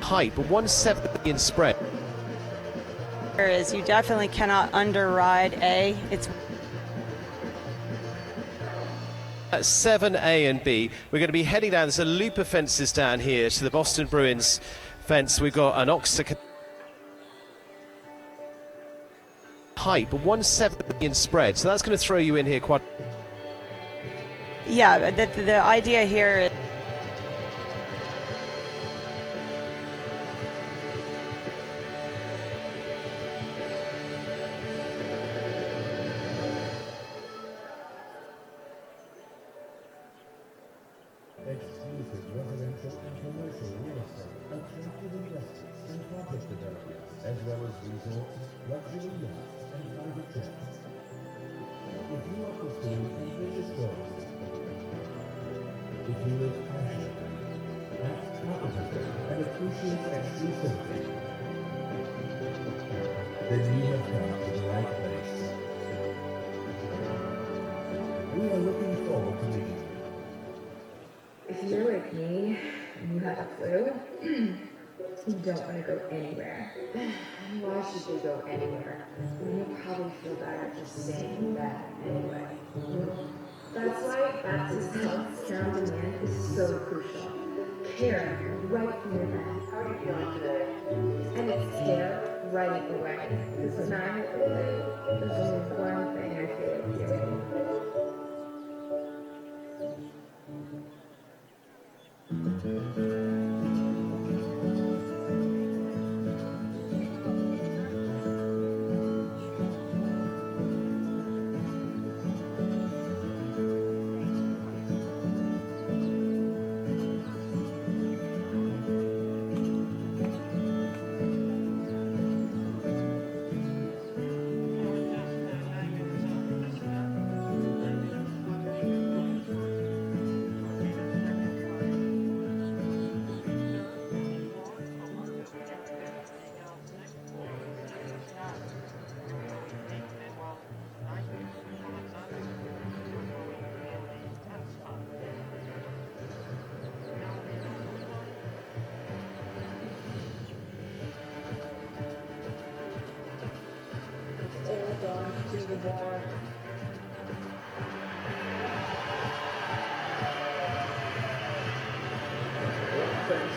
height, but 170 in spread. Is you definitely cannot underride A. It's 7A and B. We're going to be heading down. There's a loop of fences down here to the Boston Bruins fence. We've got an Oxford height, but 170 in spread. So that's going to throw you in here quite. Yeah, the idea here is exclusive residential and commercial real estate, attractive investments and project developments, as well as resorts, luxury yachts, and private jets. If you are pursuing ambitious goals, if you live passion, act competently, and appreciate exclusivity, then you have come to the right place. We are looking forward to meeting you. If you're like me and you have a flu, you don't want to go anywhere. Why should you go anywhere? When you'll probably feel better just staying in bed anyway. That's why Baptist Health's Care on Demand is so crucial. Care right from your bed. How are you feeling today? And it's care right away. Because when I'm at the flu, there's only one thing I feel like doing. To the bar. Thanks,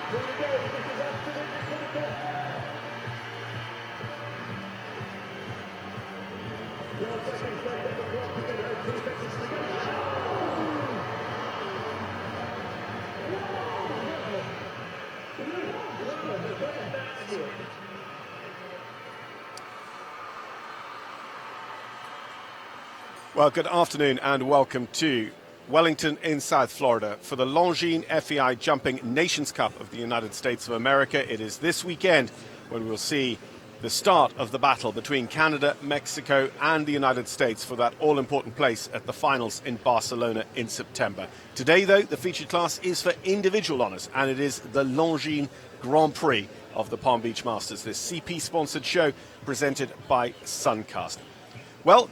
Here we go. This is absolutely critical. Well, seconds left on the clock. We can have 2 seconds to go. Well, good afternoon and welcome to Wellington in South Florida for the Longines FEI Jumping Nations Cup of the United States of America. It is this weekend when we'll see the start of the battle between Canada, Mexico and the United States for that all-important place at the finals in Barcelona in September. Today, though, the featured class is for individual honours, and it is the Longines Grand Prix of the Palm Beach Masters, this CP-sponsored show presented by Suncast. Well,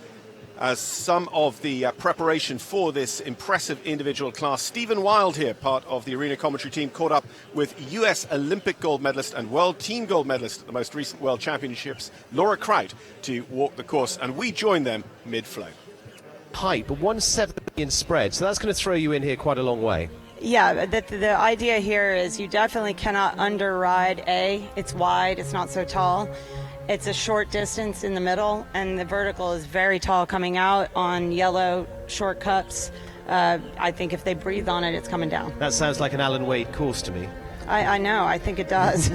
as some of the preparation for this impressive individual class, Stephen Wild here, part of the arena commentary team, caught up with US Olympic gold medalist and world team gold medalist at the most recent World Championships, Laura Kraut, to walk the course, and we joined them mid-flow. Height, but 170 in spread, so that's going to throw you in here quite a long way. Yeah, the idea here is you definitely cannot underride A. It's wide, it's not so tall. It's a short distance in the middle, and the vertical is very tall coming out on yellow short cups. I think if they breathe on it, it's coming down. That sounds like an Alan Wade course to me. I know, I think it does.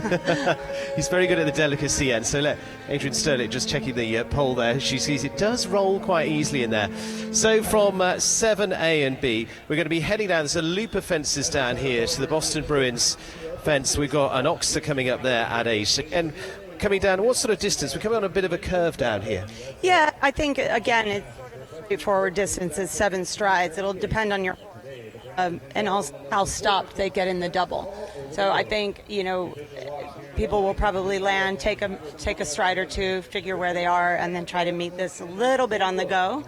He's very good at the delicacy end. So let Adrian Sterling just checking the pole there. She sees it does roll quite easily in there. So from 7A and B, we're going to be heading down. There's a loop of fences down here to the Boston Bruins fence. We've got an Oxford coming up there at 8. And coming down, what sort of distance? We're coming on a bit of a curve down here. Yeah, I think, again, it's straightforward distance is 7 strides. It'll depend on your and also how stopped they get in the double. So I think, you know, people will probably land, take a stride or two, figure where they are, and then try to meet this a little bit on the go.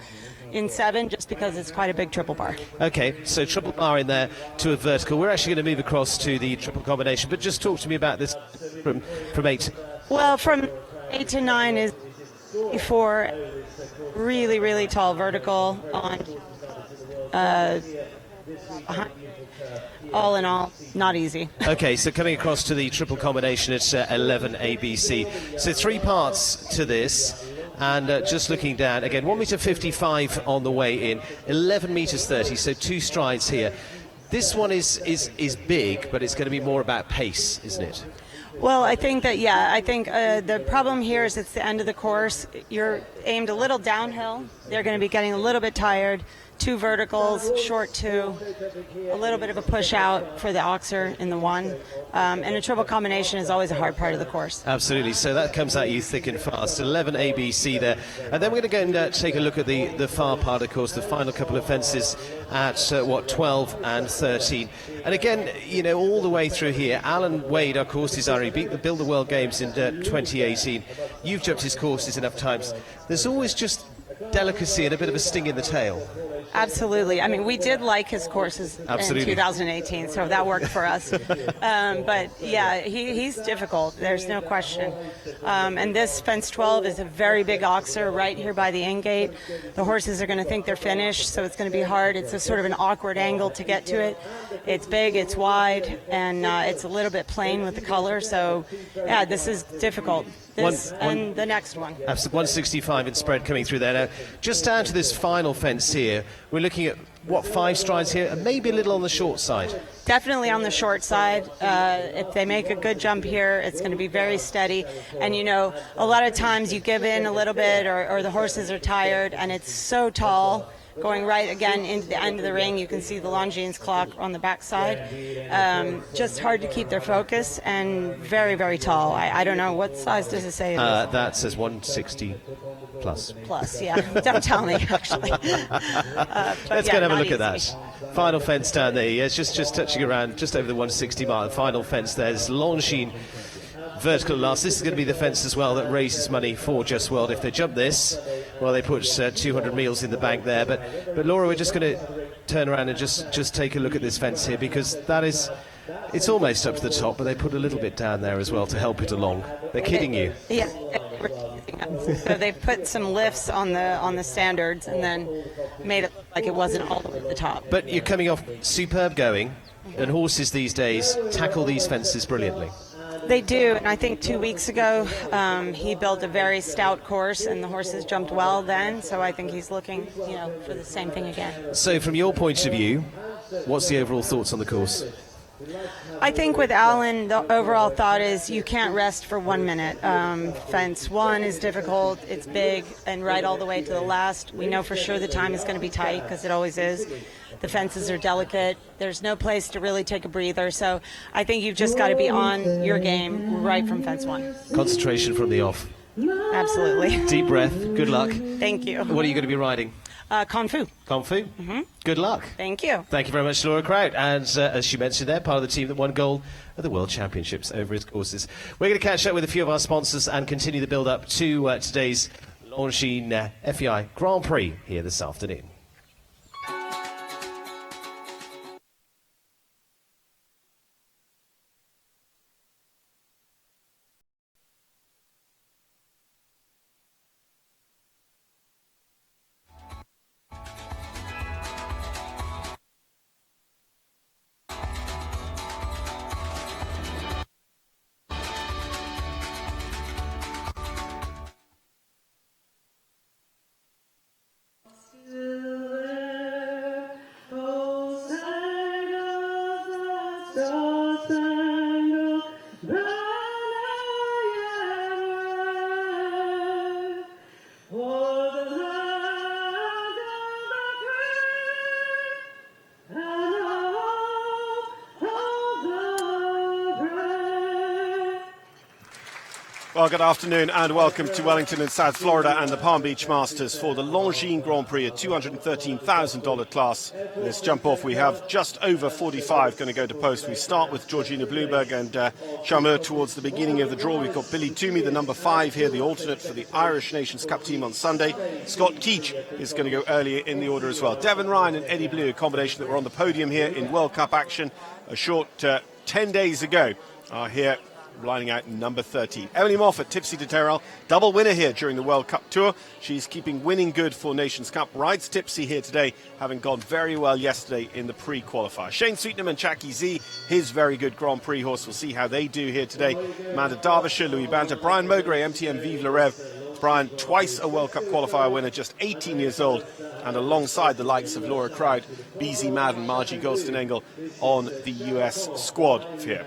in 7 just because it's quite a big triple bar. Okay, so triple bar in there to a vertical. We're actually going to move across to the triple combination, but just talk to me about this from 8. Well, from 8 to 9 is 4 really, really tall vertical on all in all, not easy. Okay, so coming across to the triple combination, it's 11 ABC. So 3 parts to this. And just looking down, again, 1 meter 55 on the way in, 11 meters 30, so 2 strides here. This one is big, but it's going to be more about pace, isn't it? Well, I think that, the problem here is it's the end of the course. You're aimed a little downhill. They're going to be getting a little bit tired. 2 verticals, short 2, a little bit of a push out for the oxer in the 1. And a triple combination is always a hard part of the course. Absolutely. So that comes at you thick and fast. 11 ABC there. And then we're going to go and take a look at the far part, of course, the final couple of fences at, 12 and 13. And again, all the way through here, Alan Wade, our course designer, he beat the Build the World Games in 2018. You've jumped his courses enough times. There's always just delicacy and a bit of a sting in the tail. Absolutely. I mean, we did like his courses in 2018, so that worked for us. But yeah, he's difficult. There's no question. And this fence 12 is a very big oxer right here by the end gate. The horses are going to think they're finished, so it's going to be hard. It's a sort of an awkward angle to get to it. It's big, it's wide, and it's a little bit plain with the color. So yeah, this is difficult. And the next one. 165 in spread coming through there. Now, just down to this final fence here, we're looking at, 5 strides here, and maybe a little on the short side. Definitely on the short side. If they make a good jump here, it's going to be very steady. And, a lot of times you give in a little bit or the horses are tired, and it's so tall. Going right again into the end of the ring, you can see the Longines clock on the backside. Just hard to keep their focus and very, very tall. I don't know, what size does it say? That says 160 plus. Plus, yeah. Don't tell me, actually. Let's go and have a look at that. Final fence down there. Yeah, it's just touching around just over the 160 mark. The final fence there's Longines vertical last. This is going to be the fence as well that raises money for Just World. If they jump this, well, they put 200 meals in the bank there. But Laura, we're just going to turn around and just take a look at this fence here, because it's almost up to the top, but they put a little bit down there as well to help it along. They're kidding you. Yeah. So they put some lifts on the standards and then made it like it wasn't all the way to the top. But you're coming off superb going, and horses these days tackle these fences brilliantly. They do, and I think 2 weeks ago he built a very stout course, and the horses jumped well then, so I think he's looking, for the same thing again. So from your point of view, what's the overall thoughts on the course? I think with Alan, the overall thought is you can't rest for 1 minute. Fence 1 is difficult, it's big, and right all the way to the last. We know for sure the time is going to be tight, because it always is. The fences are delicate. There's no place to really take a breather. So I think you've just got to be on your game right from fence 1. Concentration from the off. Absolutely. Deep breath. Good luck. Thank you. What are you going to be riding? Kung Fu. Kung Fu? Mm-hmm. Good luck. Thank you. Thank you very much, Laura Kraut. And as she mentioned there, part of the team that won gold at the World Championships over his courses. We're going to catch up with a few of our sponsors and continue the build-up to today's Longines FEI Grand Prix here this afternoon. Well, good afternoon and welcome to Wellington in South Florida and the Palm Beach Masters for the Longines Grand Prix, a $213,000 class. In this jump off, we have just over 45 going to go to post. We start with Georgina Bloomberg and Chameur towards the beginning of the draw. We've got Billy Toomey, the number 5 here, the alternate for the Irish Nations Cup team on Sunday. Scott Keach is going to go earlier in the order as well. Devon Ryan and Eddie Blue, a combination that were on the podium here in World Cup action a short 10 days ago, are here lining out number 13. Emily Moffat, Tipsy de Terrell, double winner here during the World Cup Tour. She's keeping winning good for Nations Cup. Rides Tipsy here today, having gone very well yesterday in the pre-qualifier. Shane Sweetnam and Chucky Z, his very good Grand Prix horse. We'll see how they do here today. Amanda Derbyshire, Louis Banter, Brian Mowbray, MTM Vive le Rêve. Brian, twice a World Cup qualifier winner, just 18 years old, and alongside the likes of Laura Crowd, Beezy Madden, Margie Goldstein-Engel on the US squad here.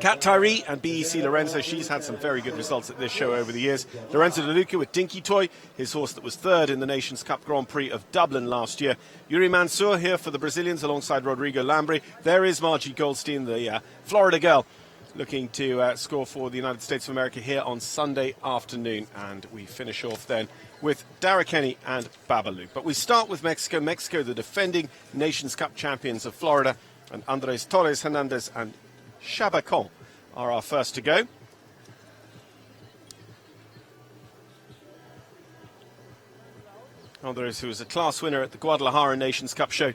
Kat Tyree and BEC Lorenzo, she's had some very good results at this show over the years. Lorenzo De Luca with Dinky Toy, his horse that was third in the Nations Cup Grand Prix of Dublin last year. Yuri Mansour here for the Brazilians alongside Rodrigo Lambre. There is Margie Goldstein, the Florida girl, looking to score for the United States of America here on Sunday afternoon. And we finish off then with Dara Kenny and Babalu. But we start with Mexico. Mexico, the defending Nations Cup champions of Florida, and Andres Torres Hernandez and Chabacon are our first to go. Andres, who was a class winner at the Guadalajara Nations Cup show,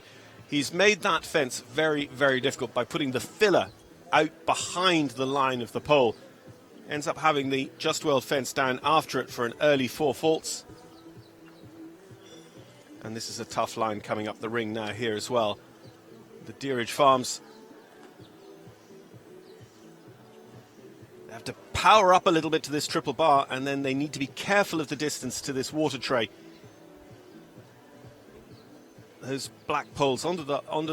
he's made that fence very, very difficult by putting the filler out behind the line of the pole. Ends up having the Just Well fence down after it for an early 4 faults. And this is a tough line coming up the ring now here as well. The Deerage Farms have to power up a little bit to this triple bar, and then they need to be careful of the distance to this water tray. Those black poles under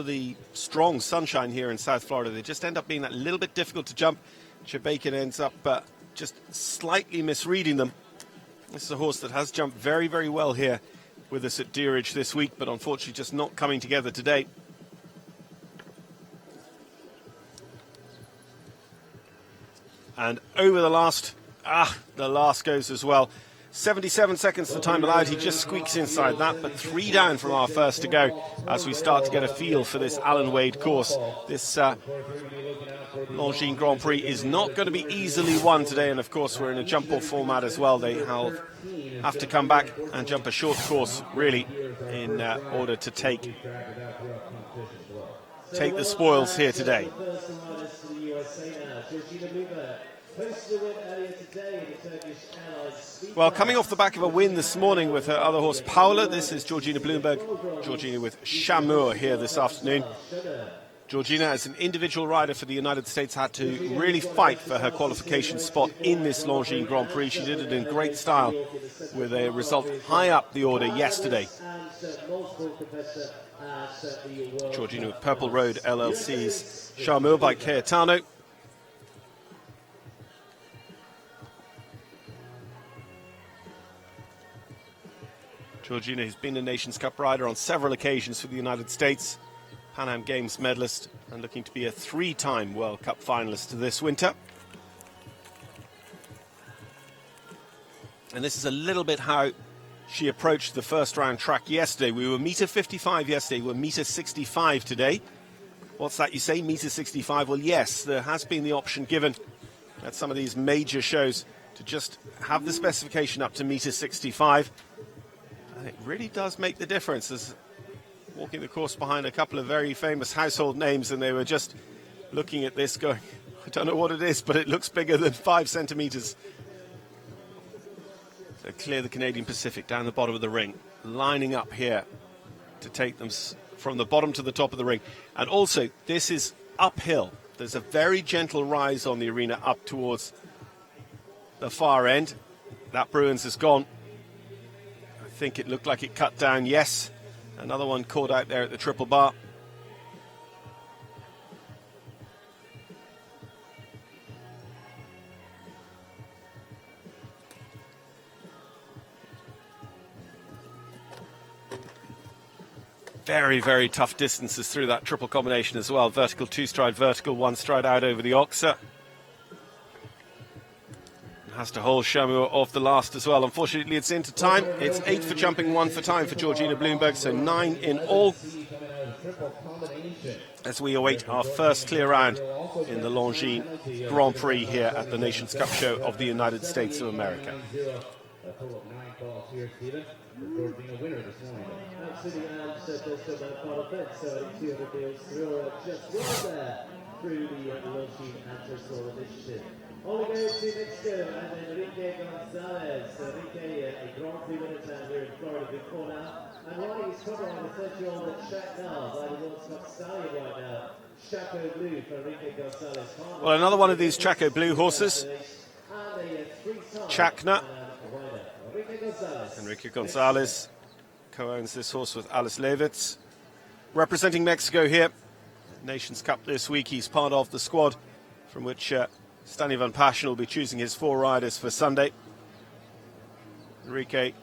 the strong sunshine here in South Florida, they just end up being that little bit difficult to jump. Chabacan ends up just slightly misreading them. This is a horse that has jumped very, very well here with us at Deerage this week, but unfortunately just not coming together today. And over the last goes as well. 77 seconds the time allowed. He just squeaks inside that, but 3 down from our first to go as we start to get a feel for this Alan Wade course. This Longines Grand Prix is not going to be easily won today, and of course we're in a jump-off format as well. They have to come back and jump a short course, really, in order to take the spoils here today. Well, coming off the back of a win this morning with her other horse Paula, this is Georgina Bloomberg. Georgina with Chameur here this afternoon. Georgina, as an individual rider for the United States, had to really fight for her qualification spot in this Longines Grand Prix. She did it in great style with a result high up the order yesterday. Georgina with Purple Road LLC's Chameur by Cayetano. Georgina has been a Nations Cup rider on several occasions for the United States, Pan Am Games medalist, and looking to be a 3-time World Cup finalist this winter. And this is a little bit how she approached the first round track yesterday. We were metre 55 yesterday, we're metre 65 today. What's that you say, metre 65? Well, yes, there has been the option given at some of these major shows to just have the specification up to metre 65. And it really does make the difference. There's walking the course behind a couple of very famous household names, and they were just looking at this going, I don't know what it is, but it looks bigger than 5 centimetres. So clear the Canadian Pacific down the bottom of the ring, lining up here to take them from the bottom to the top of the ring. And also, this is uphill. There's a very gentle rise on the arena up towards the far end. That Bruins is gone. I think it looked like it cut down, yes. Another one caught out there at the triple bar. Very, very tough distances through that triple combination as well. Vertical 2-stride, vertical 1-stride out over the oxer. Has to hold Chameau off the last as well. Unfortunately, it's into time. It's 8 for jumping, 1 for time for Georgina Bloomberg, so 9 in all, as we await our first clear round in the Longines Grand Prix here at the Nations Cup show of the United States of America. A total of 9 calls here, Stephen. Georgina winner this morning. Sitting on just about part of it, so 200 deals through just well there through the Longines Anti-Soul Initiative. On we go to next go, and then Enrique Gonzalez. Enrique, a Grand Prix winner down here in Florida before now. And riding his cover on the 30-year-old Shaq now, by the World Cup stallion right now. Chaco Blue for Enrique Gonzalez. Well, another one of these Chaco Blue horses. Chacna. Enrique Gonzalez co-owns this horse with Alice Levitz. Representing Mexico here. Nations Cup this week. He's part of the squad from which Stanley Van Passion will be choosing his 4 riders for Sunday. Enrique,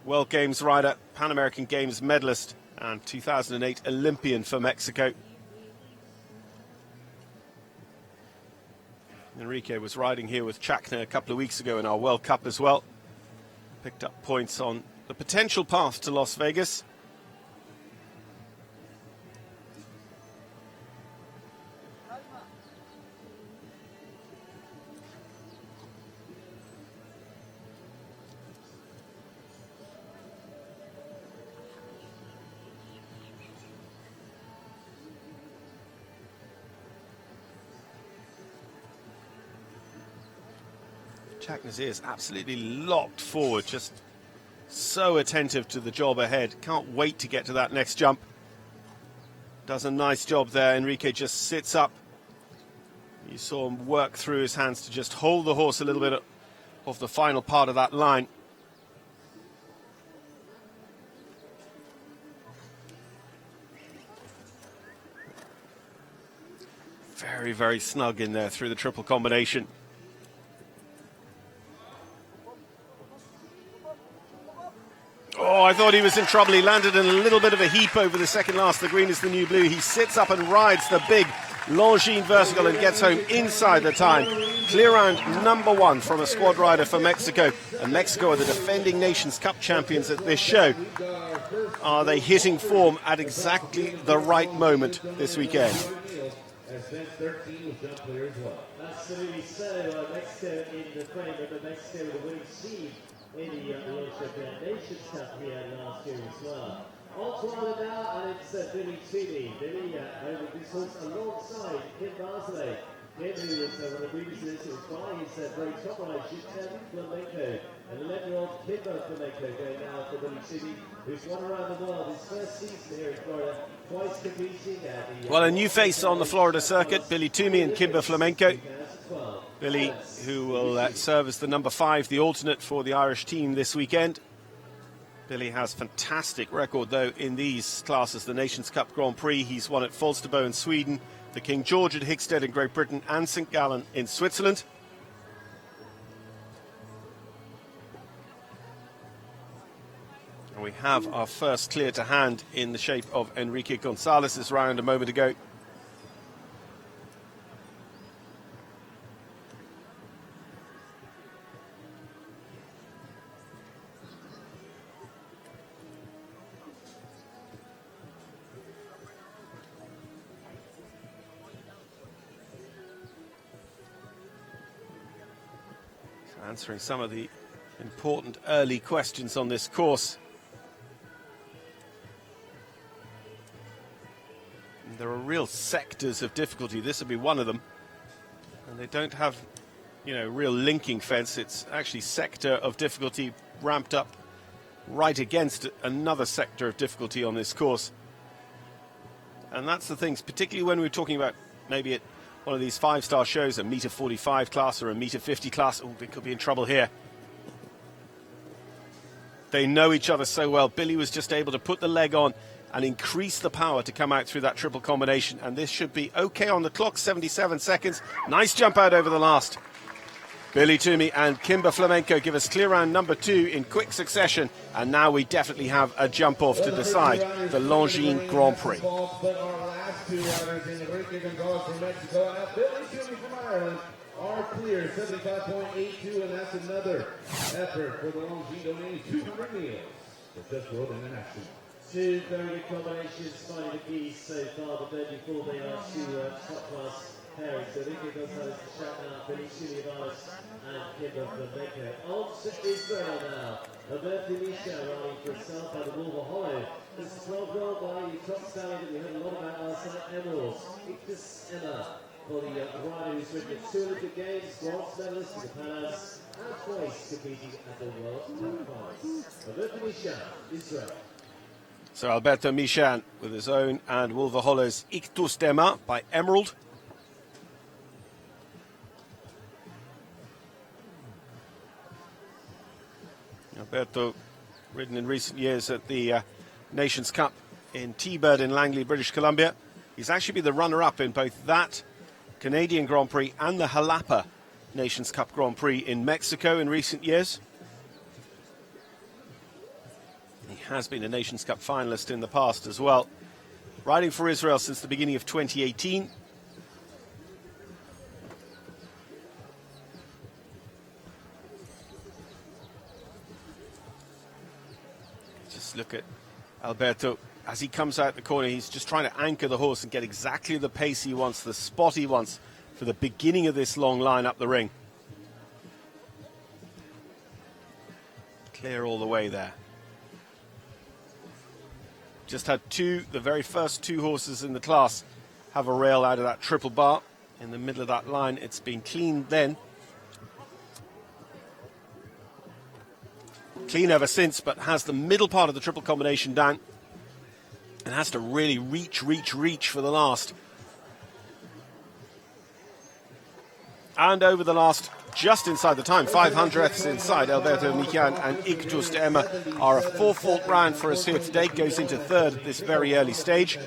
World Games rider, Pan American Games medalist, and 2008 Olympian for Mexico. Enrique was riding here with Chacna a couple of weeks ago in our World Cup as well. Picked up points on the potential path to Las Vegas. Chacna's ears absolutely locked forward, just so attentive to the job ahead. Can't wait to get to that next jump. Does a nice job there. Enrique just sits up. You saw him work through his hands to just hold the horse a little bit of the final part of that line. Very, very snug in there through the triple combination. Oh, I thought he was in trouble. He landed in a little bit of a heap over the second last. The green is the new blue. He sits up and rides the big Longines vertical and gets home inside the time. Clear round number 1 from a squad rider for Mexico. And Mexico are the defending Nations Cup champions at this show. Are they hitting form at exactly the right moment this weekend? Absolutely so. Mexico in the frame of the Mexico with the winning seed in the launch of the Nations Cup here last year as well. On to Ireland now, and it's Billy Toomey. Billy over this horse alongside Kim Barsley. Kim, who was one of the previous was by his very top right, she's Flamenco. And 11-year-old Kimber Flamenco going now for Billy Toomey, who's won around the world his first season here in Florida, twice competing at the... Well, a new face on the Florida circuit, Billy Toomey and Kimber Flamenco. Billy, who will serve as the number 5, the alternate for the Irish team this weekend. Billy has fantastic record, though, in these classes. The Nations Cup Grand Prix, he's won at Falsterbo in Sweden, the King George at Hickstead in Great Britain, and St Gallen in Switzerland. And we have our first clear to hand in the shape of Enrique Gonzalez's round a moment ago. Answering some of the important early questions on this course. And there are real sectors of difficulty. This will be one of them. And they don't have, real linking fence. It's actually sector of difficulty ramped up right against another sector of difficulty on this course. And that's the things, particularly when we're talking about maybe at one of these 5-star shows, a meter 45 class or a meter 50 class. Oh, they could be in trouble here. They know each other so well. Billy was just able to put the leg on and increase the power to come out through that triple combination. And this should be okay on the clock, 77 seconds. Nice jump out over the last. Billy Toomey and Kimber Flamenco give us clear round number 2 in quick succession. And now we definitely have a jump off to decide the Longines Grand Prix. But our last 2 riders in Enrique Gonzalez from Mexico and Billy Toomey from Ireland are clear, 75.82, and that's another effort for the Longines donating 200 meals. It's just World International. Two very good combinations, finding the keys so far, but then before they are two top-class pairings. So Ricky Gonzalez, Shatna, Benicio Nivalis, and Kimber Flamenco. On to Israel now. Alberto Misha riding for himself by the Wolver Hollow. This is 12-year-old by the top stallion that we heard a lot about last night, Emerald. Ictus Emma, for the rider who's ridden at 2 Olympic Games, bronze medalist in the Panas, and twice competing at the World Championships. Alberto Misha, Israel. So Alberto Michan with his own and Wolver Hollow's Ictus Dema by Emerald. Alberto, ridden in recent years at the Nations Cup in T-Bird in Langley, British Columbia. He's actually been the runner-up in both that Canadian Grand Prix and the Jalapa Nations Cup Grand Prix in Mexico in recent years. He has been a Nations Cup finalist in the past as well. Riding for Israel since the beginning of 2018. Just look at Alberto. As he comes out the corner, he's just trying to anchor the horse and get exactly the pace he wants, the spot he wants for the beginning of this long line up the ring. Clear all the way there. Just had the very first two horses in the class have a rail out of that triple bar in the middle of that line. It's been cleaned then. Clean ever since, but has the middle part of the triple combination down and has to really reach for the last. And over the last, just inside the time, 500ths inside, Alberto Michan and Ictus de Emma are a 4-fault round for us here today. Goes into third at this very early stage.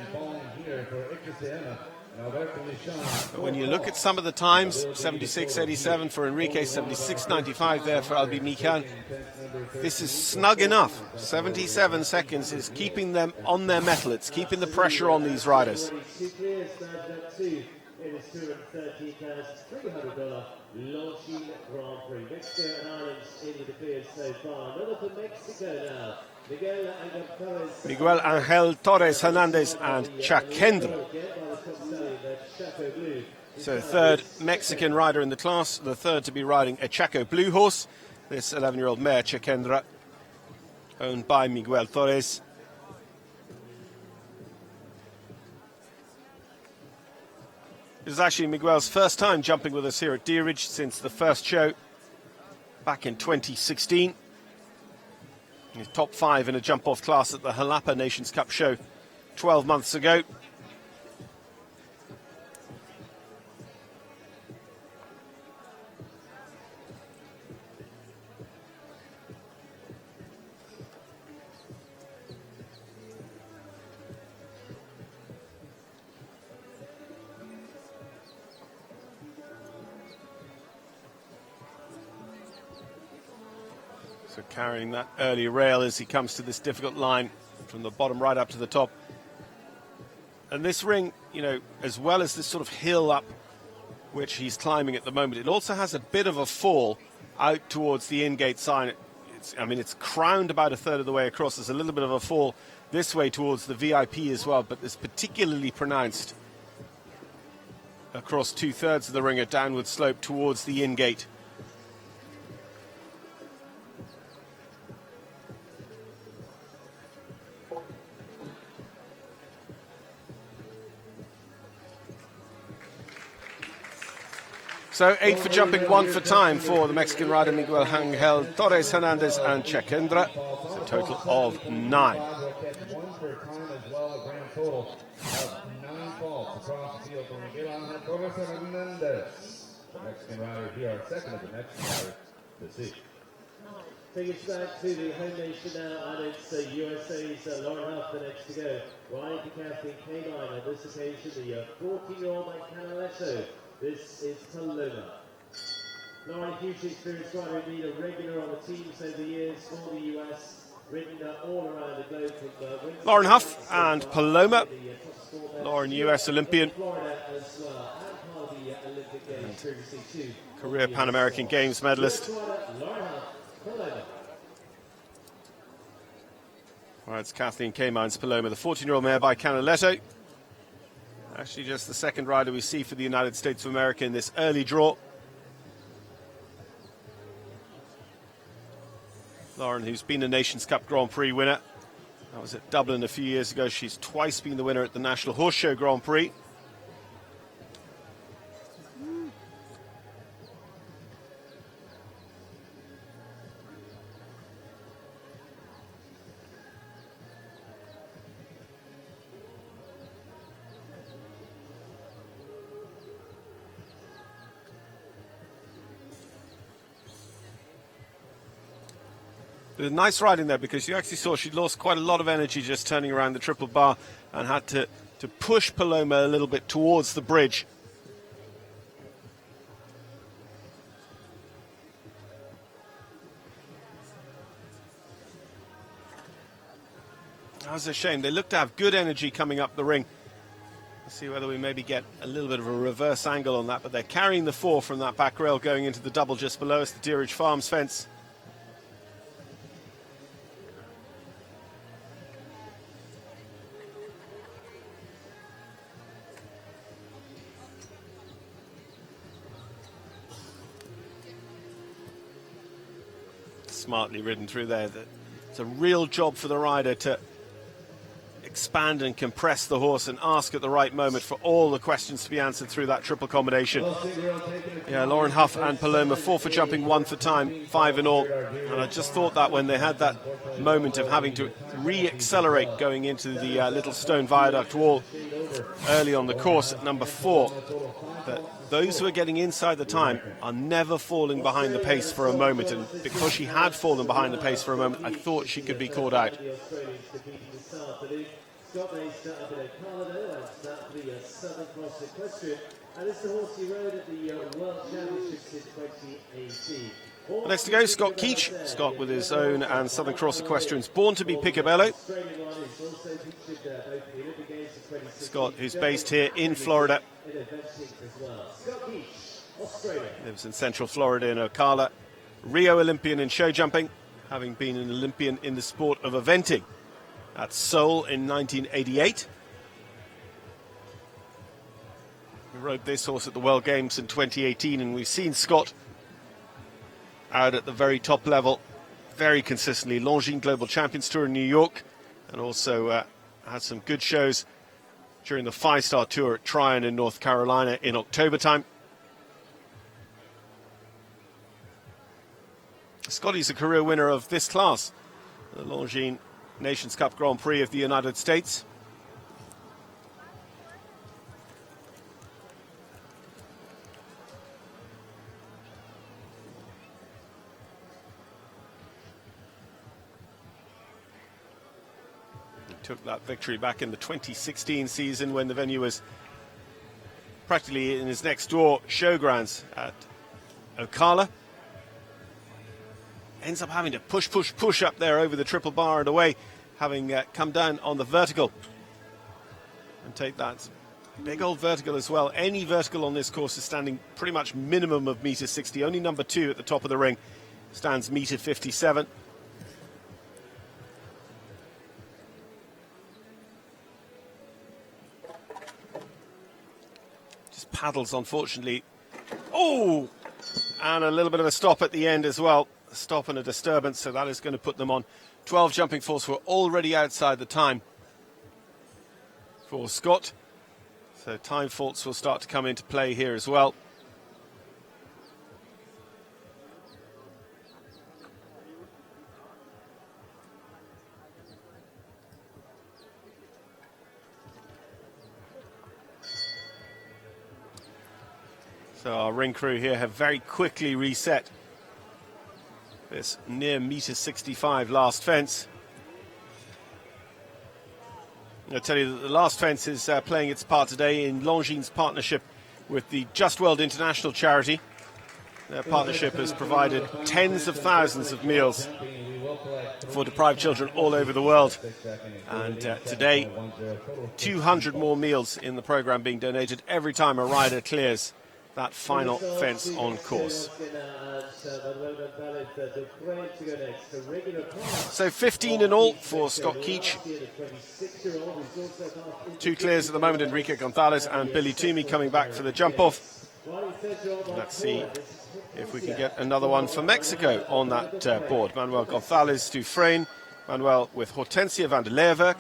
But when you look at some of the times, 76.87 for Enrique, 76.95 there for Albi Michan. This is snug enough. 77 seconds is keeping them on their mettle. It's keeping the pressure on these riders. It is $213,300 Longines Grand Prix. Mexico and Ireland in the clear so far. Another for Mexico now. Miguel Angel Torres Hernandez and Chakendra. So third Mexican rider in the class, the third to be riding a Chaco Blue horse. This 11-year-old mare, Chakendra, owned by Miguel Torres. This is actually Miguel's first time jumping with us here at Deerridge since the first show back in 2016. He's top 5 in a jump-off class at the Jalapa Nations Cup show 12 months ago. So carrying that early rail as he comes to this difficult line from the bottom right up to the top. And this ring, you know, as well as this sort of hill up which he's climbing at the moment, it also has a bit of a fall out towards the in-gate sign. It's crowned about a third of the way across. There's a little bit of a fall this way towards the VIP as well, but it's particularly pronounced across 2/3 of the ring, a downward slope towards the in-gate. So 8 for jumping, 1 for time for the Mexican rider Miguel Angel Torres Hernandez and Chakendra. It's a total of 9. 1 for time as well, a grand total of 9 faults across the field for Miguel Angel Torres Hernandez. The Mexican rider here, second of the Mexican rider to see. Taking us back to the home nation now, and it's USA's Lauren Huff, the next to go. Riding to Captain K9 on this occasion, the 14-year-old by Canaletto. This is Paloma. Lauren, hugely experienced rider, indeed a regular on the teams over the years for the US, ridden all around the globe from Wellington. Lauren Huff and Paloma. Lauren, US Olympian. Florida as well, and part of the Olympic Games previously too. Career Pan American Games medalist. All right, it's Kathleen K-Mine's Paloma, the 14-year-old mare by Canaletto. Actually just the second rider we see for the United States of America in this early draw. Lauren, who's been a Nations Cup Grand Prix winner. That was at Dublin a few years ago. She's twice been the winner at the National Horse Show Grand Prix. It was a nice ride in there because you actually saw she lost quite a lot of energy just turning around the triple bar and had to push Paloma a little bit towards the bridge. That was a shame. They look to have good energy coming up the ring. Let's see whether we maybe get a little bit of a reverse angle on that, but they're carrying the 4 from that back rail going into the double just below us, the Deerage Farms fence. Smartly ridden through there. It's a real job for the rider to expand and compress the horse and ask at the right moment for all the questions to be answered through that triple combination. Yeah, Lauren Huff and Paloma, 4 for jumping, 1 for time, 5 in all. And I just thought that when they had that moment of having to re-accelerate going into the little stone viaduct wall early on the course at number 4, that those who are getting inside the time are never falling behind the pace for a moment. And because she had fallen behind the pace for a moment, I thought she could be caught out. Scott based up in Canada and start the Southern Cross Equestrian, and it's the horse he rode at the World Championships in 2018. Next to go, Scott Keach. Scott with his own and Southern Cross Equestrians, born to be Picobello. Scott, who's based here in Florida. Lives in Central Florida in Ocala. Rio Olympian in show jumping, having been an Olympian in the sport of eventing at Seoul in 1988. We rode this horse at the World Games in 2018, and we've seen Scott out at the very top level very consistently. Longines Global Champions Tour in New York, and also had some good shows during the 5-star tour at Tryon in North Carolina in October time. Scotty's a career winner of this class, the Longines Nations Cup Grand Prix of the United States. He took that victory back in the 2016 season when the venue was practically in his next door showgrounds at Ocala. Ends up having to push up there over the triple bar and away, having come down on the vertical. And take that big old vertical as well. Any vertical on this course is standing pretty much minimum of metre 60. Only number 2 at the top of the ring stands metre 57. Just paddles, unfortunately. Oh! And a little bit of a stop at the end as well. A stop and a disturbance, so that is going to put them on 12 jumping force. We're already outside the time for Scott. So time faults will start to come into play here as well. So our ring crew here have very quickly reset this near metre 65 last fence. I'll tell you that the last fence is playing its part today in Longines' partnership with the Just World International charity. Their partnership has provided tens of thousands of meals for deprived children all over the world. And today, 200 more meals in the programme being donated every time a rider clears that final fence on course. So 15 in all for Scott Keach. 2 clears at the moment, Enrique Gonzalez and Billy Toomey coming back for the jump-off. Let's see if we can get another one for Mexico on that board. Manuel Gonzalez to Frein. Manuel with Hortensia van der Leeuwenhoek.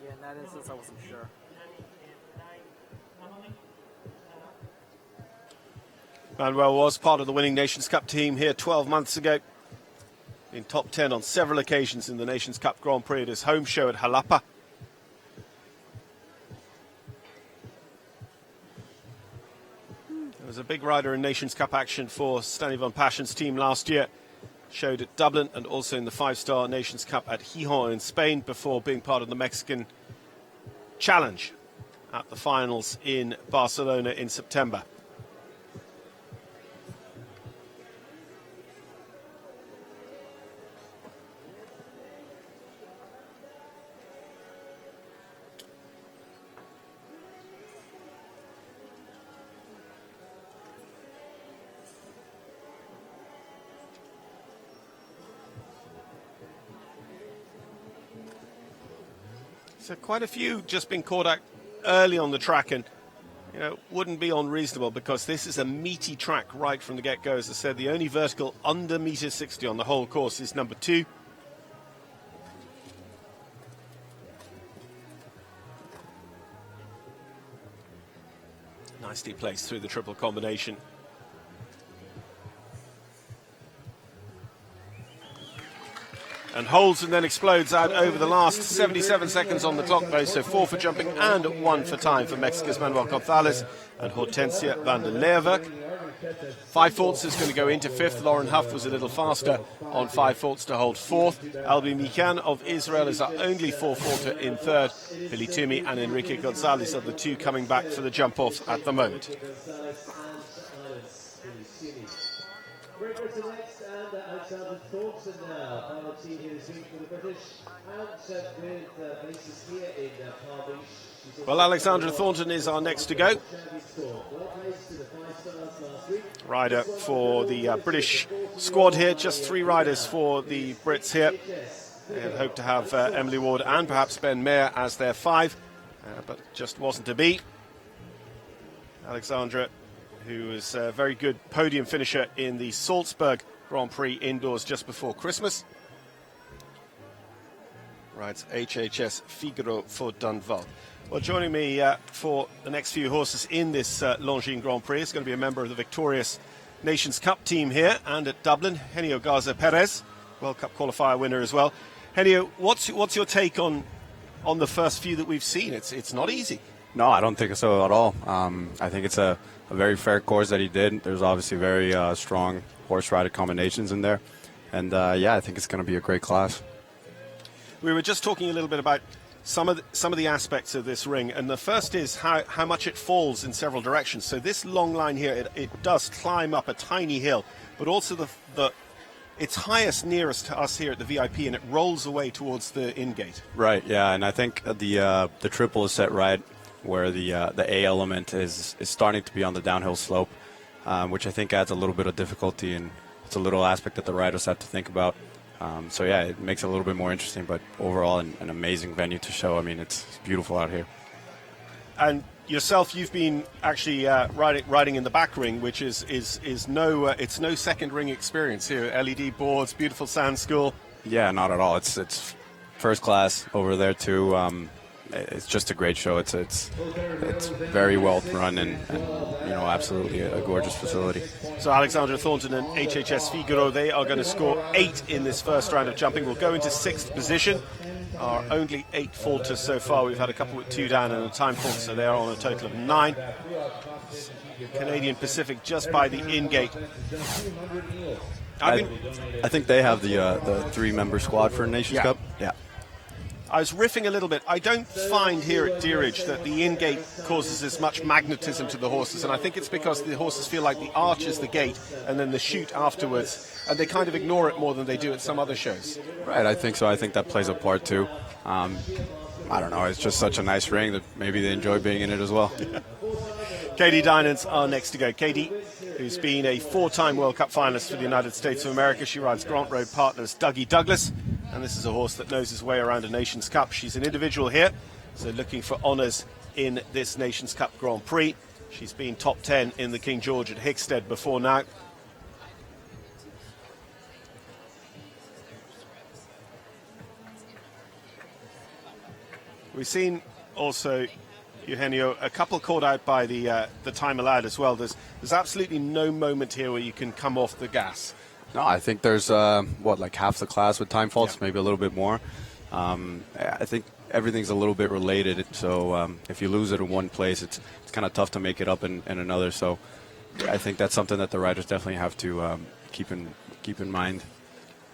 Yeah, in that instance, I wasn't sure. Manuel was part of the winning Nations Cup team here 12 months ago. In top 10 on several occasions in the Nations Cup Grand Prix at his home show at Jalapa. There was a big rider in Nations Cup action for Stanley Van Passion's team last year. Showed at Dublin and also in the 5-star Nations Cup at Gijón in Spain before being part of the Mexican Challenge at the finals in Barcelona in September. So quite a few just been caught out early on the track, and wouldn't be unreasonable because this is a meaty track right from the get-go. As I said, the only vertical under meter 60 on the whole course is number 2. Nicely placed through the triple combination. And holds and then explodes out over the last 77 seconds on the clock, though. So 4 for jumping and 1 for time for Mexico's Manuel Gonzalez and Hortensia van der Leeuwenhoek. 5 faults is going to go into 5th. Lauren Huff was a little faster on 5 faults to hold 4th. Albi Mikan of Israel is our only 4-faulter in 3rd. Billy Toomey and Enrique Gonzalez are the 2 coming back for the jump-off at the moment. Great Britain next, and Alexander Thornton now, final team here this week for the British, and with bases here in Palm Beach. Well, Alexandra Thornton is our next to go. Rider for the British squad here, just 3 riders for the Brits here. And hope to have Emily Ward and perhaps Ben Mayer as their 5, but just wasn't to be. Alexandra, who was a very good podium finisher in the Salzburg Grand Prix indoors just before Christmas. Rides HHS Figaro for Dunval. Well, joining me for the next few horses in this Longines Grand Prix is going to be a member of the victorious Nations Cup team here and at Dublin, Henio Garza Perez, World Cup qualifier winner as well. Henio, what's your take on the first few that we've seen? It's not easy. No, I don't think so at all. I think it's a very fair course that he did. There's obviously very strong horse-rider combinations in there. And, I think it's going to be a great class. We were just talking a little bit about some of the aspects of this ring. And the first is how much it falls in several directions. So this long line here, it does climb up a tiny hill. But also it's highest nearest to us here at the VIP, and it rolls away towards the in-gate. Right, yeah. And I think the triple is set right where the A element is starting to be on the downhill slope, which I think adds a little bit of difficulty, and it's a little aspect that the riders have to think about. It makes it a little bit more interesting, but overall an amazing venue to show. I mean, it's beautiful out here. And yourself, you've been actually riding in the back ring, which is no second ring experience here. LED boards, beautiful sand school. Yeah, not at all. It's first class over there too. It's just a great show. It's very well run and absolutely a gorgeous facility. So Alexandra Thornton and HHS Figaro, they are going to score 8 in this first round of jumping. We'll go into 6th position. Our only 8 faulters so far. We've had a couple with 2 down and a time fault, so they are on a total of 9. Canadian Pacific just by the in-gate. I think they have the 3-member squad for Nations Cup. Yeah. I was riffing a little bit. I don't find here at Deerage that the in-gate causes as much magnetism to the horses, and I think it's because the horses feel like the arch is the gate and then the chute afterwards, and they kind of ignore it more than they do at some other shows. Right, I think so. I think that plays a part too. I don't know. It's just such a nice ring that maybe they enjoy being in it as well. Katie Dynans are next to go. Katie, who's been a 4-time World Cup finalist for the United States of America. She rides Grant Road Partners Dougie Douglas, and this is a horse that knows his way around a Nations Cup. She's an individual here, so looking for honours in this Nations Cup Grand Prix. She's been top 10 in the King George at Hickstead before now. We've seen also, Eugenio, a couple caught out by the time allowed as well. There's absolutely no moment here where you can come off the gas. No, I think there's, like half the class with time faults, maybe a little bit more. I think everything's a little bit related, so if you lose it in one place, it's kind of tough to make it up in another. So I think that's something that the riders definitely have to keep in mind.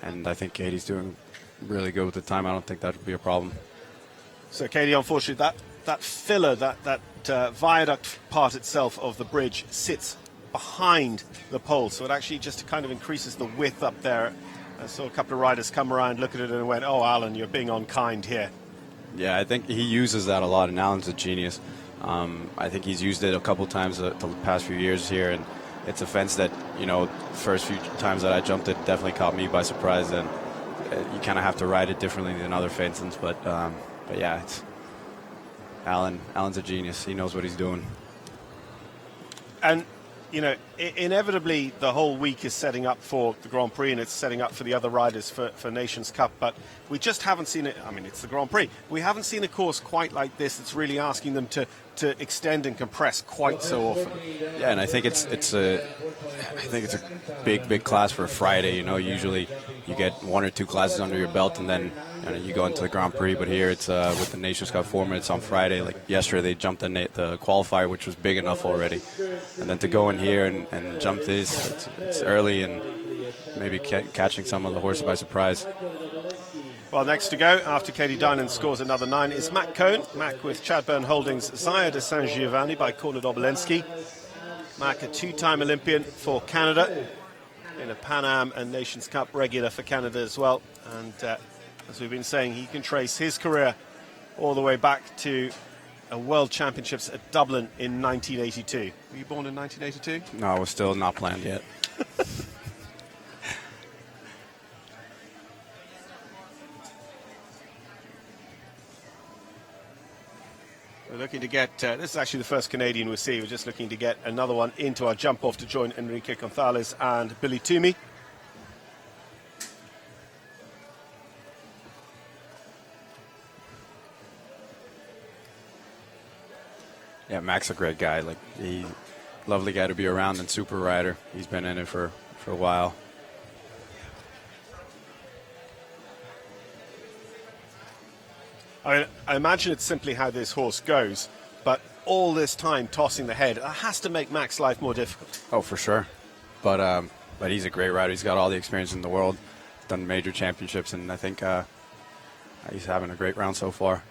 And I think Katie's doing really good with the time. I don't think that would be a problem. So, Katie, unfortunately, that filler, that viaduct part itself of the bridge sits behind the pole, so it actually just kind of increases the width up there. I saw a couple of riders come around, look at it, and went, "Oh, Alan, you're being unkind here." Yeah, I think he uses that a lot, and Alan's a genius. I think he's used it a couple times the past few years here, and it's a fence that, first few times that I jumped it definitely caught me by surprise, and you kind of have to ride it differently than other fences, but yeah, it's Alan's a genius. He knows what he's doing. And, inevitably the whole week is setting up for the Grand Prix, and it's setting up for the other riders for Nations Cup, but we just haven't seen it. I mean, it's the Grand Prix. We haven't seen a course quite like this. It's really asking them to extend and compress quite so often. Yeah, and I think it's a big class for a Friday. Usually you get one or two classes under your belt, and then you go into the Grand Prix. But here it's with the Nations Cup format, it's on Friday. Like yesterday, they jumped the qualifier, which was big enough already, and then to go in here and jump this, it's early and maybe catching some of the horses by surprise. Well, next to go, after Katie Dinan scores another 9, is Matt Cohn. Mac with Chadburn Holdings, Zaya de Saint Giovanni by Cornard Obolensky. Mac, a 2-time Olympian for Canada, in a Pan Am and Nations Cup regular for Canada as well. And as we've been saying, he can trace his career all the way back to a World Championships at Dublin in 1982. Were you born in 1982? No, it was still not planned yet. We're looking to get, this is actually the first Canadian we see. We're just looking to get another one into our jump off to join Enrique Gonzalez and Billy Toomey. Yeah, Mac's a great guy. Lovely guy to be around and super rider. He's been in it for a while. I imagine it's simply how this horse goes, but all this time tossing the head, it has to make Mac's life more difficult. Oh, for sure. But he's a great rider. He's got all the experience in the world, done major championships, and I think he's having a great round so far.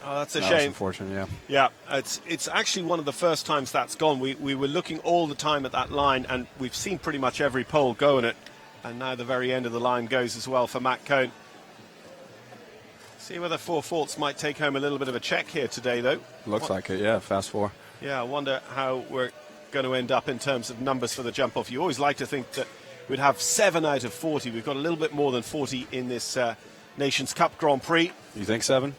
Oh, that's a That shame. was unfortunate, Yeah, it's actually one of the first times that's gone. We were looking all the time at that line, and we've seen pretty much every pole go in it. And now the very end of the line goes as well for Matt Cohn. See whether Four Faults might take home a little bit of a check here today, though. Looks like it, yeah, fast 4. Yeah, I wonder how we're going to end up in terms of numbers for the jump-off. You always like to think that we'd have 7 out of 40. We've got a little bit more than 40 in this Nations Cup Grand Prix. You think 7?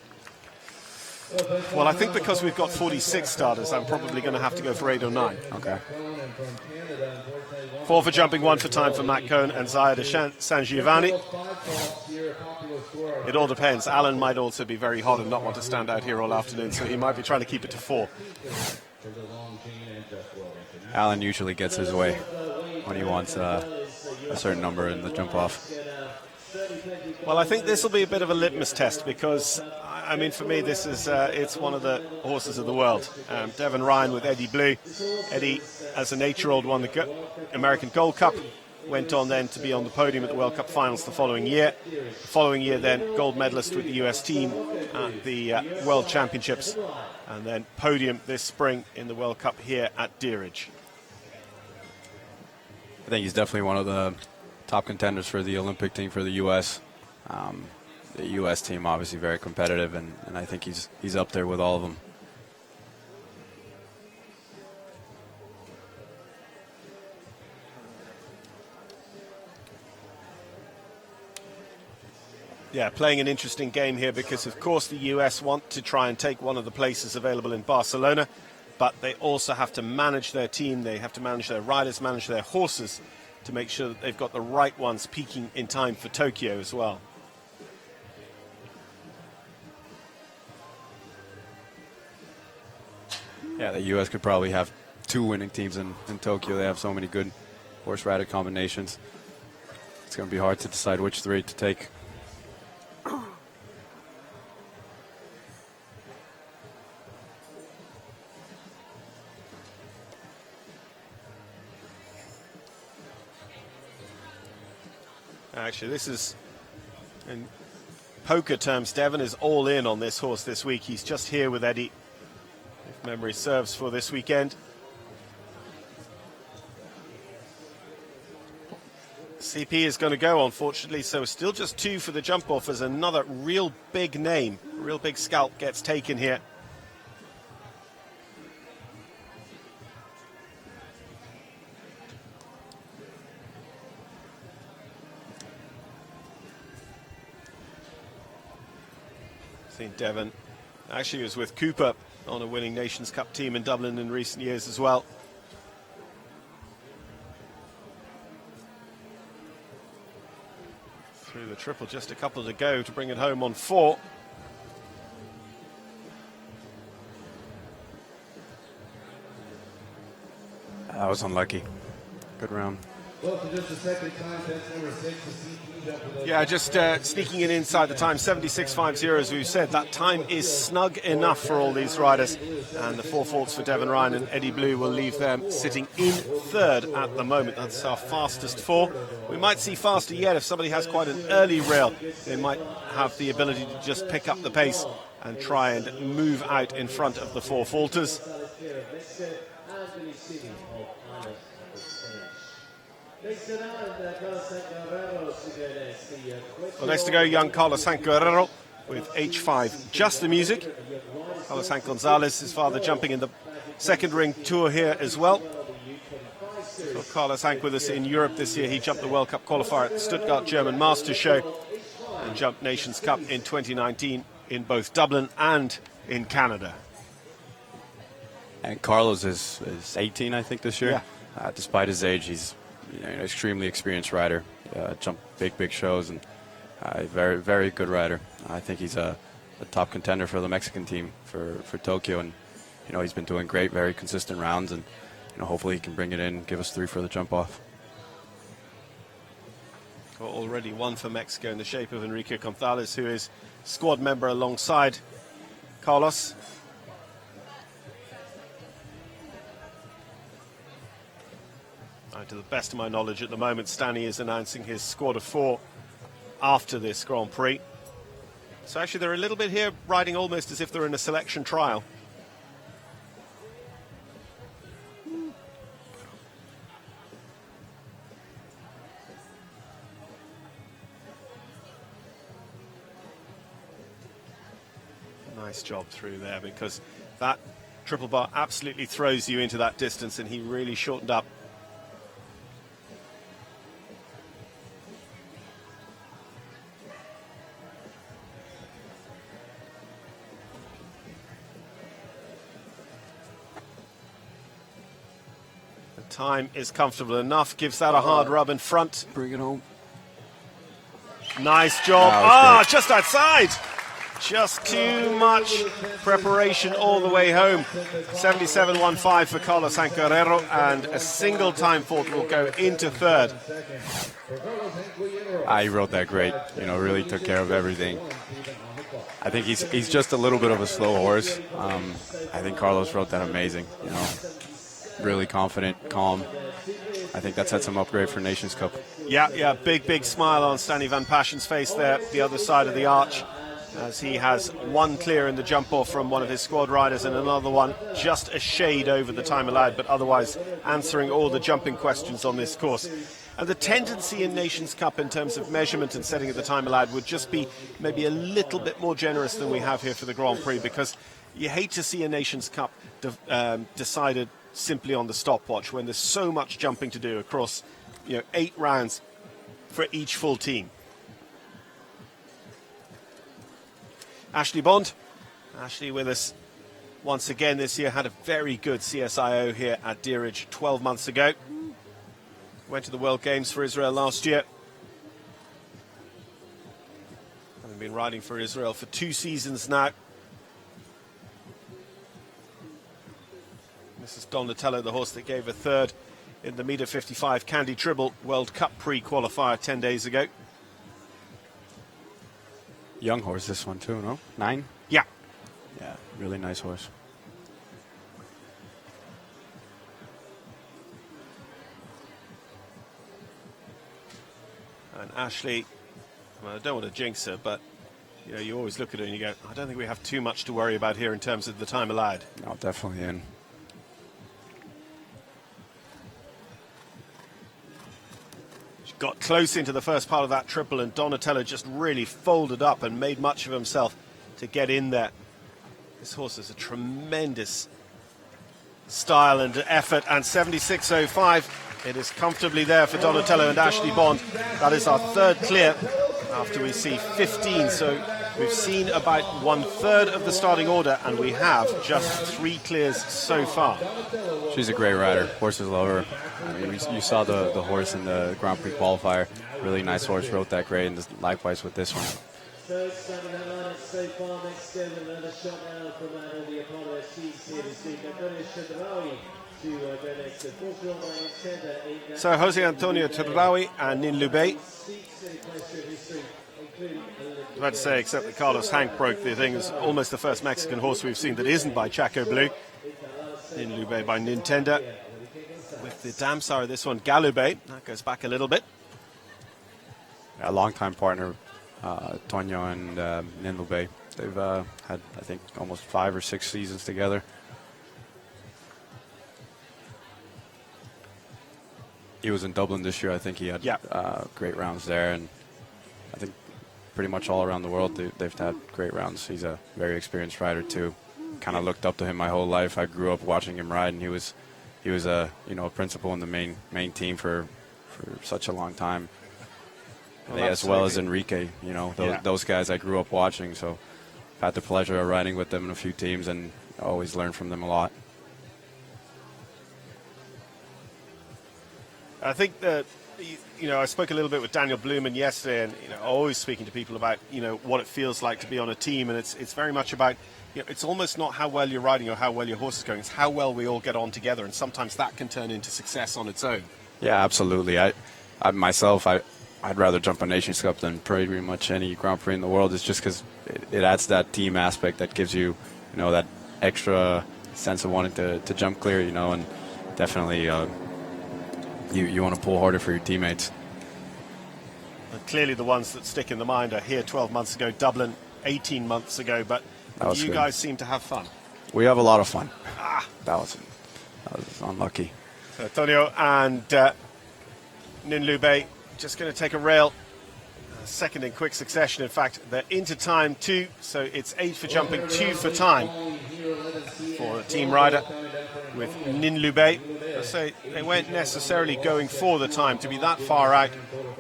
Well, I think because we've got 46 starters, I'm probably going to have to go for 8 or 9. Okay. 4 for jumping, 1 for time for Matt Cohn and Zaya de San Giovanni. It all depends. Alan might also be very hot and not want to stand out here all afternoon, so he might be trying to keep it to 4. Alan usually gets his way when he wants a certain number in the jump off. Well, I think this will be a bit of a litmus test because I mean, for me, this is it's one of the horses of the world. Devon Ryan with Eddie Blue. Eddie, as an 8-year-old, won the American Gold Cup. Went on then to be on the podium at the World Cup finals the following year. The following year then gold medalist with the US team at the World Championships, and then podium this spring in the World Cup here at Deerage. I think he's definitely one of the top contenders for the Olympic team for the US. The US team obviously very competitive, and I think he's up there with all of them. Yeah, playing an interesting game here because, of course, the US want to try and take one of the places available in Barcelona, but they also have to manage their team, they have to manage their riders, manage their horses to make sure that they've got the right ones peaking in time for Tokyo as well. Yeah, the US could probably have 2 winning teams in Tokyo. They have so many good horse rider combinations. It's going to be hard to decide which 3 to take. Actually, this is, in poker terms, Devon is all in on this horse this week. He's just here with Eddie, if memory serves, for this weekend. CP is going to go, unfortunately, so still just 2 for the jump off as another real big name, real big scalp gets taken here. Seen Devon actually was with Cooper on a winning Nations Cup team in Dublin in recent years as well. Through the triple, just a couple to go to bring it home on 4. That was unlucky. Good round. Well, for just a second time, that's number 6, the CP jump with Yeah, just sneaking it inside the time, 76.50, as we've said. That time is snug enough for all these riders. And the 4 faults for Devon Ryan and Eddie Blue will leave them sitting in 3rd at the moment. That's our fastest 4. We might see faster yet if somebody has quite an early rail. They might have the ability to just pick up the pace and try and move out in front of the 4 faulters. Well, next to go, young Carlos Sainz Guerrero with H5 Just the Music. Carlos Sainz Gonzalez, his father, jumping in the second ring tour here as well. So Carlos Sainz with us in Europe this year. He jumped the World Cup qualifier at the Stuttgart German Masters Show and jumped Nations Cup in 2019 in both Dublin and in Canada. And Carlos is 18, I think, this year. Yeah. Despite his age, he's an extremely experienced rider. Jumped big shows, and very, very good rider. I think he's a top contender for the Mexican team for Tokyo, and he's been doing great, very consistent rounds, and hopefully he can bring it in, give us 3 for the jump off. Well, already 1 for Mexico in the shape of Enrique Gonzalez, who is squad member alongside Carlos. To the best of my knowledge at the moment, Stanley is announcing his squad of 4 after this Grand Prix. So actually they're a little bit here riding almost as if they're in a selection trial. Nice job through there, because that triple bar absolutely throws you into that distance, and he really shortened up. Time is comfortable enough, gives that a hard rub in front. Bring it home. Nice job. Just outside. Just too much preparation all the way home. 77.15 for Carlos Sainz Guerrero, and a single time fault will go into 3rd. He rode that great. Really took care of everything. I think he's just a little bit of a slow horse. I think Carlos rode that amazing. You know, really confident, calm. I think that sets him up great for Nations Cup. Yeah, big smile on Stanley Van Passion's face there, the other side of the arch, as he has one clear in the jump off from one of his squad riders and another one just a shade over the time allowed, but otherwise answering all the jumping questions on this course. And the tendency in Nations Cup in terms of measurement and setting of the time allowed would just be maybe a little bit more generous than we have here for the Grand Prix, because you hate to see a Nations Cup decided simply on the stopwatch when there's so much jumping to do across 8 rounds for each full team. Ashley Bond. Ashley with us once again this year. Had a very good CSIO here at Deerage 12 months ago. Went to the World Games for Israel last year. Having been riding for Israel for 2 seasons now. This is Donatello, the horse that gave a third in the meter 55 Candy Tribble World Cup pre-qualifier 10 days ago. Young horse, this one too, no? 9? Yeah. Yeah, really nice horse. And Ashley, well, I don't want to jinx her, but you always look at her and you go, I don't think we have too much to worry about here in terms of the time allowed. No, definitely in. She got close into the first part of that triple, and Donatello just really folded up and made much of himself to get in there. This horse has a tremendous style and effort, and 76.05. It is comfortably there for Donatello and Ashley Bond. That is our third clear after we see 15. So we've seen about 1/3 of the starting order, and we have just 3 clears so far. She's a great rider. Horses love her. I mean, you saw the horse in the Grand Prix qualifier. Really nice horse, rode that great, and likewise with this one. Third standing that line so far next to them, another shot now from the Apollo SCs here this week. Antonio Chedraui to go next to Portugal by Intenda. So Jose Antonio Chedraui and Nin Lubey. I about to say, except that Carlos Hank broke the thing, is almost the first Mexican horse we've seen that isn't by Chaco Blue. Nin Lubey by Nintendo. With the Damsar of this one, Galubey. That goes back a little bit. A long-time partner, Tonyo and Ninlubey. They've had, I think, almost 5 or 6 seasons together. He was in Dublin this year. I think he had great rounds there, and I think pretty much all around the world they've had great rounds. He's a very experienced rider too. Kind of looked up to him my whole life. I grew up watching him ride, and he was a a principal in the main team for such a long time. Well, as well as Enrique, those guys I grew up watching. So I've had the pleasure of riding with them in a few teams, and I always learn from them a lot. I think that, I spoke a little bit with Daniel Blumen yesterday, and, always speaking to people about, what it feels like to be on a team. And it's very much about, it's almost not how well you're riding or how well your horse is going. It's how well we all get on together. And sometimes that can turn into success on its own. Yeah, absolutely. I myself, I'd rather jump a Nations Cup than pretty much any Grand Prix in the world. It's just because it adds that team aspect that gives you, that extra sense of wanting to jump clear, and definitely you want to pull harder for your teammates. And clearly the ones that stick in the mind are here 12 months ago, Dublin 18 months ago, but you guys seem to have fun. We have a lot of fun. That was unlucky. So Antonio and Nin Lubey just going to take a rail. Second in quick succession. In fact, they're into time too, so it's 8 for jumping, 2 for time for a team rider with Nin Lubey. So they weren't necessarily going for the time. To be that far out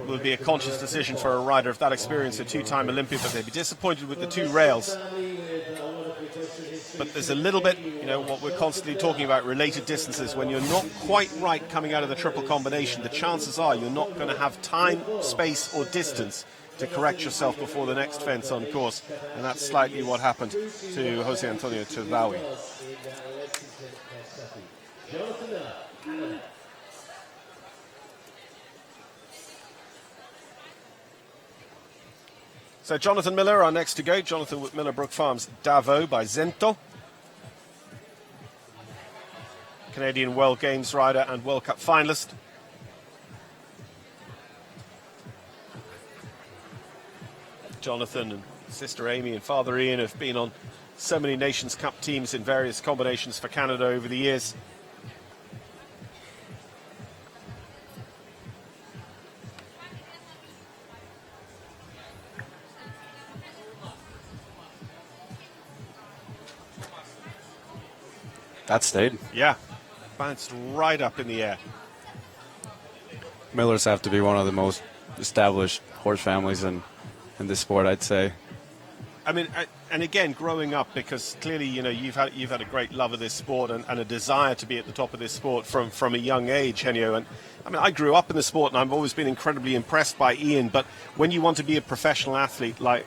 would be a conscious decision for a rider of that experience, a 2-time Olympian, but they'd be disappointed with the 2 rails. But there's a little bit, what we're constantly talking about, related distances. When you're not quite right coming out of the triple combination, the chances are you're not going to have time, space or distance to correct yourself before the next fence on course. And that's slightly what happened to Jose Antonio Chedraui. So Jonathan Miller, our next to go. Jonathan with Miller-Brook Farms Davos by Zento. Canadian World Games rider and World Cup finalist. Jonathan and sister Amy and father Ian have been on so many Nations Cup teams in various combinations for Canada over the years. That stayed. Yeah, bounced right up in the air. Millers have to be one of the most established horse families in this sport, I'd say. I mean, and again, growing up, because clearly, you know, you've had a great love of this sport and a desire to be at the top of this sport from a young age, Henio. And I mean, I grew up in the sport, and I've always been incredibly impressed by Ian. But when you want to be a professional athlete like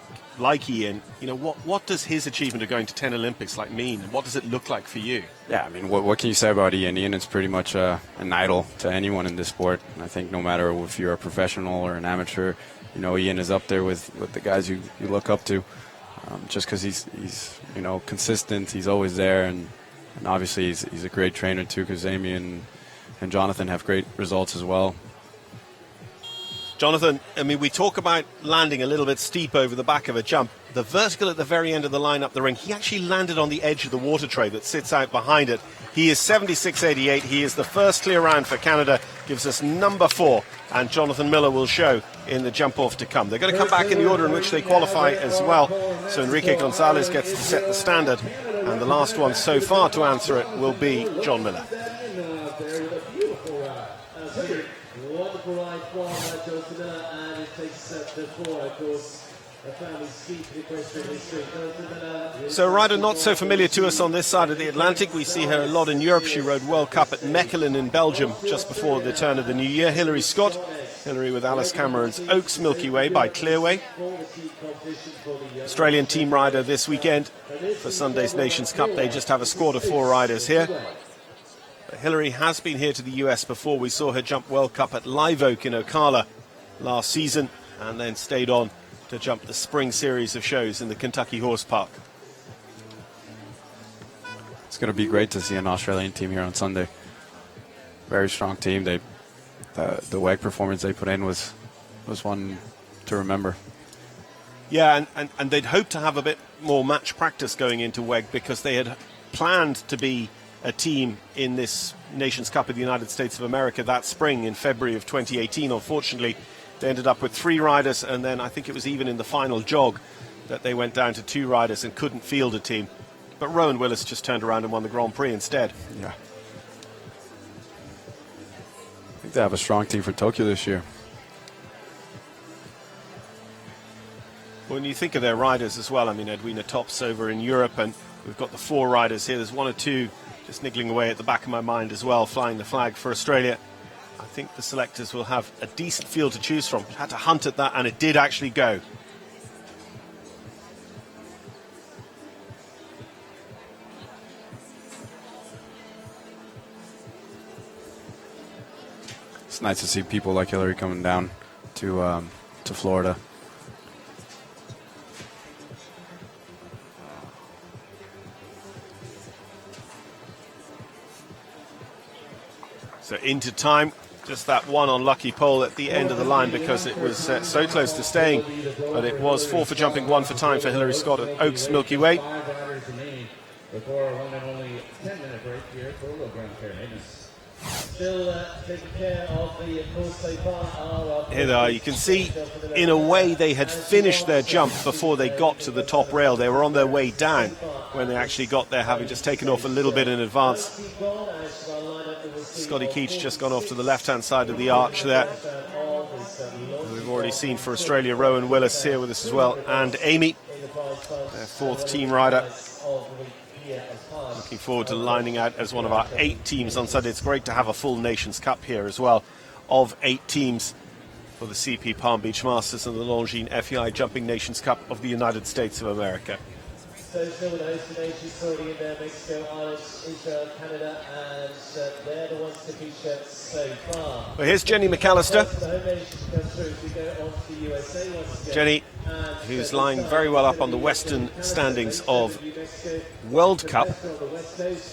Ian, you know, what does his achievement of going to 10 Olympics mean? What does it look like for you? Yeah, I mean, what can you say about Ian? Ian is pretty much an idol to anyone in this sport. And I think no matter if you're a professional or an amateur, you know, Ian is up there with the guys you look up to. Just because he's you know, consistent, he's always there, and obviously he's a great trainer too, because Amy and Jonathan have great results as well. Jonathan, I mean, we talk about landing a little bit steep over the back of a jump. The vertical at the very end of the line up the ring, he actually landed on the edge of the water tray that sits out behind it. He is 76.88. He is the first clear round for Canada, gives us number 4, and Jonathan Miller will show in the jump off to come. They're going to come back in the order in which they qualify as well. So Enrique Gonzalez gets to set the standard, and the last one so far to answer it will be John Miller. Wonderful ride from Jonathan Miller, and it takes the 4, of course. So a rider not so familiar to us on this side of the Atlantic. We see her a lot in Europe. She rode World Cup at Mechelen in Belgium just before the turn of the new year. Hilary Scott. Hilary with Alice Cameron's Oaks Milky Way by Clearway. Australian team rider this weekend for Sunday's Nations Cup. They just have a squad of 4 riders here. But Hilary has been here to the US before. We saw her jump World Cup at Live Oak in Ocala last season, and then stayed on to jump the spring series of shows in the Kentucky Horse Park. It's going to be great to see an Australian team here on Sunday. Very strong team. The WEG performance they put in was one to remember. Yeah, and they'd hoped to have a bit more match practice going into WEG, because they had planned to be a team in this Nations Cup of the United States of America that spring in February of 2018. Unfortunately, they ended up with 3 riders, and then I think it was even in the final jog that they went down to 2 riders and couldn't field a team. But Rowan Willis just turned around and won the Grand Prix instead. Yeah. I think they have a strong team for Tokyo this year. When you think of their riders as well, I mean, Edwina Tops over in Europe, and we've got the 4 riders here. There's 1 or 2 just niggling away at the back of my mind as well, flying the flag for Australia. I think the selectors will have a decent field to choose from. Had to hunt at that, and it did actually go. It's nice to see people like Hilary coming down to Florida. So into time. Just that one unlucky pole at the end of the line, because it was so close to staying. But it was 4 for jumping, 1 for time for Hilary Scott at Oaks Milky Way. Before one and only 10-minute break here for Grand Prix. Still taking care of the course so far. Here they are. You can see, in a way, they had finished their jump before they got to the top rail. They were on their way down when they actually got there, having just taken off a little bit in advance. Scotty Keach just gone off to the left-hand side of the arch there. We've already seen for Australia Rowan Willis here with us as well, and Amy, their 4th team rider. Looking forward to lining out as one of our 8 teams on Sunday. It's great to have a full Nations Cup here as well, of 8 teams for the CP Palm Beach Masters and the Longines FEI Jumping Nations Cup of the United States of America. So still with the host nations already in there, Mexico, Ireland, Israel, Canada, and they're the ones to feature so far. Well, here's Jenny McAllister. The home nation comes through as we go on to the USA once again. Jenny, who's lying very well up on the western standings of World Cup.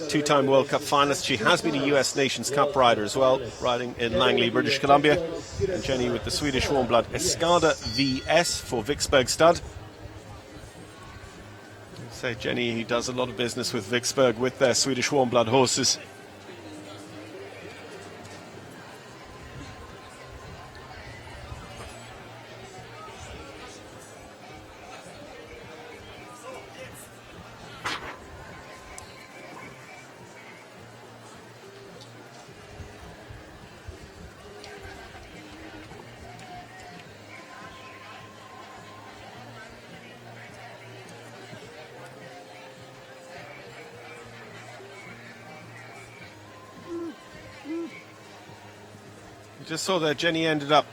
Two-time World Cup finalist. She has been a US Nations Cup rider as well, riding in Langley, British Columbia. And Jenny with the Swedish warm blood Escada VS for Vicksburg stud. So Jenny, who does a lot of business with Vicksburg with their Swedish warm blood horses. Just saw that Jenny ended up,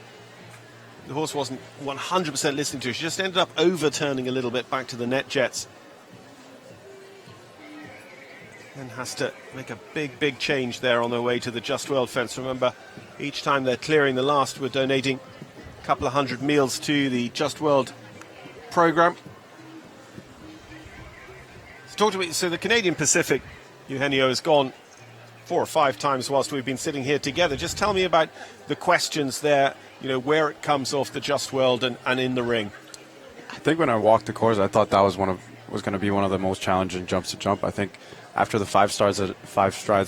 the horse wasn't 100% listening to her. She just ended up overturning a little bit back to the net jets. And has to make a big change there on their way to the Just World fence. Remember, each time they're clearing the last, we're donating a couple of hundred meals to the Just World program. So talk to me. So the Canadian Pacific, Eugenio, has gone 4 or 5 times whilst we've been sitting here together. Just tell me about the questions there, you know, where it comes off the Just World and in the ring. I think when I walked the course, I thought that was going to be one of the most challenging jumps to jump. I think after the 5 strides,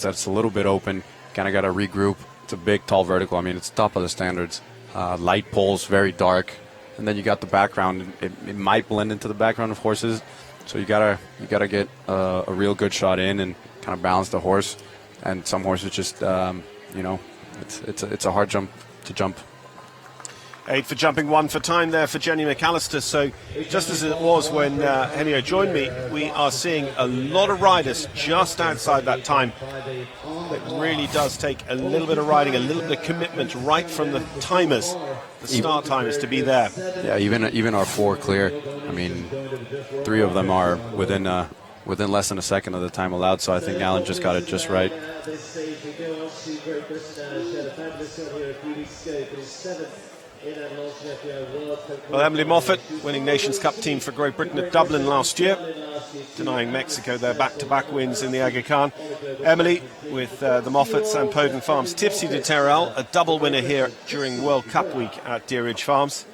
that's a little bit open. Kind of got to regroup. It's a big, tall vertical. I mean, it's top of the standards. Light poles, very dark, and then you got the background. It might blend into the background of horses, so you gotta get a real good shot in and kind of balance the horse. And some horses just, you know, it's a hard jump to jump. 8 for jumping, 1 for time there for Jenny McAllister. So just as it was when Henio joined me, we are seeing a lot of riders just outside that time. It really does take a little bit of riding, a little bit of commitment right from the timers, the start timers, to be there. Yeah, even our 4 clear, I mean, 3 of them are within less than a second of the time allowed, so I think Alan just got it just right. Well, Emily Moffat, winning Nations Cup team for Great Britain at Dublin last year, denying Mexico their back-to-back wins in the Aga Khan. Emily with the Moffats and Poden Farms. Tipsy de Terrell, a double winner here during World Cup week at Deer Ridge Farms.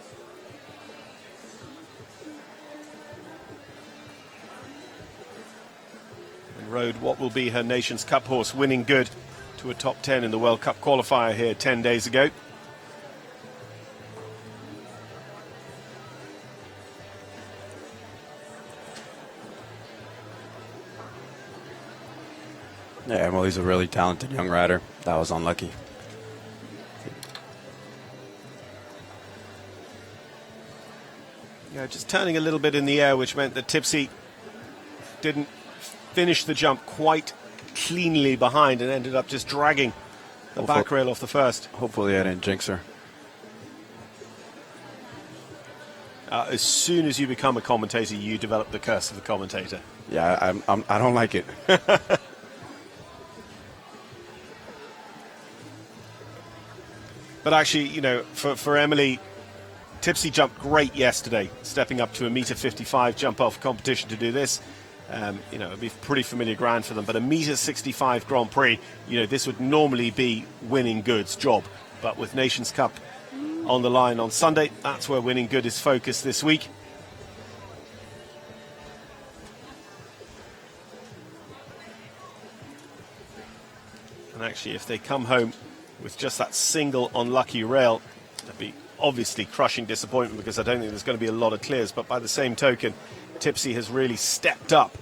Rode what will be her Nations Cup horse, Winning Good, to a top 10 in the World Cup qualifier here 10 days ago. Yeah, Emily's a really talented young rider. That was unlucky. Yeah, just turning a little bit in the air, which meant that Tipsy didn't finish the jump quite cleanly behind and ended up just dragging the back rail off the first. Hopefully I didn't jinx her. As soon as you become a commentator, you develop the curse of the commentator. Yeah, I don't like it. But actually, you know, for Emily, Tipsy jumped great yesterday, stepping up to a $1.55 jump off competition to do this. You know, it'd be a pretty familiar ground for them, but a $1.65 Grand Prix, you know, this would normally be Winning Good's job. But with Nations Cup on the line on Sunday, that's where Winning Good is focused this week. And actually, if they come home with just that single unlucky rail, that'd be obviously crushing disappointment, because I don't think there's going to be a lot of clears. But by the same token, Tipsy has really stepped up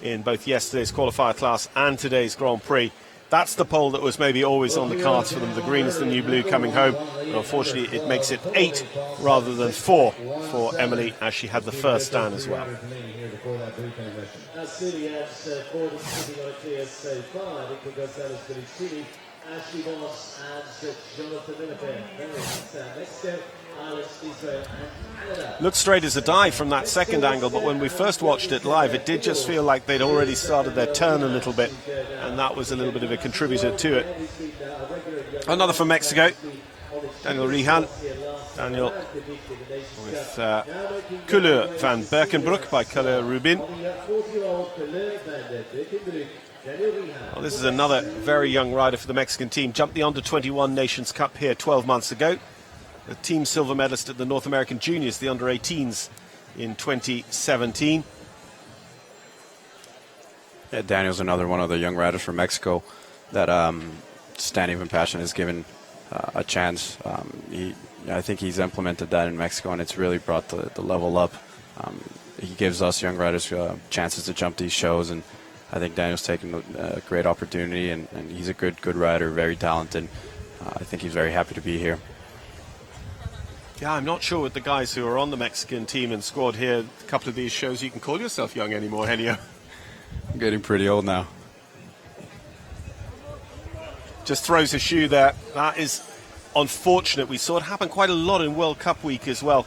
in both yesterday's qualifier class and today's Grand Prix. That's the pole that was maybe always on the cards for them. The green is the new blue coming home. But unfortunately, it makes it 8 rather than 4 for Emily, as she had the first down as well. Ashley Moss and Jonathan Miller. Mexico, Ireland, Israel and Canada. Looked straight as a die from that second angle, but when we first watched it live, it did just feel like they'd already started their turn a little bit, and that was a little bit of a contributor to it. Another from Mexico, Daniel Rihan. Daniel with Couleur van Berkenbroek by Couleur Rubin. Well, this is another very young rider for the Mexican team. Jumped the Under-21 Nations Cup here 12 months ago. The team silver medalist at the North American Juniors, the Under-18s, in 2017. Yeah, Daniel's another one of the young riders from Mexico that Standing Van Passion has given a chance. I think he's implemented that in Mexico, and it's really brought the level up. He gives us young riders chances to jump these shows, and I think Daniel's taken a great opportunity, and he's a good rider, very talented. I think he's very happy to be here. Yeah, I'm not sure with the guys who are on the Mexican team and squad here, a couple of these shows, you can call yourself young anymore, Henio. I'm getting pretty old now. Just throws a shoe there. That is unfortunate. We saw it happen quite a lot in World Cup week as well.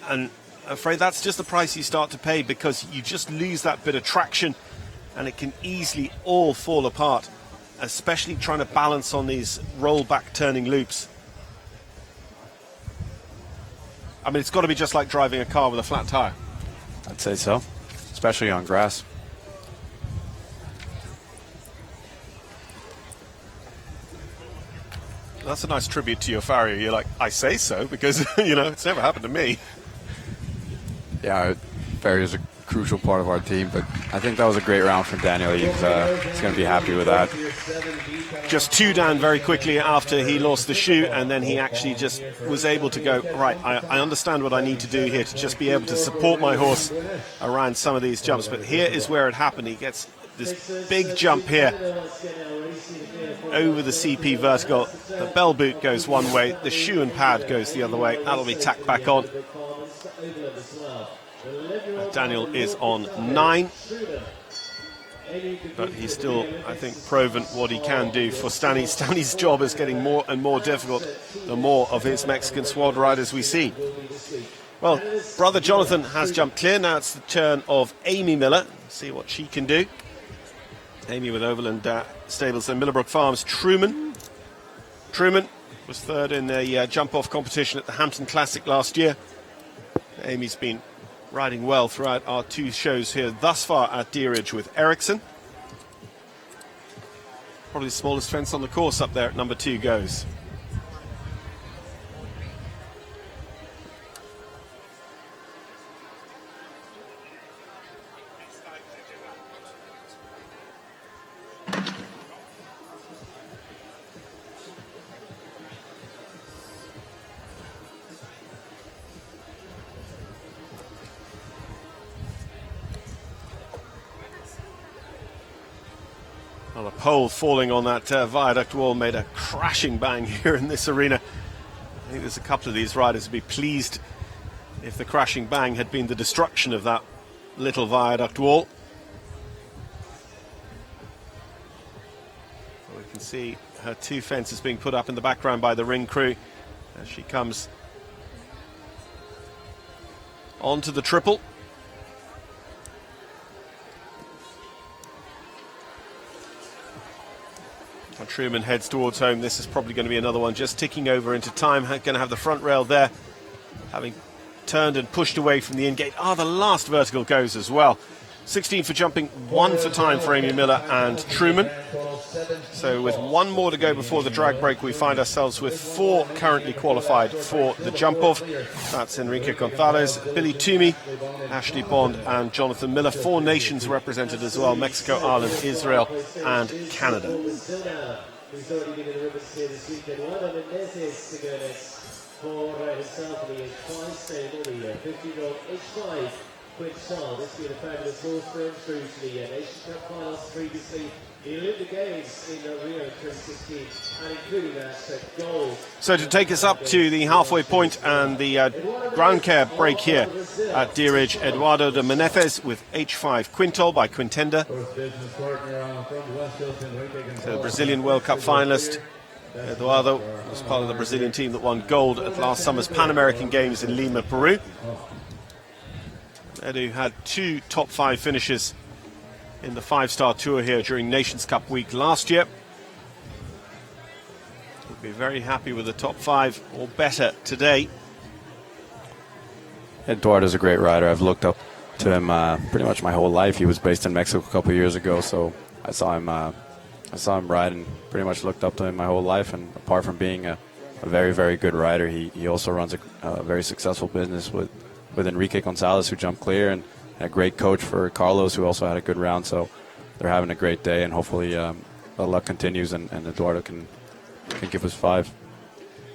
And I'm afraid that's just the price you start to pay, because you just lose that bit of traction and it can easily all fall apart, especially trying to balance on these roll-back turning loops. I mean, it's got to be just like driving a car with a flat tire. I'd say so, especially on grass. That's a nice tribute to your farrier. You're like, I say so, because, you know, it's never happened to me. Yeah, Ferry is a crucial part of our team, but I think that was a great round from Daniel. He's going to be happy with that. Just two down very quickly after he lost the shoe, and then he actually just was able to go, right, I understand what I need to do here to just be able to support my horse around some of these jumps. But here is where it happened. He gets this big jump here over the CP vertical. The bell boot goes one way, the shoe and pad goes the other way. That'll be tacked back on. Daniel is on 9, but he's still, I think, proven what he can do for Stanley. Stanley's job is getting more and more difficult the more of his Mexican squad riders we see. Well, brother Jonathan has jumped clear. Now it's the turn of Amy Miller. See what she can do. Amy with Overland Stables and Millbrook Farms. Truman was third in the jump-off competition at the Hampton Classic last year. Amy's been riding well throughout our two shows here thus far at Deerage with Ericsson. Probably the smallest fence on the course up there at number 2 goes. Well, a pole falling on that viaduct wall made a crashing bang here in this arena. I think there's a couple of these riders would be pleased if the crashing bang had been the destruction of that little viaduct wall. So we can see her 2 fences being put up in the background by the ring crew as she comes onto the triple. Truman heads towards home. This is probably going to be another one just ticking over into time. Going to have the front rail there, having turned and pushed away from the in-gate. The last vertical goes as well. 16 for jumping, 1 for time for Amy Miller and Truman. So with 1 more to go before the drag break, we find ourselves with 4 currently qualified for the jump-off. That's Enrique Gonzalez, Billy Toomey, Ashley Bond and Jonathan Miller. 4 nations represented as well: Mexico, Ireland, Israel and Canada. Who's already been in the ribbons here this weekend. One of Menezes to go next for himself in the H5 stable, the 15-year-old H5 Quinn Shaw. This being a fabulous horse for him through to the Nation Cup finals previously, the Olympic Games in Rio 2016, and including that gold. So to take us up to the halfway point and the ground care break here at Deerage, Eduardo de Menezes with H5 Quintal by Quintenda. So the Brazilian World Cup finalist Eduardo was part of the Brazilian team that won gold at last summer's Pan American Games in Lima, Peru. Edu had 2 top 5 finishes in the 5-star tour here during Nations Cup week last year. Would be very happy with the top 5 or better today. Eduardo's a great rider. I've looked up to him pretty much my whole life. He was based in Mexico a couple of years ago, so I saw him ride and pretty much looked up to him my whole life. And apart from being a very, very good rider, he also runs a very successful business with Enrique Gonzalez, who jumped clear, and a great coach for Carlos, who also had a good round. So they're having a great day, and hopefully the luck continues and Eduardo can give us 5.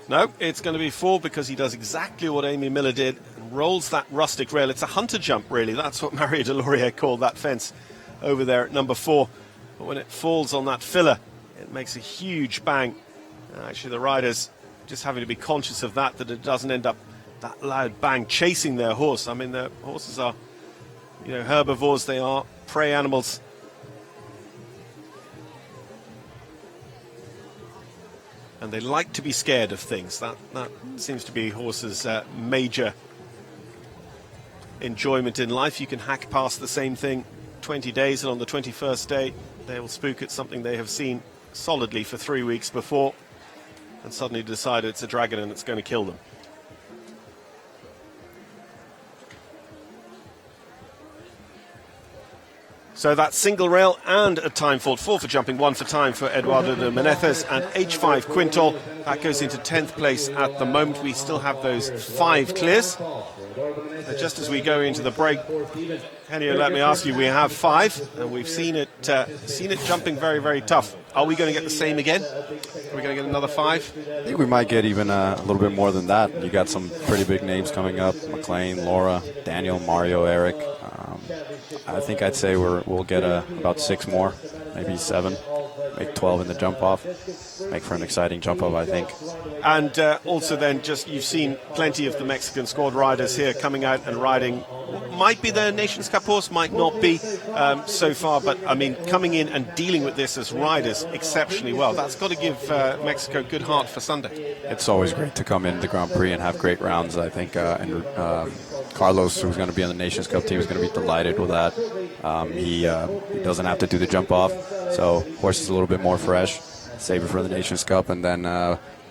No, it's going to be 4 because he does exactly what Amy Miller did, rolls that rustic rail. It's a hunter jump, really. That's what Mario Delorier called that fence over there at number 4. But when it falls on that filler, it makes a huge bang. Actually, the riders just having to be conscious of that it doesn't end up that loud bang chasing their horse. I mean, their horses are, herbivores. They are prey animals. And they like to be scared of things. That seems to be horses' major enjoyment in life. You can hack past the same thing 20 days, and on the 21st day, they will spook at something they have seen solidly for 3 weeks before, and suddenly decide it's a dragon and it's going to kill them. So that's single rail and a time fault. 4 for jumping, 1 for time for Eduardo de Menezes, and H5 Quintal. That goes into 10th place at the moment. We still have those 5 clears. Just as we go into the break, Henio, let me ask you, we have 5, and we've seen it jumping very, very tough. Are we going to get the same again? Are we going to get another 5? I think we might get even a little bit more than that. You got some pretty big names coming up: McLean, Laura, Daniel, Mario, Eric. I think I'd say we'll get about 6 more, maybe 7, make 12 in the jump off, make for an exciting jump off, I think. And also then, just you've seen plenty of the Mexican squad riders here coming out and riding. Might be their Nations Cup horse, might not be so far, but I mean, coming in and dealing with this as riders exceptionally well. That's got to give Mexico good heart for Sunday. It's always great to come in the Grand Prix and have great rounds, I think. And Carlos, who's going to be on the Nations Cup team, is going to be delighted with that. He doesn't have to do the jump off, so horse is a little bit more fresh. Save it for the Nations Cup, and then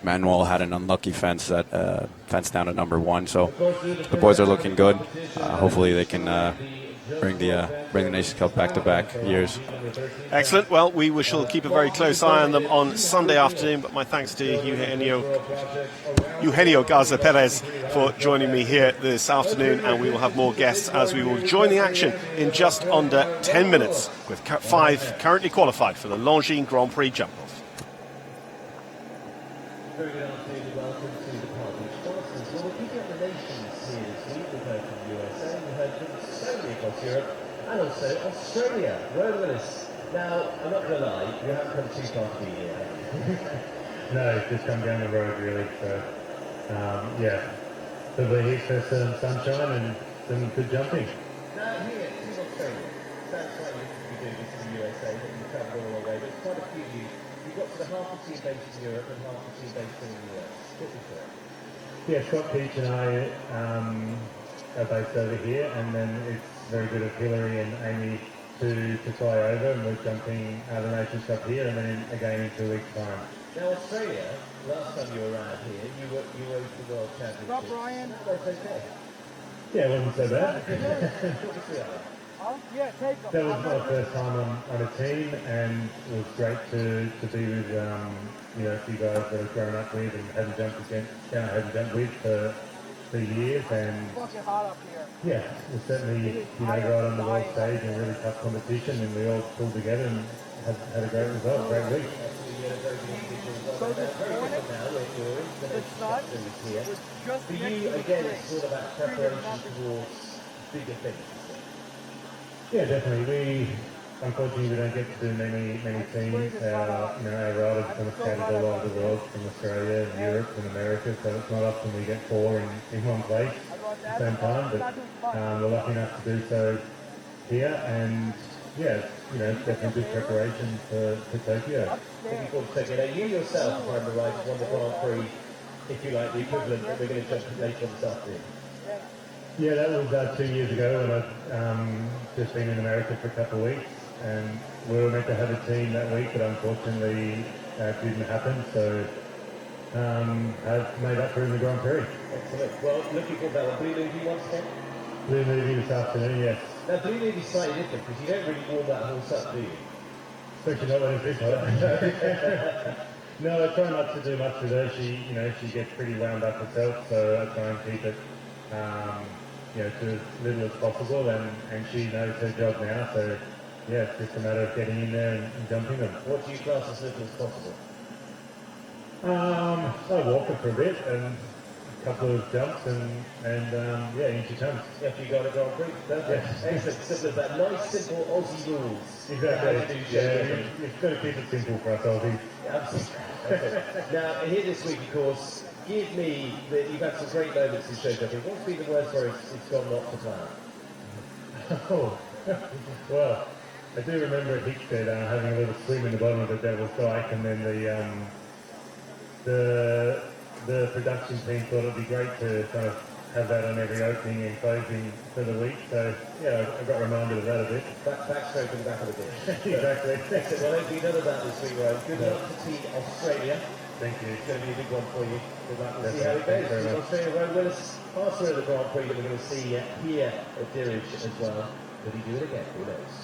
Manuel had an unlucky fence that fence down at number 1. So the boys are looking good. Hopefully they can bring the Nations Cup back-to-back years. Excellent. Well, we shall keep a very close eye on them on Sunday afternoon, but my thanks to Eugenio Garza Perez for joining me here this afternoon, and we will have more guests as we will join the action in just under 10 minutes with 5 currently qualified for the Longines Grand Prix jump-off. Very good afternoon and welcome to the Partridge Classes. Well, we're keeping up the nations here this week. We've heard from the USA, we've heard from so many across Europe, and also Australia. Rowan Willis. Now, I'm not going to lie, you haven't come too far to be here. No, just come down the road really. So, so we're here for some sunshine and some good jumping. Now, here to Australia. Sounds like you could be doing this in the USA, but you've travelled all the way, but quite a few of you. You've got sort of half the team based in Europe and half the team based in the US. What was that? Yeah, Scott Peach and I are based over here, and then it's very good of Hillary and Amy to fly over, and we're jumping the Nations Cup here, and then again in 2 weeks' time. Now, Australia, last time you were around here, you were the World Championship. Rob Ryan. That's okay. Yeah, it wasn't so bad. That was my first time on a team, and it was great to be with a few guys that I've grown up with and hadn't jumped with for years, and yeah, we're certainly right on the world stage in a really tough competition, and we all pulled together and had a great result, great week. For you, again, it's sort of about preparation towards bigger things. Yeah, definitely. Unfortunately, we don't get to do many teams. Our riders kind of scattered all over the world, from Australia, and Europe, and America. So it's not often we get 4 in one place at the same time. But we're lucky enough to do so here, and yeah, it's definitely good preparation for Tokyo. Looking forward to Tokyo. Now, you yourself, if I remember right, won the Grand Prix, if you like, the equivalent that we're going to jump to later on this afternoon. Yeah, that was 2 years ago when I'd just been in America for a couple of weeks, and we were meant to have a team that week, but unfortunately didn't happen. So I've made up for it in the Grand Prix. Excellent. Well, looking forward to that one. Blue Navy once again. Blue Navy this afternoon, yes. Now, Blue Navy's slightly different because you don't really warm that horse up, do you? Especially not when it's this hot. No, I try not to do much with her. She gets pretty wound up herself, so I try and keep it, to as little as possible, and she knows her job now, so yeah, it's just a matter of getting in there and jumping them. What do you class as little as possible? I walk her for a bit and a couple of jumps and in she comes. After you got a Grand Prix, don't you? Yes. Excellent. Simple as that. Nice, simple Aussie rules. Exactly. Yeah, you've got to keep it simple for us Aussies. Absolutely. Okay. Now, here this week, of course, give me, you've had some great moments in shows, I think. What's been the worst where it's gone not to plan? Oh, well, I do remember at Hickstead having a little swim in the bottom of the Devil's Dyke, and then the production team thought it'd be great to kind of have that on every opening and closing for the week. So yeah, I got reminded of that a bit. Backstroke in the back of the dish. Exactly. Excellent. Well, hopefully none of that this week, Ryan. Good luck to Team Australia. Thank you. It's going to be a big one for you. Good luck. We'll That's see how it right. Thank you goes. very Team much. Australia, Ryan Willis, master of the Grand Prix that we're going to see here at Dirridge as well. Will he do it again? Who knows?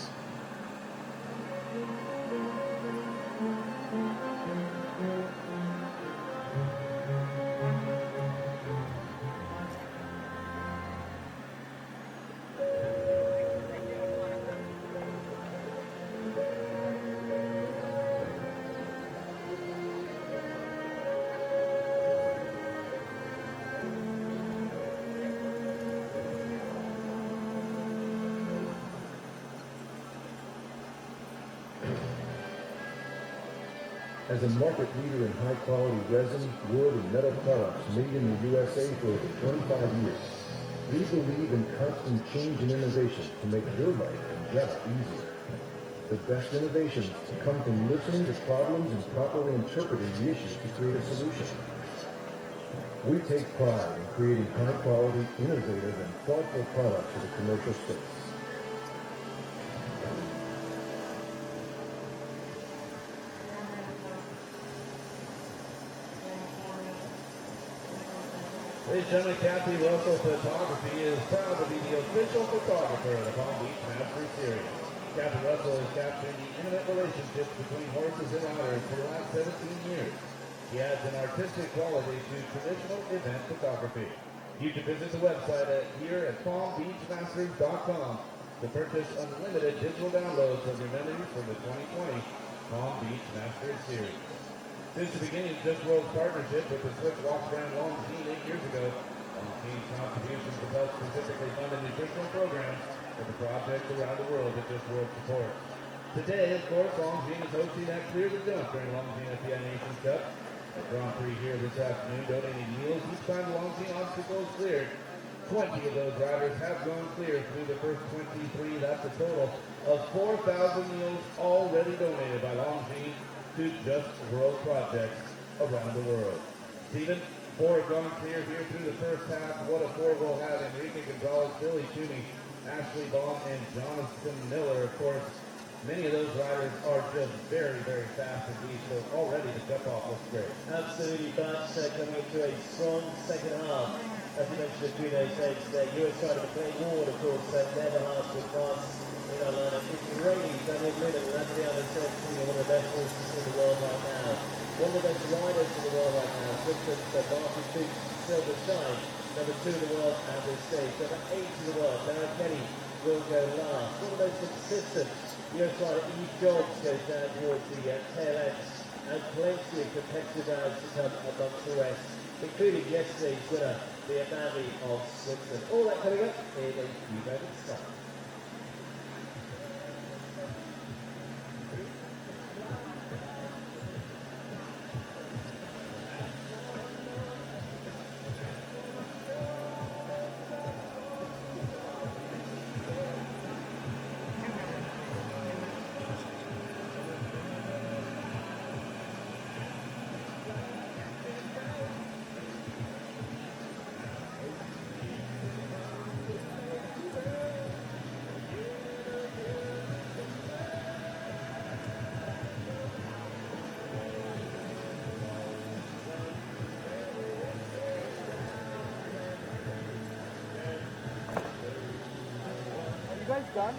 As a market leader in high-quality resin, wood, and metal products made in the USA for over 25 years, we believe in constant change and innovation to make your life and job easier. The best innovations come from listening to problems and properly interpreting the issues to create a solution. We take pride in creating high-quality, innovative, and thoughtful products for the commercial space. Ladies and gentlemen, Kathy Russell Photography is proud to be the official photographer of the Palm Beach Masters Series. Kathy Russell has captured the intimate relationships between horses and riders for the last 17 years. She adds an artistic quality to traditional event photography. You can visit the website here at palmbeachmasters.com to purchase unlimited digital downloads of your memories from the 2020 Palm Beach Masters Series. Since the beginning of this world's partnership with the Swift Walk brand Longines 8 years ago, Longine's contributions have helped specifically fund a nutritional program for the projects around the world that this world supports. Today, of course, Longines is hosting that Clear the Jump during Longines FEI Nations Cup. The Grand Prix here this afternoon, donating meals each time the Longines obstacle is cleared. 20 of those riders have gone clear through the first 23. That's a total of 4,000 meals already donated by Longines to just world projects around the world. Stephen, 4 have gone clear here through the first half. What a 4 we'll have. Enrique Gonzalez, Billy Toomey, Ashley Baum, and Jonathan Miller. Of course, many of those riders are just very, very fast indeed. So already the jump-off looks great. Absolutely, but coming into a strong second half. As you mentioned, between those heads, US side of the playing Ward, of course, never half with France. In our lineup, it's Rayleigh, Daniel Miller, and Adriano Sergio, one of the best horses in the world right now. One of the best riders in the world right now. Switzerland, Martin Fuchs, Silver Shine, number 2 in the world at this stage. Number 8 in the world, Darren Kenny will go last. One of the most consistent US rider, Eve Jobs, goes down towards the tail end, and plenty of competitive rides to come amongst the rest, including yesterday's winner, the Amami of Switzerland. All that coming up in a few moments' time. guys done?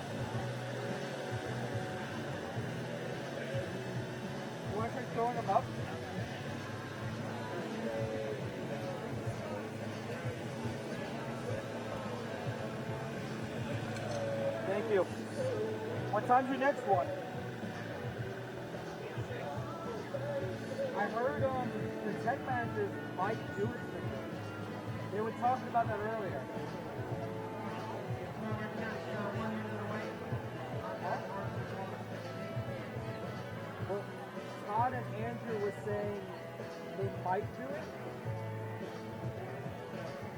You want to try throwing them up? Thank you. What time's your next one? I heard the tech managers might do it. They were talking about that earlier. Well, Todd and Andrew were saying they might do it.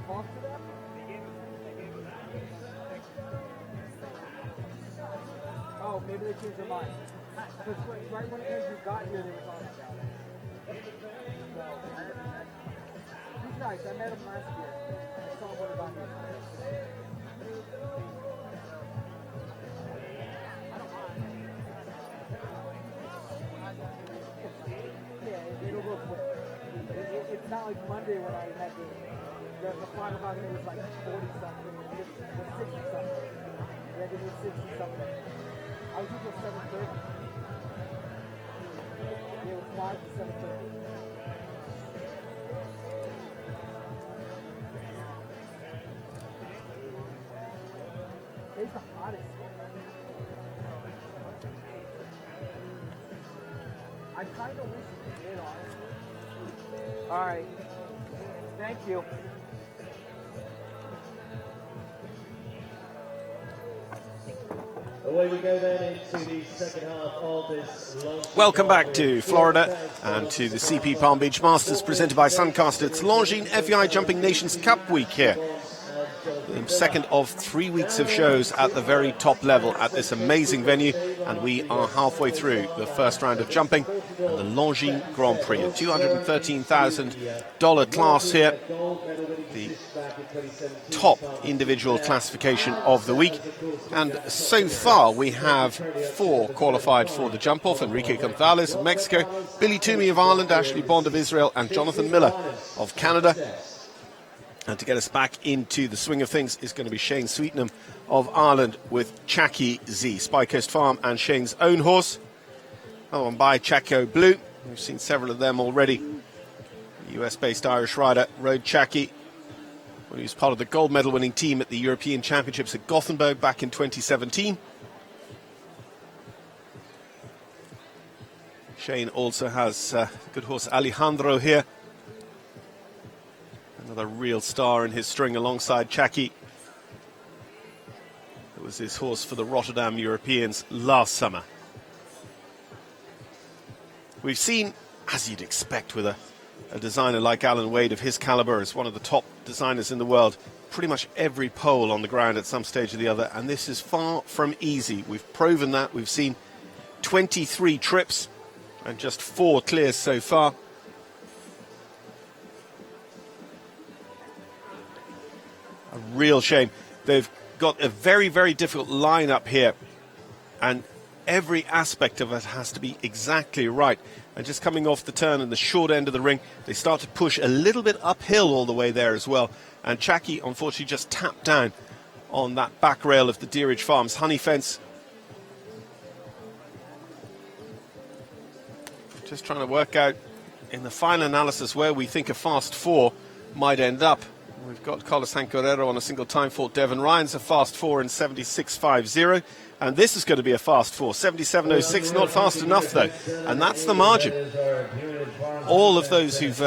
Talk to them. Oh, maybe they changed their mind. Because right when Andrew got here, they were talking about it. He's nice. I met him last year. I saw what about him. Yeah, it'll go quick. It's not like Monday when I had the final about it was like 40 something, or 60 something. We had to do 60 something. I was here till 7:30. It was 5 to 7:30. It's the hottest. I kind of wish it did, honestly. All right. Thank you. Away we go then into the second half of this long. Welcome back to Florida and to the CP Palm Beach Masters presented by Suncast. It's Longines FEI Jumping Nations Cup week here. The second of 3 weeks of shows at the very top level at this amazing venue, and we are halfway through the first round of jumping and the Longines Grand Prix, a $213,000 class here, the top individual classification of the week. And so far we have 4 qualified for the jump off: Enrique Gonzalez of Mexico, Billy Toomey of Ireland, Ashley Bond of Israel, and Jonathan Miller of Canada. And to get us back into the swing of things is going to be Shane Sweetenham of Ireland with Chaki Z, Spy Coast Farm and Shane's own horse. Another one by Chaco Blue. We've seen several of them already. The US-based Irish rider rode Chaki when he was part of the gold medal winning team at the European Championships at Gothenburg back in 2017. Shane also has good horse Alejandro here. Another real star in his string alongside Chaki. It was his horse for the Rotterdam Europeans last summer. We've seen, as you'd expect with a designer like Alan Wade of his caliber, as one of the top designers in the world, pretty much every pole on the ground at some stage or the other, and this is far from easy. We've proven that. We've seen 23 trips and just 4 clears so far. A real shame. They've got a very, very difficult line up here, and every aspect of it has to be exactly right. And just coming off the turn in the short end of the ring, they start to push a little bit uphill all the way there as well. And Chaki, unfortunately, just tapped down on that back rail of the Deerage Farms honey fence. Just trying to work out in the final analysis where we think a fast 4 might end up. We've got Carlos Hancorero on a single time fault. Devon Ryan's a fast 4 in 76.50. And this is going to be a fast 4, 77.06. Not fast enough, though. And that's the margin. All of those who've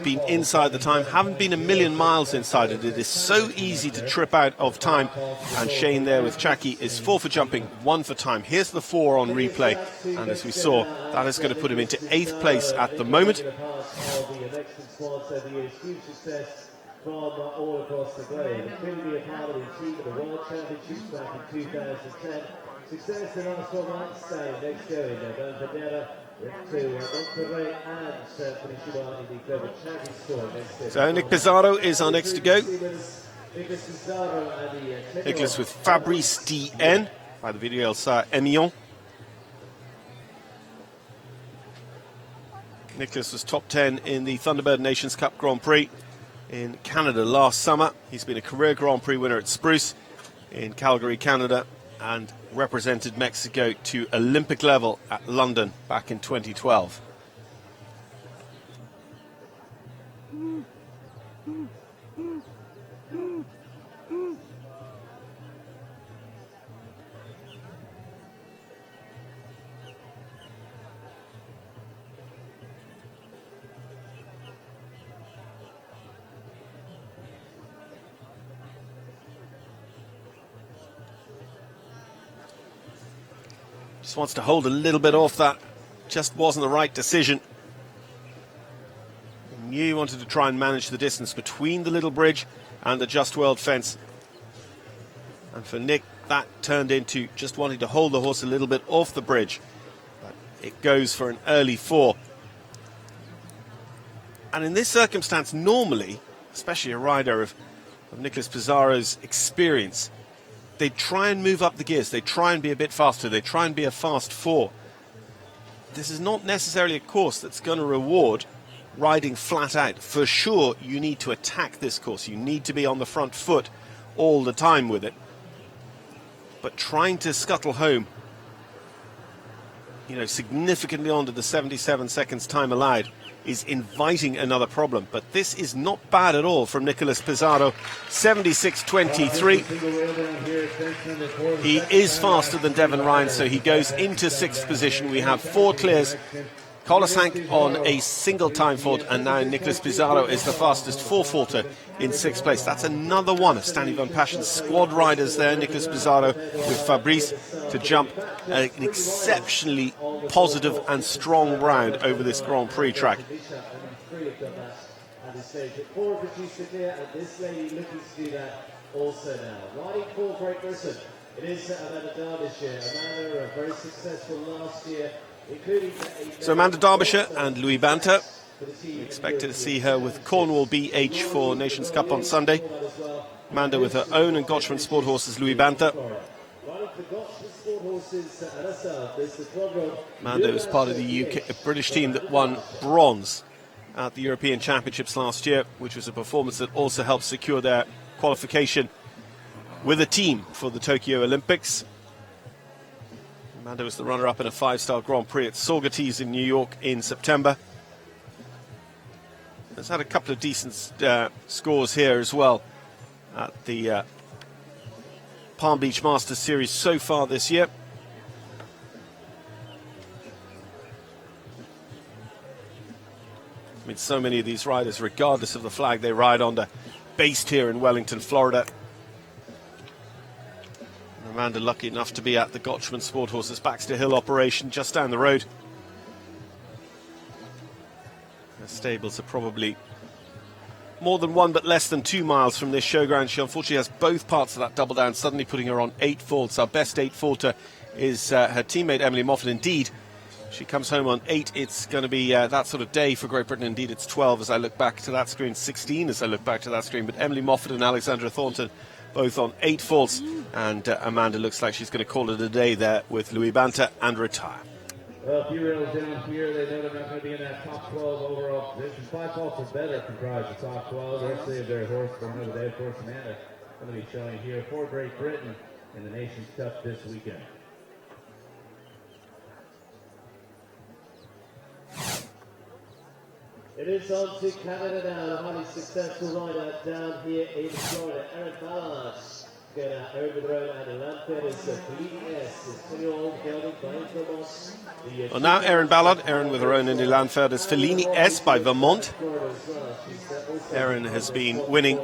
been inside the time haven't been a million miles inside it. It is so easy to trip out of time. And Shane there with Chaki is 4 for jumping, 1 for time. Here's the 4 on replay. And as we saw, that is going to put him into 8th place at the moment. From all across the globe. It couldn't be a part of the team of the World Championships back in 2010. Success in the last 4 months, next going. Bandera to Monterrey and finishing on in the Global Champions Tour. So Nick Pizarro is our next to go. Nicholas with Fabrice DN by the video Elsa Emillon. Nicholas was top 10 in the Thunderbird Nations Cup Grand Prix in Canada last summer. He's been a career Grand Prix winner at Spruce in Calgary, Canada, and represented Mexico to Olympic level at London back in 2012. Just wants to hold a little bit off that. Just wasn't the right decision. Knew he wanted to try and manage the distance between the little bridge and the Just World fence. And for Nick, that turned into just wanting to hold the horse a little bit off the bridge. But it goes for an early 4. And in this circumstance, normally, especially a rider of Nicolas Pizarro's experience, they try and move up the gears. They try and be a bit faster. They try and be a fast 4. This is not necessarily a course that's going to reward riding flat out. For sure, you need to attack this course. You need to be on the front foot all the time with it. But trying to scuttle home, significantly under the 77 seconds time allowed, is inviting another problem. But this is not bad at all from Nicolas Pizarro. 76.23. He is faster than Devon Ryan, so he goes into 6th position. We have 4 clears. Carlos Hank on a single time fault, and now Nicolas Pizarro is the fastest 4-faulter in 6th place. That's another one of Stanley Van Passion's squad riders there. Nicolas Pizarro with Fabrice to jump an exceptionally positive and strong round over this Grand Prix track. Also now, riding for Great Britain, it is Amanda Derbyshire. Amanda, very successful last year. So Amanda Derbyshire and Louis Banter. We expected to see her with Cornwall BH for Nations Cup on Sunday. Amanda with her own and Gotchman Sport horses, Louis Banter. Amanda was part of the British team that won bronze at the European Championships last year, which was a performance that also helped secure their qualification with a team for the Tokyo Olympics. Amanda was the runner-up in a 5-star Grand Prix at Saugerties in New York in September. Has had a couple of decent scores here as well at the Palm Beach Masters Series so far this year. I mean, so many of these riders, regardless of the flag they ride under, based here in Wellington, Florida. Amanda lucky enough to be at the Gotchman Sport Horses Baxter Hill operation just down the road. The stables are probably more than 1 but less than 2 miles from this showground. She unfortunately has both parts of that double down, suddenly putting her on 8 faults. Our best 8-faulter is her teammate Emily Moffat. Indeed, she comes home on 8. It's going to be that sort of day for Great Britain. Indeed, it's 12 as I look back to that screen, 16 as I look back to that screen. But Emily Moffat and Alexandra Thornton both on 8 faults, and Amanda looks like she's going to call it a day there with Louis Banter and retire. Well, a few rails down here, they know they're not going to be in that top 12 overall position. 5 faults or better comprise the top 12. The rest of their horse for another day. Of course, Amanda going to be showing here for Great Britain in the Nations Cup this weekend. It is on to Canada now, a highly successful rider down here in Florida, Aaron Ballard. Going out over the road, and Lanford is Feline S. Is 2-year-old gelding by Vermont. Well, now Erin Ballard, Erin with her own Indy Lanford, is Feline S by Vermont. Erin has been winning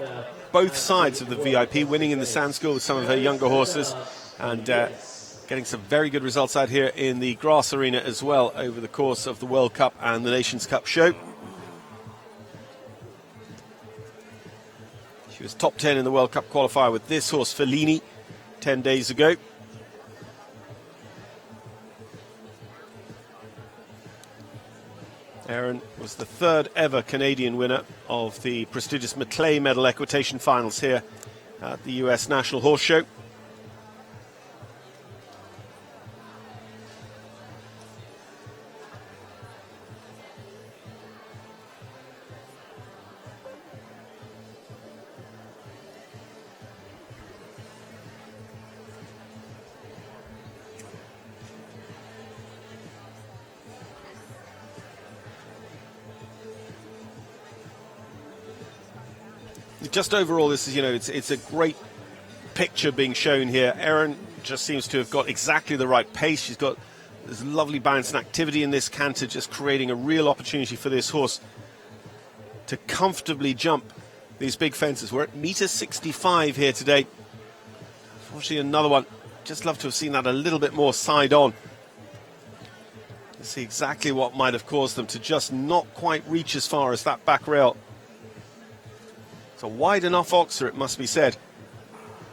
both sides of the VIP, winning in the Sand School with some of her younger horses, and getting some very good results out here in the grass arena as well over the course of the World Cup and the Nations Cup show. She was top 10 in the World Cup qualifier with this horse, Fellini, 10 days ago. Erin was the 3rd ever Canadian winner of the prestigious Maclay Medal Equitation Finals here at the US National Horse Show. just overall, this is, it's a great picture being shown here. Erin just seems to have got exactly the right pace. She's got this lovely balance and activity in this canter, just creating a real opportunity for this horse to comfortably jump these big fences. We're at metre 65 here today. Unfortunately, another one. Just love to have seen that a little bit more side on. To see exactly what might have caused them to just not quite reach as far as that back rail. It's a wide enough oxer, it must be said.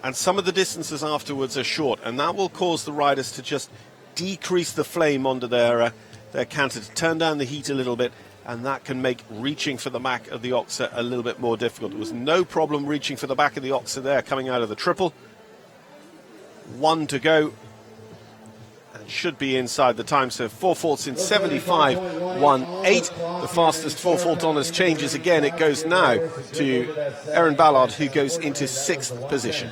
And some of the distances afterwards are short, and that will cause the riders to just decrease the flame onto their canter, to turn down the heat a little bit, and that can make reaching for the back of the oxer a little bit more difficult. There was no problem reaching for the back of the oxer there coming out of the triple. 1 to go, and should be inside the time, so 4 faults in 75.18. The fastest 4 fault honours changes again. It goes now to Erin Ballard, who goes into 6th position.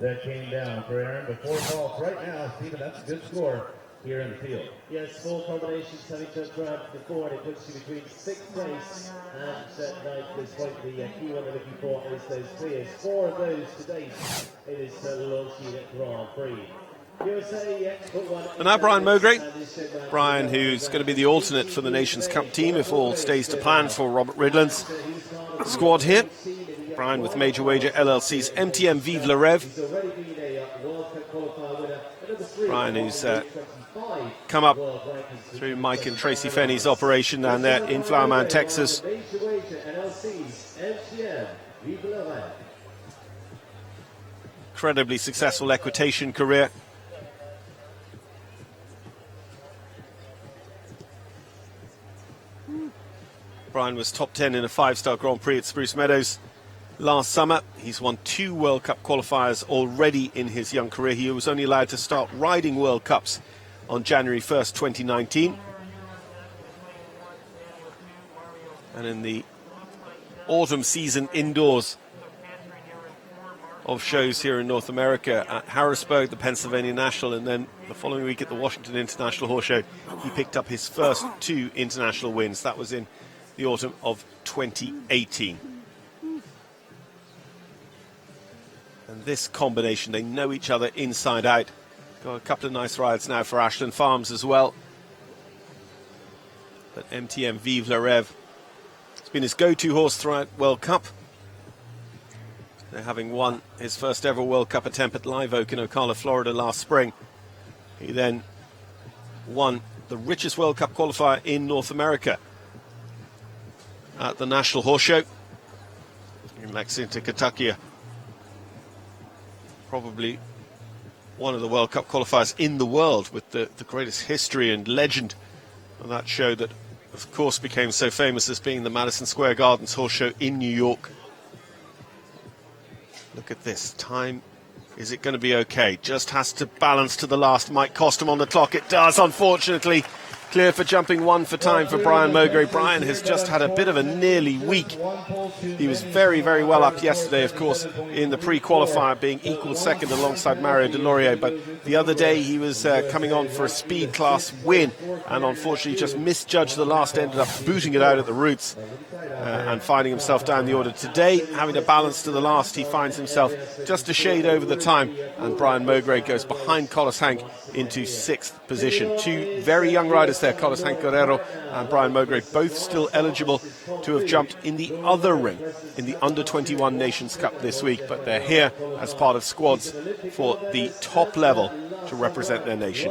That came down for Erin, but 4 faults right now. Stephen, that's a good score here in the field. Yes, 4 combinations having just grabbed before, and it puts you between 6th place and 9th place point. The key one they're looking for is those clears. 4 of those to date. It is Longines Grand Prix. And now Brian Mowbray. Brian, who's going to be the alternate for the Nations Cup team if all stays to plan for Robert Ridland's squad here. Brian with Major Wager LLC's MTM Vive le Rêve. Brian, who's come up through Mike and Tracy Fenney's operation down there in Flower Mound, Texas. Incredibly successful equitation career. Brian was top 10 in a 5-star Grand Prix at Spruce Meadows last summer. He's won 2 World Cup qualifiers already in his young career. He was only allowed to start riding World Cups on January 1st, 2019. And in the autumn season indoors of shows here in North America at Harrisburg, the Pennsylvania National, and then the following week at the Washington International Horse Show, he picked up his first 2 international wins. That was in the autumn of 2018. And this combination, they know each other inside out. Got a couple of nice rides now for Ashland Farms as well. But MTM Vive le Rêve, it's been his go-to horse throughout World Cup. They're having won his first ever World Cup attempt at Live Oak in Ocala, Florida last spring. He then won the richest World Cup qualifier in North America at the National Horse Show in Lexington, Kentucky. Probably one of the World Cup qualifiers in the world with the greatest history and legend of that show that, of course, became so famous as being the Madison Square Gardens Horse Show in New York. Look at this time. Is it going to be okay? Just has to balance to the last. Might cost him on the clock. It does, unfortunately. Clear for jumping 1 for time for Brian Mowbray. Brian has just had a bit of a nearly week. He was very, very well up yesterday, of course, in the pre-qualifier, being equal second alongside Mario Deslauriers. But the other day he was coming on for a speed class win and unfortunately just misjudged the last, ended up booting it out at the roots and finding himself down the order. Today, having a balance to the last, he finds himself just a shade over the time, and Brian Mowbray goes behind Collis Hank into 6th position. 2 very young riders there, Collis Hank Guerrero and Brian Mowbray, both still eligible to have jumped in the other ring in the Under-21 Nations Cup this week, but they're here as part of squads for the top level to represent their nation.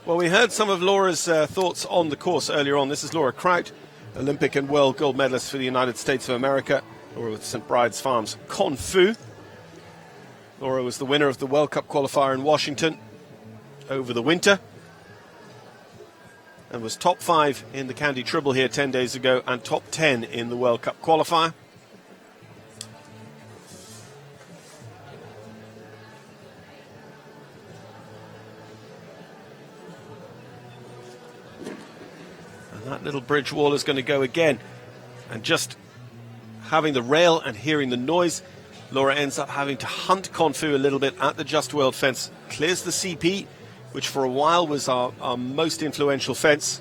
Well, we heard some of Laura's thoughts on the course earlier on. This is Laura Kraut, Olympic and world gold medalist for the United States of America. Laura with St. Bride's Farms Confu. Laura was the winner of the World Cup qualifier in Washington over the winter and was top 5 in the Candy Tribble here 10 days ago and top 10 in the World Cup qualifier. And that little bridge wall is going to go again. And just having the rail and hearing the noise, Laura ends up having to hunt Confu a little bit at the Just World fence. Clears the CP, which for a while was our most influential fence.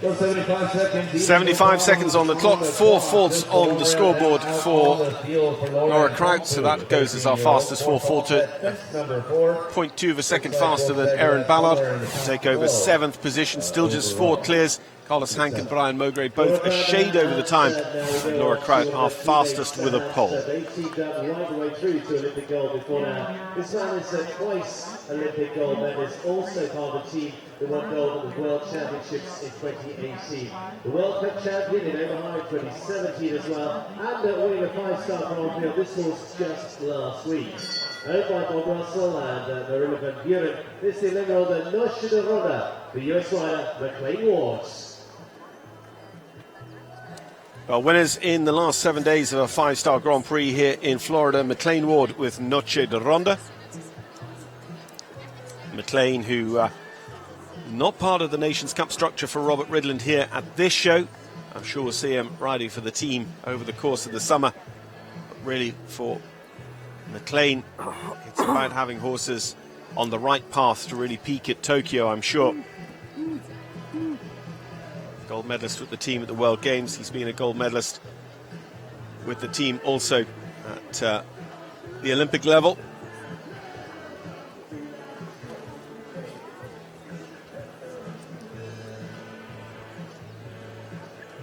Well, 75 seconds. 75 seconds on the clock, 4 faults on the scoreboard for Laura Kraut, so that goes as our fastest 4-faulter. 0.2 of a second faster than Erin Ballard. Take over 7th position, still just 4 clears. Carlos Hank and Brian Mowgray both a shade over the time. And Laura Kraut, our fastest with a pole. They teamed up right the way through to Olympic gold before now. This man is twice Olympic gold medalist, also part of the team that won gold at the World Championships in 2018. The World Cup champion in Omaha in 2017 as well, and winning a 5-star Grand Prix on this horse just last week. Owned by Bob Russell and Marilla Van Buren, this is the Lingo the Noche de Roda, the US rider McLean Ward. Well, winners in the last 7 days of a 5-star Grand Prix here in Florida. McLean Ward with Noche de Ronda. McLean, who not part of the Nations Cup structure for Robert Ridland here at this show. I'm sure we'll see him riding for the team over the course of the summer. But really, for McLean, it's about having horses on the right path to really peak at Tokyo, I'm sure. Gold medalist with the team at the World Games. He's been a gold medalist with the team also at the Olympic level.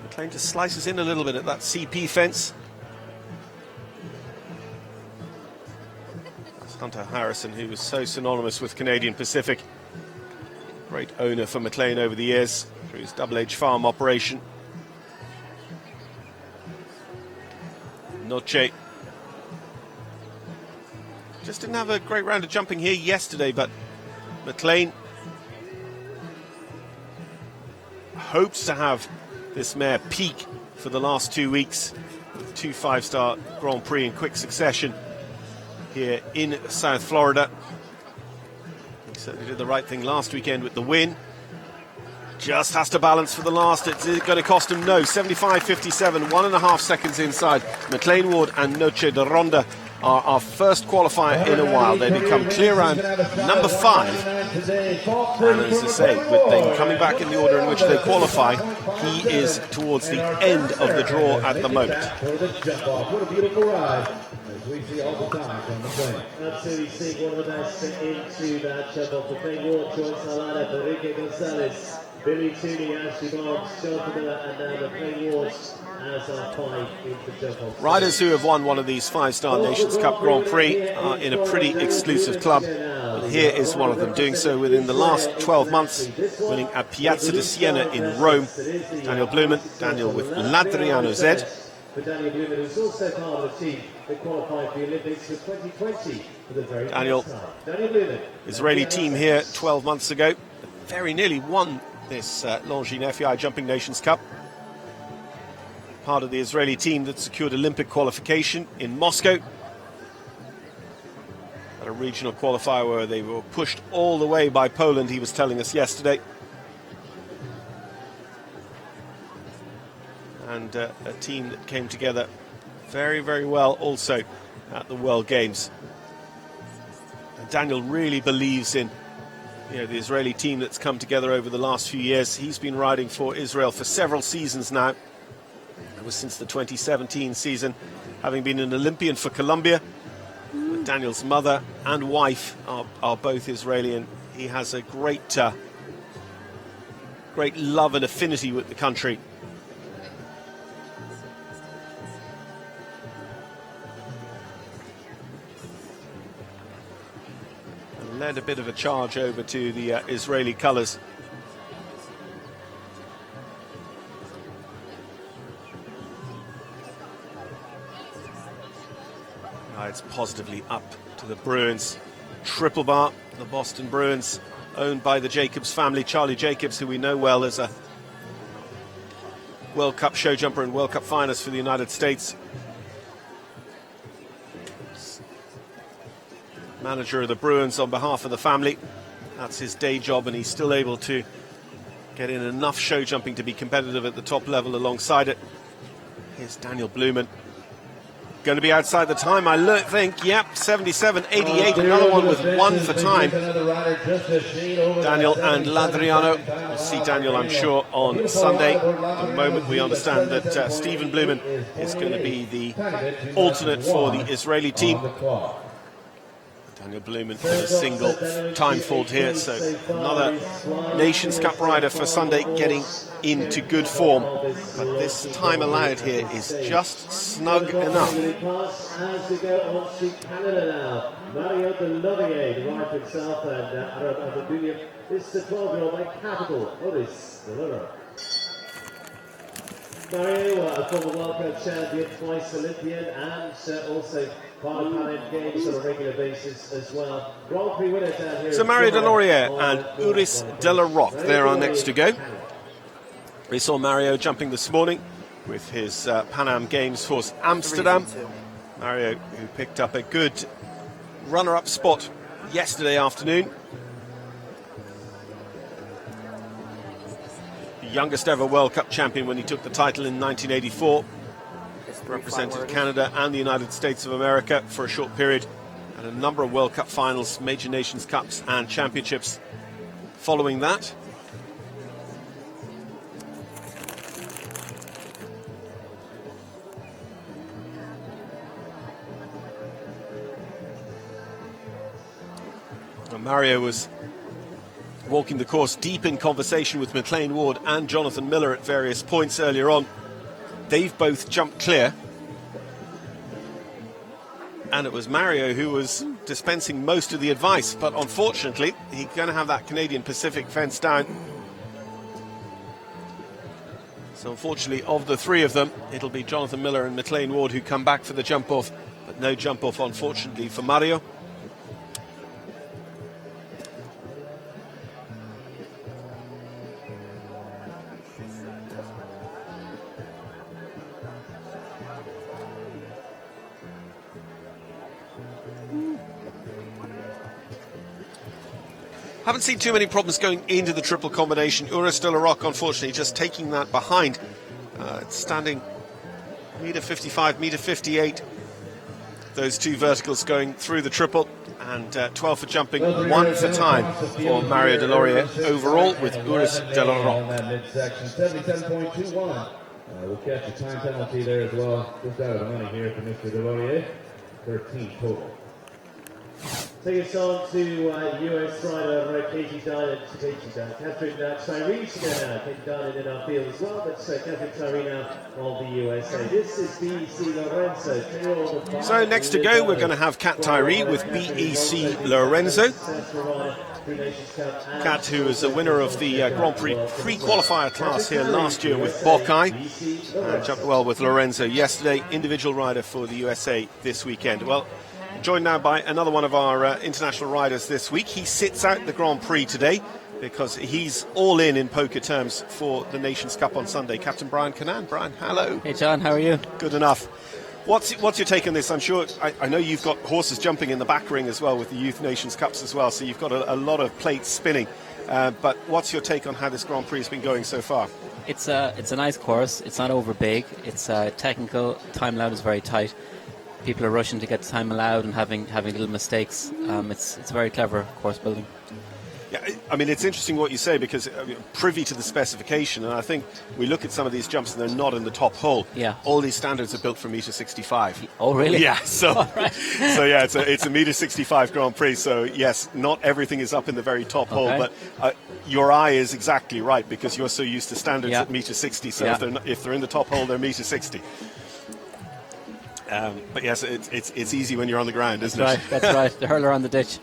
McLean just slices in a little bit at that CP fence. That's Hunter Harrison, who was so synonymous with Canadian Pacific. Great owner for McLean over the years through his Double H Farm operation. Noche just didn't have a great round of jumping here yesterday, but McLean hopes to have this mare peak for the last 2 weeks with 2 5-star Grand Prix in quick succession here in South Florida. He certainly did the right thing last weekend with the win. Just has to balance for the last. It's going to cost him? No. 75.57, 1.5 seconds inside. McLean Ward and Noche de Ronda are our first qualifier in a while. They become clear round number 5. And as I say, with them coming back in the order in which they qualify, he is towards the end of the draw at the moment. What a beautiful ride, as we see all the time from the plane. Absolutely seeing one of the best into that jump off. McLean Ward, Joyce Halana, Enrique Gonzalez, Billy Tooney, Ashley Boggs, Jonathan Miller, and now McLean Ward as our 5 into jump off. Riders who have won one of these 5-star Nations Cup Grand Prix are in a pretty exclusive club. And here is one of them, doing so within the last 12 months, winning at Piazza di Siena in Rome. Daniel Blumen, Daniel with Ladriano Z. For Daniel Blumen, who's also part of the team that qualified for the Olympics for 2020 for the very Daniel, first time. Daniel Blumen. Israeli team here 12 months ago. Very nearly won this Longines FEI Jumping Nations Cup. Part of the Israeli team that secured Olympic qualification in Moscow. At a regional qualifier where they were pushed all the way by Poland, he was telling us yesterday. And a team that came together very, very well also at the World Games. And Daniel really believes in the Israeli team that's come together over the last few years. He's been riding for Israel for several seasons now. It was since the 2017 season, having been an Olympian for Colombia. But Daniel's mother and wife are both Israeli, and he has a great love and affinity with the country. And led a bit of a charge over to the Israeli colours. It's positively up to the Bruins. Triple bar, the Boston Bruins, owned by the Jacobs family. Charlie Jacobs, who we know well as a World Cup show jumper and World Cup finalist for the United States. Manager of the Bruins on behalf of the family. That's his day job, and he's still able to get in enough show jumping to be competitive at the top level alongside it. Here's Daniel Blumen. Going to be outside the time, I think. Yep, 77.88. Another one with 1 for time. Daniel and Ladriano. We'll see Daniel, I'm sure, on Sunday. At the moment, we understand that Stephen Blumen is going to be the alternate for the Israeli team. Daniel Blumen with a single time fault here, so another Nations Cup rider for Sunday getting into good form. But this time allowed here is just snug enough. As we go on to Canada now. Mario Delorier, the rider himself, and Aaron this is the 12-year-old by capital Oris Delorier. Mario, a former World Cup champion, twice Olympian, and also part of Pan Am Games on a regular basis as well. Grand Prix winners down here. So Mario Delorier and Uris de la Roque, they're our next to go. We saw Mario jumping this morning with his Pan Am Games horse Amsterdam. Mario, who picked up a good runner-up spot yesterday afternoon. The youngest ever World Cup champion when he took the title in 1984. Represented Canada and the United States of America for a short period, and a number of World Cup finals, major nations cups and championships following that. And Mario was walking the course deep in conversation with McLean Ward and Jonathan Miller at various points earlier on. They've both jumped clear, and it was Mario who was dispensing most of the advice, but unfortunately he's going to have that Canadian Pacific fence down. So unfortunately, of the three of them, it'll be Jonathan Miller and McLean Ward who come back for the jump off, but no jump off unfortunately for Mario. Haven't seen too many problems going into the triple combination. Uris de la Roque, unfortunately, just taking that behind. Standing metre 55, metre 58. Those two verticals going through the triple. And 12 for jumping, 1 for time for Mario Delorier overall, with Uris de la Roque. 77.21. We'll catch a time penalty there as well. Just out of the money here for Mr. Delorier. 13 total. Take us on to US rider Catherine Tyree to go now. Katie Dinan in our field as well, but Catherine Tyree now of the USA. This is BEC Lorenzo. So next to go, we're going to have Kat Tyree with BEC Lorenzo. Kat, who is a winner of the Grand Prix pre-qualifier class here last year with Bokai, and jumped well with Lorenzo yesterday. Individual rider for the USA this weekend. Well, joined now by another one of our international riders this week. He sits out the Grand Prix today because he's all in poker terms for the Nations Cup on Sunday. Captain Brian Cannan. Brian, hello. Hey John, how are you? Good enough. What's your take on this? I'm sure, I know you've got horses jumping in the back ring as well with the Youth Nations Cups as well, so you've got a lot of plates spinning. But what's your take on how this Grand Prix has been going so far? It's a nice course. It's not over big. It's technical. Time allowed is very tight. People are rushing to get time allowed and having little mistakes. It's very clever course building. Yeah, I mean, it's interesting what you say because privy to the specification, and I think we look at some of these jumps and they're not in the top hole. Yeah. All these standards are built for metre 65. Oh, really? Yeah. So, right. So yeah, it's a metre 65 Grand Prix. So yes, not everything is up in the very top hole, but your eye is exactly right because you're so used to standards at metre 60. So if they're in the top hole, they're metre 60. But yes, it's easy when you're on the ground, isn't it? That's right. The hurler on the ditch.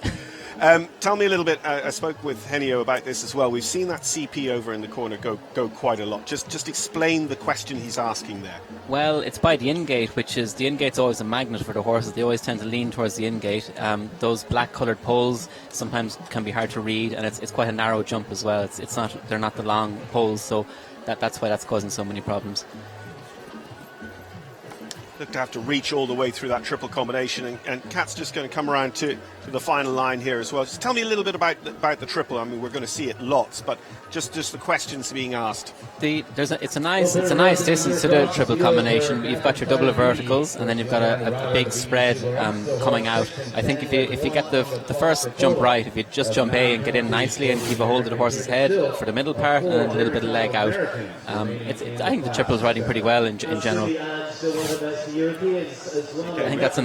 Tell me a little bit. I spoke with Henio about this as well. We've seen that CP over in the corner go quite a lot. Just explain the question he's asking there. Well, it's by the in-gate, which is the in-gate's always a magnet for the horses. They always tend to lean towards the in-gate. Those black-coloured poles sometimes can be hard to read, and it's quite a narrow jump as well. They're not the long poles, so that's why that's causing so many problems. look to have to reach all the way through that triple combination, and Kat's just going to come around to the final line here as well. Just tell me a little bit about the triple. I mean, we're going to see it lots, but just the questions being asked. It's a nice distance to the triple combination. You've got your double verticals, and then you've got a big spread coming out. I think if you get the first jump right, if you just jump A and get in nicely and keep a hold of the horse's head for the middle part and then a little bit of leg out, I think the triple is riding pretty well in general. I think that's a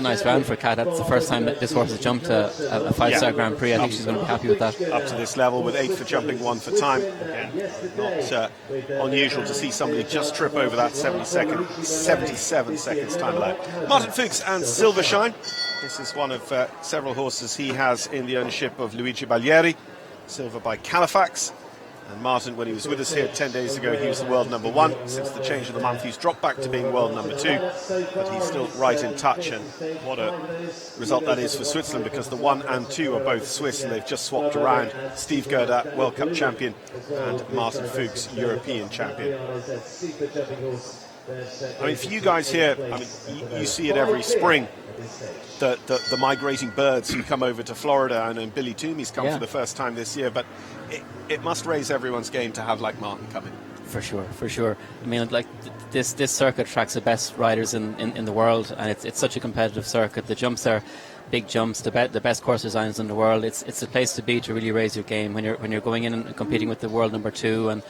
nice round for Kat. That's the first time that this horse has jumped a 5-star Grand Prix. I think she's going to be happy with that. Up to this level with 8 for jumping, 1 for time. Again, not unusual to see somebody just trip over that 77 seconds time allowed. Martin Fuchs and Silvershine. This is one of several horses he has in the ownership of Luigi Baglieri. Silver by Califax. And Martin, when he was with us here 10 days ago, he was the world number 1. Since the change of the month, he's dropped back to being world number 2, but he's still right in touch. And what a result that is for Switzerland, because the 1 and 2 are both Swiss, and they've just swapped around. Steve Gerda, World Cup champion, and Martin Fuchs, European champion. I mean, for you guys here, I mean, you see it every spring. The migrating birds who come over to Florida, and Billy Toomey's come for the first time this year, but it must raise everyone's game to have like Martin come in. For sure. I mean, like this circuit attracts the best riders in the world, and it's such a competitive circuit. The jumps are big jumps, the best course designs in the world. It's the place to be to really raise your game when you're going in and competing with the world number 2, and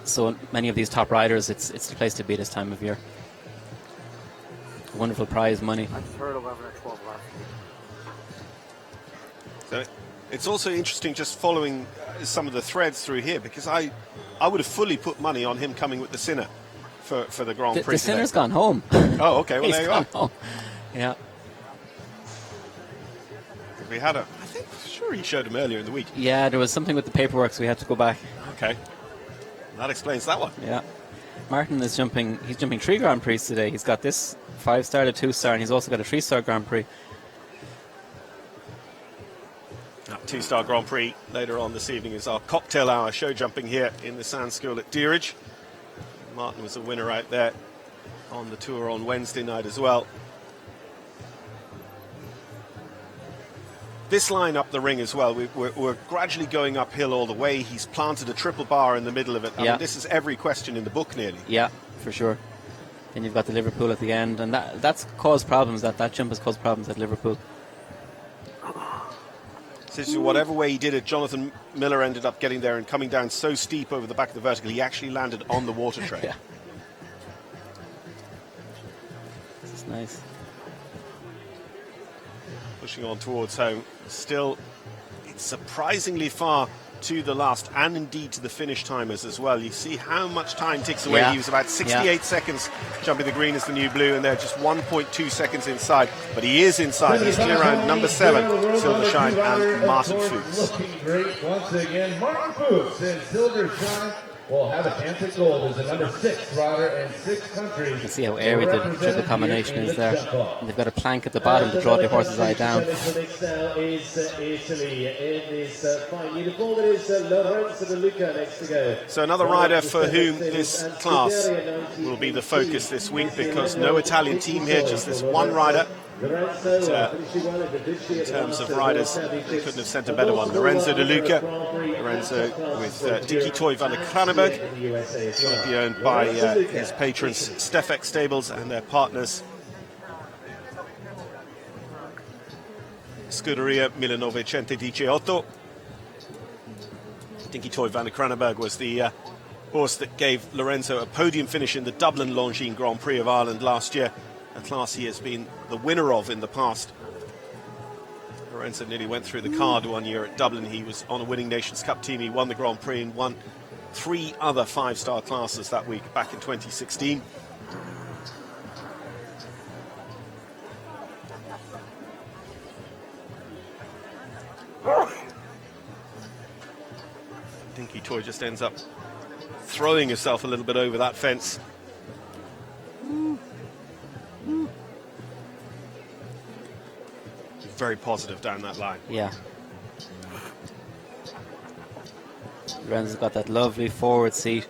so many of these top riders. It's the place to be this time of year. Wonderful prize money. I just heard 11 or 12 last week. So it's also interesting just following some of the threads through here, because I would have fully put money on him coming with the Sinner for the Grand Prix. The Sinner's gone home. Oh, okay. Well, He's there you gone are. home. Yeah. We had sure he showed him earlier in the week. Yeah, there was something with the paperwork, so we had to go back. Okay. That explains that one. Yeah. Martin is jumping 3 Grand Prix today. He's got this 5-star to 2-star, and he's also got a 3-star Grand Prix. 2-star Grand Prix later on this evening is our cocktail hour show jumping here in the Sand School at Deerage. Martin was a winner out there on the tour on Wednesday night as well. This line up the ring as well, we're gradually going uphill all the way. He's planted a triple bar in the middle of it. I mean, this is every question in the book nearly. Yeah, for sure. Then you've got the Liverpool at the end, and that's caused problems. That jump has caused problems at Liverpool. So whatever way he did it, Jonathan Miller ended up getting there and coming down so steep over the back of the vertical, he actually landed on the water tray. Yeah. This is nice. Pushing on towards home. Still, it's surprisingly far to the last, and indeed to the finish timers as well. You see how much time ticks away. He was about 68 seconds jumping the green as the new blue, and they're just 1.2 seconds inside. But he is inside. He's clear around number 7, Silvershine and Martin Fuchs. Looking great once again. Martin Fuchs and Silvershine will have a chance at gold as the number 6 rider in 6 countries. You can see how airy the triple combination is there. And they've got a plank at the bottom to draw the horse's eye down. Next now is Italy in this fine uniform. It is Lorenzo De Luca next to go. So another rider for whom this class will be the focus this week, because no Italian team here, just this one rider. But, in terms of riders, they couldn't have sent a better one. Lorenzo De Luca, Lorenzo with Dicky Toy van der Kranenburg, going to be owned by his patrons Stefek Stables and their partners Scuderia 1918. Dicky Toy van der Kranenburg was the horse that gave Lorenzo a podium finish in the Dublin Longines Grand Prix of Ireland last year, a class he has been the winner of in the past. Lorenzo nearly went through the card one year at Dublin. He was on a winning Nations Cup team. He won the Grand Prix and won 3 other 5-star classes that week back in 2016. Dinky Toy just ends up throwing herself a little bit over that fence. Very positive down that line. Yeah. Lorenzo's got that lovely forward seat.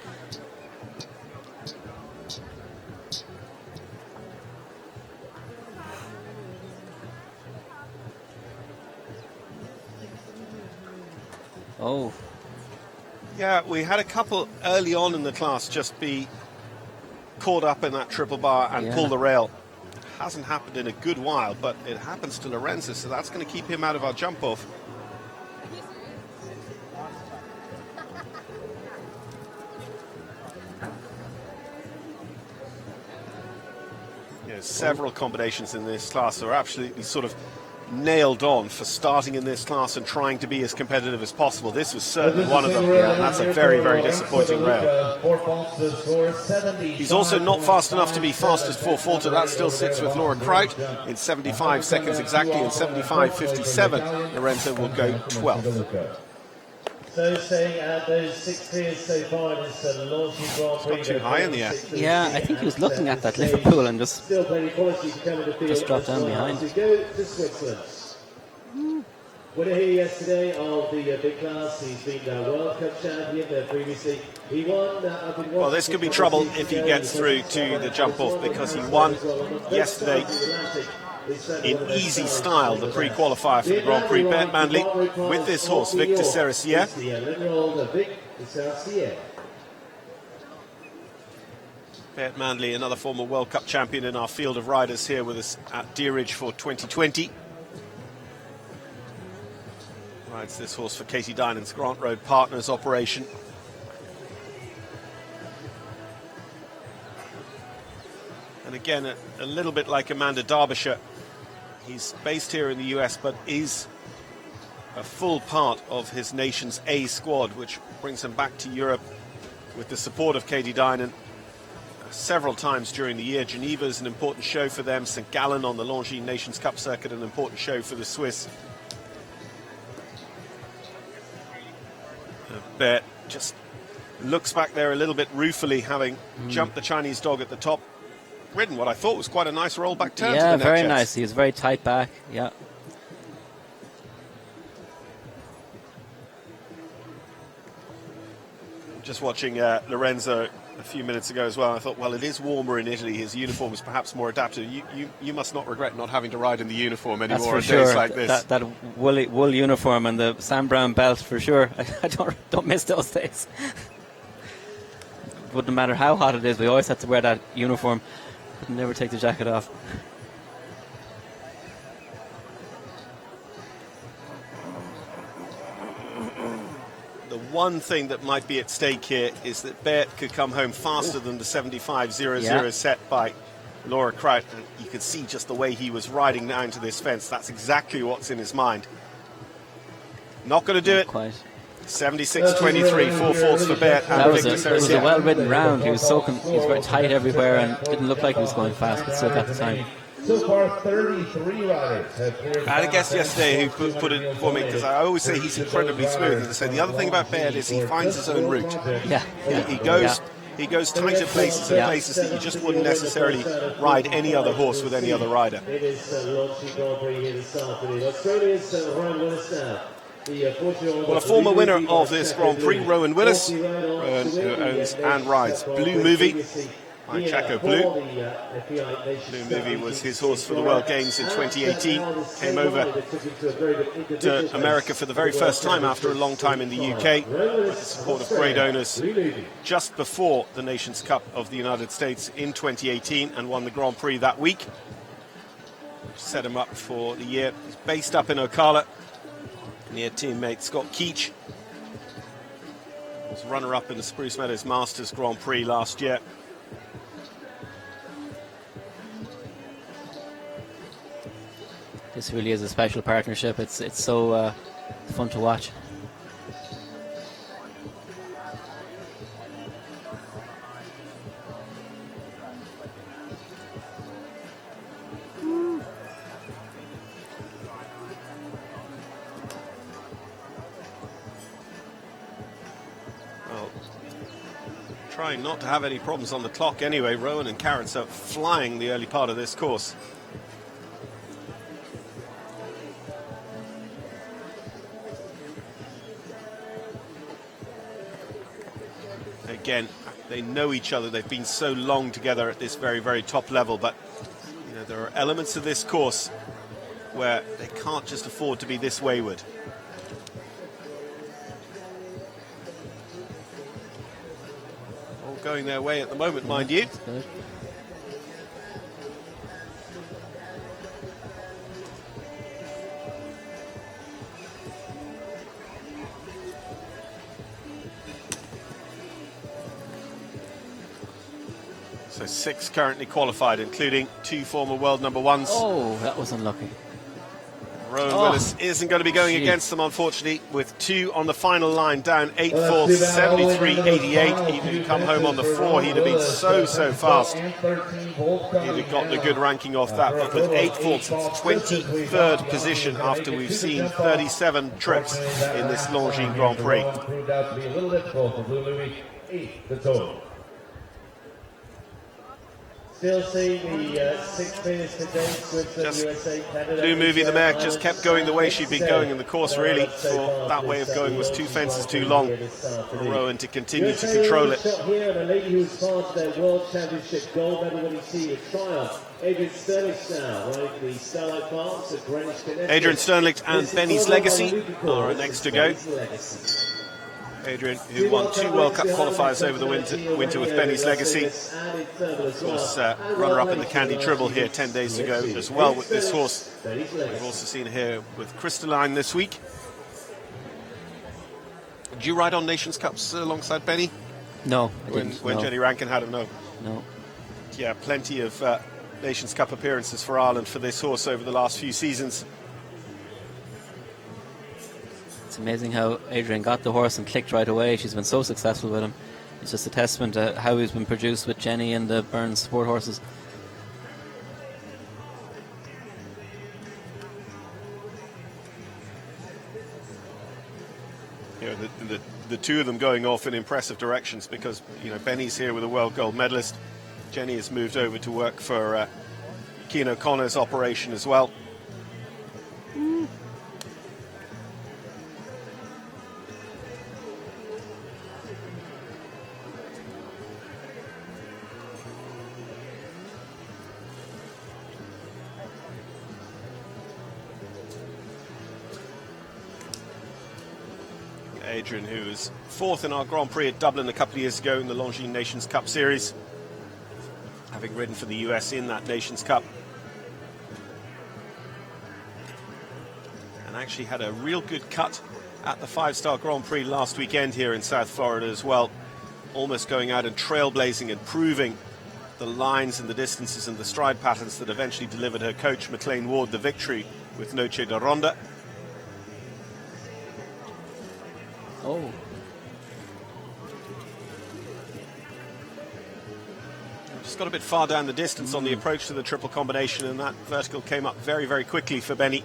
Oh, Yeah, we had a couple early on in the class just be caught up in that triple bar and pull the rail. Hasn't happened in a good while, but it happens to Lorenzo, so that's going to keep him out of our jump off. Several combinations in this class are absolutely sort of nailed on for starting in this class and trying to be as competitive as possible. This was certainly one of them, and that's a very, very disappointing rail. He's also not fast enough to be fastest 4-faulter. That still sits with Laura Kraut in 75 seconds exactly. In 75.57, Lorenzo will go 12th. So staying at those 6 clears so far in this Longines Grand Prix. Got too high in the air. yeah, I think he was looking at that Liverpool and just Still plenty of quality to come in the field. Just dropped down behind. To go to Switzerland. Winner here yesterday of the big class. He's been World Cup champion previously. He won. Well, this could be trouble if he gets through to the jump off, because he won yesterday in easy style the pre-qualifier for the Grand Prix. Bert Manley with this horse, Victor Serrassier. Bert Manley, another former World Cup champion in our field of riders, here with us at Deerridge for 2020. Rides this horse for Katie Dynan's Grant Road Partners operation. And again, a little bit like Amanda Derbyshire, he's based here in the US, but is a full part of his nation's A squad, which brings him back to Europe with the support of Katie Dynan several times during the year. Geneva is an important show for them. St. Gallen on the Longines Nations Cup circuit, an important show for the Swiss. Bert just looks back there a little bit ruefully, having jumped the Chinese dog at the top. Ridden what I thought was quite a nice roll back turn. Yeah, to the very net nice. He was very tight back. Yeah. Just watching Lorenzo a few minutes ago as well, I thought, well, it is warmer in Italy. His uniform is perhaps more adapted. You must not regret not having to ride in the uniform anymore on days like this. That wool uniform and the Sam Brown belt, for sure. I don't miss those days. Wouldn't matter how hot it is, we always had to wear that uniform. Could never take the jacket off. The one thing that might be at stake here is that Bert could come home faster than the 75.00 set by Laura Kraut. And you could see just the way he was riding down to this fence. That's exactly what's in his mind. Not going to do it. Quite. 76.23, 4 faults for Bert. That was a well-ridden round. He was very tight everywhere and didn't look like he was going fast, but still got the time. So far, 33 riders have cleared. I had a guest yesterday who put it for me, because I always say he's incredibly smooth. And I say the other thing about Bert is he finds his own route. Yeah. He goes tighter places and places that you just wouldn't necessarily ride any other horse with any other rider. It is Longines Grand Prix here this afternoon. Australia's Ryan Willis now. Well, a former winner of this Grand Prix, Rowan Willis, who owns and rides Blue Movie by Chaco Blue. Blue Movie was his horse for the World Games in 2018. Came over to America for the very first time after a long time in the UK, with the support of great owners, just before the Nations Cup of the United States in 2018, and won the Grand Prix that week, which set him up for the year. He's based up in Ocala, near teammate Scott Keach. Was runner-up in the Spruce Meadows Masters Grand Prix last year. This really is a special partnership. It's so fun to watch. Well, trying not to have any problems on the clock anyway. Rowan and Carrots are flying the early part of this course. Again, they know each other. They've been so long together at this very, very top level. But you know, there are elements of this course where they can't just afford to be this wayward. going their way at the moment, mind you. Good. So 6 currently qualified, including 2 former world number ones. Oh, that was unlucky. Rowan Willis isn't going to be going against them, unfortunately, with 2 on the final line, down 8-4, 73-88. Even if he'd come home on the floor, he'd have been so fast. He'd have gotten a good ranking off that. But with 8 faults, it's 23rd position after we've seen 37 trips in this Longines Grand Prix. Proved out to be a little difficult for Blue Louis, 8 the total. Still seeing the 6 finish to date with the USA Canada. Blue Movie, the mare, just kept going the way she'd been going, and the course really for that way of going was 2 fences too long for Rowan to continue to control it. Here, and a lady who's part their World Championship gold medal winning team in triumph. Adrian Sterlich now, right? The Starlight Farms at Greenwich, Connecticut. Adrian Sternlicht and Benny's Legacy are next to go. Adrian, who won 2 World Cup qualifiers over the winter with Benny's Legacy. Of course, runner-up in the Candy Tribble here 10 days ago as well with this horse. We've also seen her here with Crystalline this week. Did you ride on Nations Cups alongside Benny? No, When Jenny Rankin had him, no? No. Yeah, plenty of Nations Cup appearances for Ireland for this horse over the last few seasons. It's amazing how Adrian got the horse and clicked right away. She's been so successful with him. It's just a testament to how he's been produced with Jenny and the Burns Sport horses. You know, the 2 of them going off in impressive directions, because Benny's here with a world gold medalist. Jenny has moved over to work for Cian O'Connor's operation as well. Adrian, who was 4th in our Grand Prix at Dublin a couple of years ago in the Longines Nations Cup Series, having ridden for the US in that Nations Cup, and actually had a real good cut at the 5-star Grand Prix last weekend here in South Florida as well, almost going out and trailblazing and proving the lines and the distances and the stride patterns that eventually delivered her coach McLean Ward the victory with Noche de Ronda. Oh. Just got a bit far down the distance on the approach to the triple combination, and that vertical came up very quickly for Benny.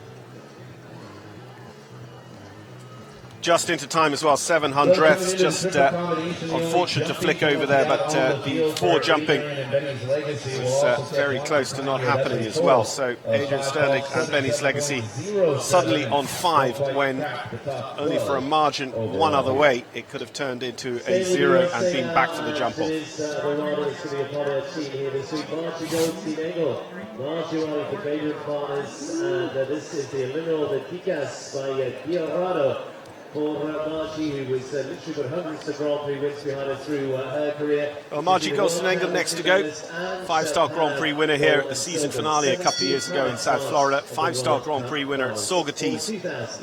Just into time as well, 700ths, just unfortunate to flick over there, but the 4 jumping was very close to not happening as well. So Adrian Sterling and Benny's Legacy suddenly on 5, when only for a margin one other way it could have turned into a 0 and been back for the jump off. Margie riding for Adrian Farmers, and this is the Elinor de Dicas by Giorrado. For Margie, who was literally got hundreds of Grand Prix wins behind her through her career. Well, Margie Golston-Engel next to go. 5-star Grand Prix winner here at the season finale a couple of years ago in South Florida. 5-star Grand Prix winner at Saugerties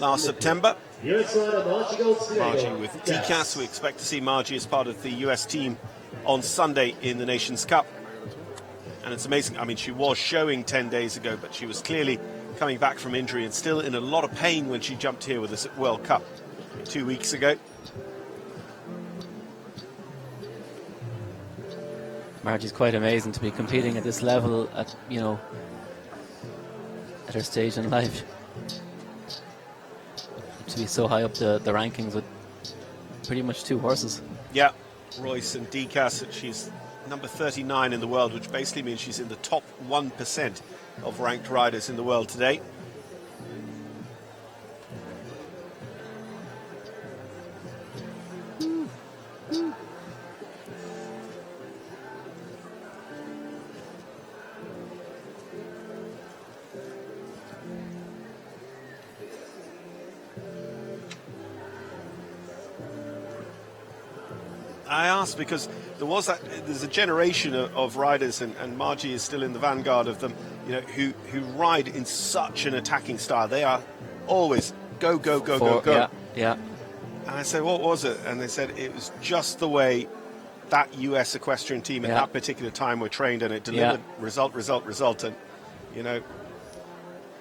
last September. Margie with DCAS. We expect to see Margie as part of the US team on Sunday in the Nations Cup. And it's amazing. I mean, she was showing 10 days ago, but she was clearly coming back from injury and still in a lot of pain when she jumped here with us at World Cup 2 weeks ago. Margie's quite amazing to be competing at this level at at her stage in life. To be so high up the rankings with pretty much 2 horses. Yeah, Royce and DCAS. She's number 39 in the world, which basically means she's in the top 1% of ranked riders in the world today. I asked because there's a generation of riders, and Margie is still in the vanguard of them, who ride in such an attacking style. They are always go, go, go, go, go. Yeah. And I said, what was it? And they said it was just the way that US equestrian team at that particular time were trained, and it delivered result. And,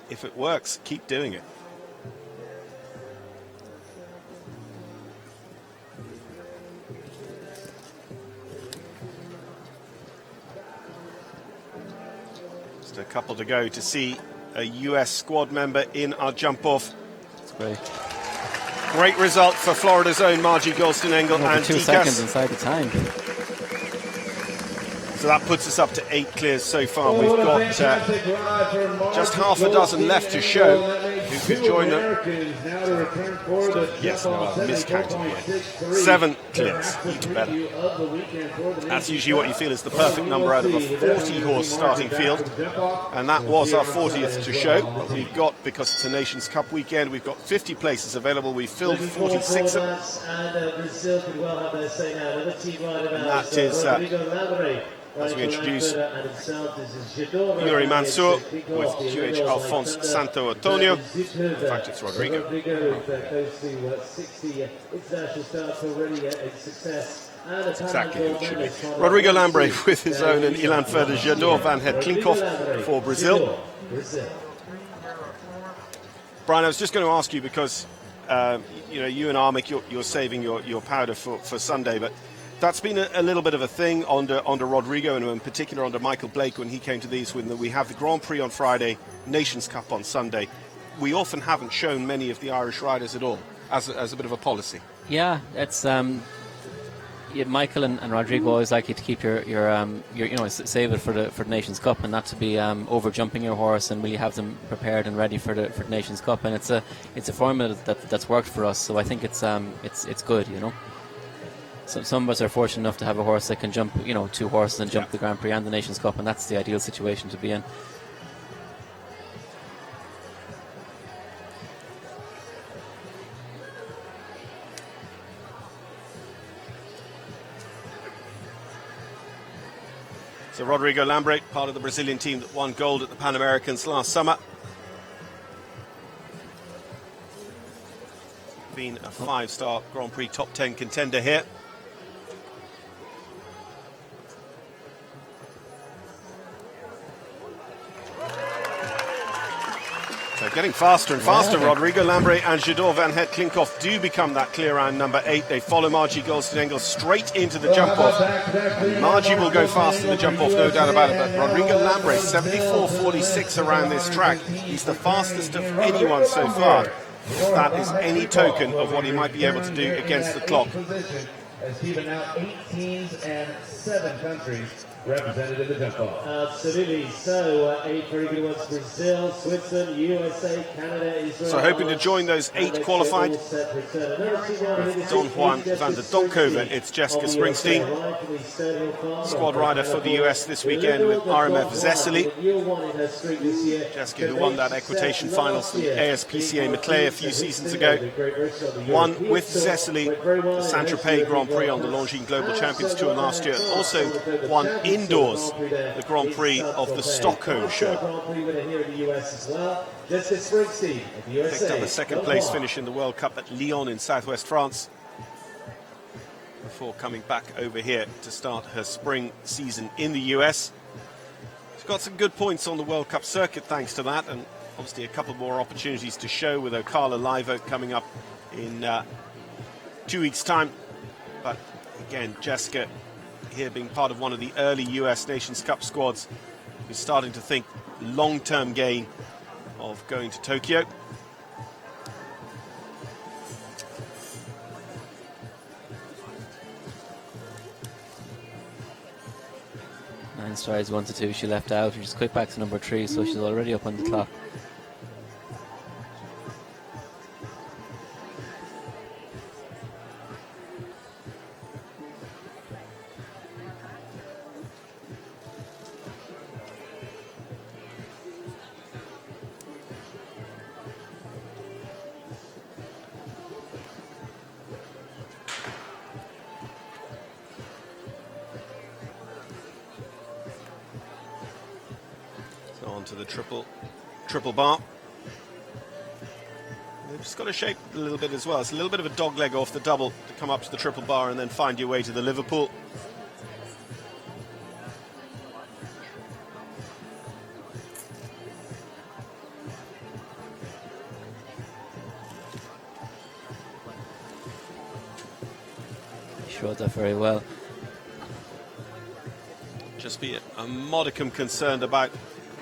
if it works, keep doing it. Just a couple to go to see a US squad member in our jump-off. That's great. Great result for Florida's own Margie Golston-Engel and 2 seconds inside the time. So that puts us up to 8 clears so far. We've got just half a dozen left to show who could join them. Yes, no, I'm miscounting here. 7 clears, each better. That's usually what you feel is the perfect number out of a 40-horse starting field. And that was our 40th to show. But we've got, because it's a Nations Cup weekend, we've got 50 places available. We've filled 46 of them. And that is... as we introduce Yuri Mansour with QH Alphonse Santo Antonio. In fact, it's Rodrigo. That's exactly who it should be. Rodrigo Lambre with his own, and Ilan Ferder Jadot Van Het Klinkhoff for Brazil. Brian, I was just going to ask you because you and Armick, you're saving your powder for Sunday, but that's been a little bit of a thing under Rodrigo, and in particular under Michael Blake when he came to these. When we have the Grand Prix on Friday, Nations Cup on Sunday, we often haven't shown many of the Irish riders at all, as a bit of a policy. Yeah, it's Michael and Rodrigo always like you to keep your save it for the Nations Cup, and not to be over jumping your horse, and really have them prepared and ready for the Nations Cup. And it's a formula that's worked for us, so I think it's good, So some of us are fortunate enough to have a horse that can jump, 2 horses and jump the Grand Prix and the Nations Cup, and that's the ideal situation to be in. So Rodrigo Lambre, part of the Brazilian team that won gold at the Pan Americans last summer. Been a 5-star Grand Prix top 10 contender here. So getting faster and faster. Rodrigo Lambre and Jadot Van Het Klinkhoff do become that clear round number 8. They follow Margie Golston-Engel straight into the jump-off. Margie will go fast in the jump-off, no doubt about it. But Rodrigo Lambre, 74.46 around this track. He's the fastest of anyone so far. If that is any token of what he might be able to do against the clock. As even now 8 teams and 7 countries represented in the jump-off. Absolutely. So 8 very good ones: Brazil, Switzerland, USA, Canada, Israel. So hoping to join those 8 qualified. With Don Juan van der Donkoven, it's Jessica Springsteen, squad rider for the US this weekend with RMF Zessely. Jessica, who won that equitation finals from ASPCA Maclay a few seasons ago, won with Zessely the Saint-Tropez Grand Prix on the Longines Global Champions Tour last year, and also won indoors the Grand Prix of the Stockholm show. Picked up a second place finish in the World Cup at Lyon in southwest France before coming back over here to start her spring season in the US. She's got some good points on the World Cup circuit thanks to that, and obviously a couple more opportunities to show with Ocala Live Oak coming up in 2 weeks' time. But again, Jessica here being part of one of the early US Nations Cup squads who's starting to think long-term gain of going to Tokyo. Nine strides, 1 to 2. She left out. She just quick back to number 3, so she's already up on the clock. onto the triple bar. They've just got to shape a little bit as well. It's a little bit of a dog leg off the double to come up to the triple bar and then find your way to the Liverpool. Showed that very well. Just be a modicum concerned about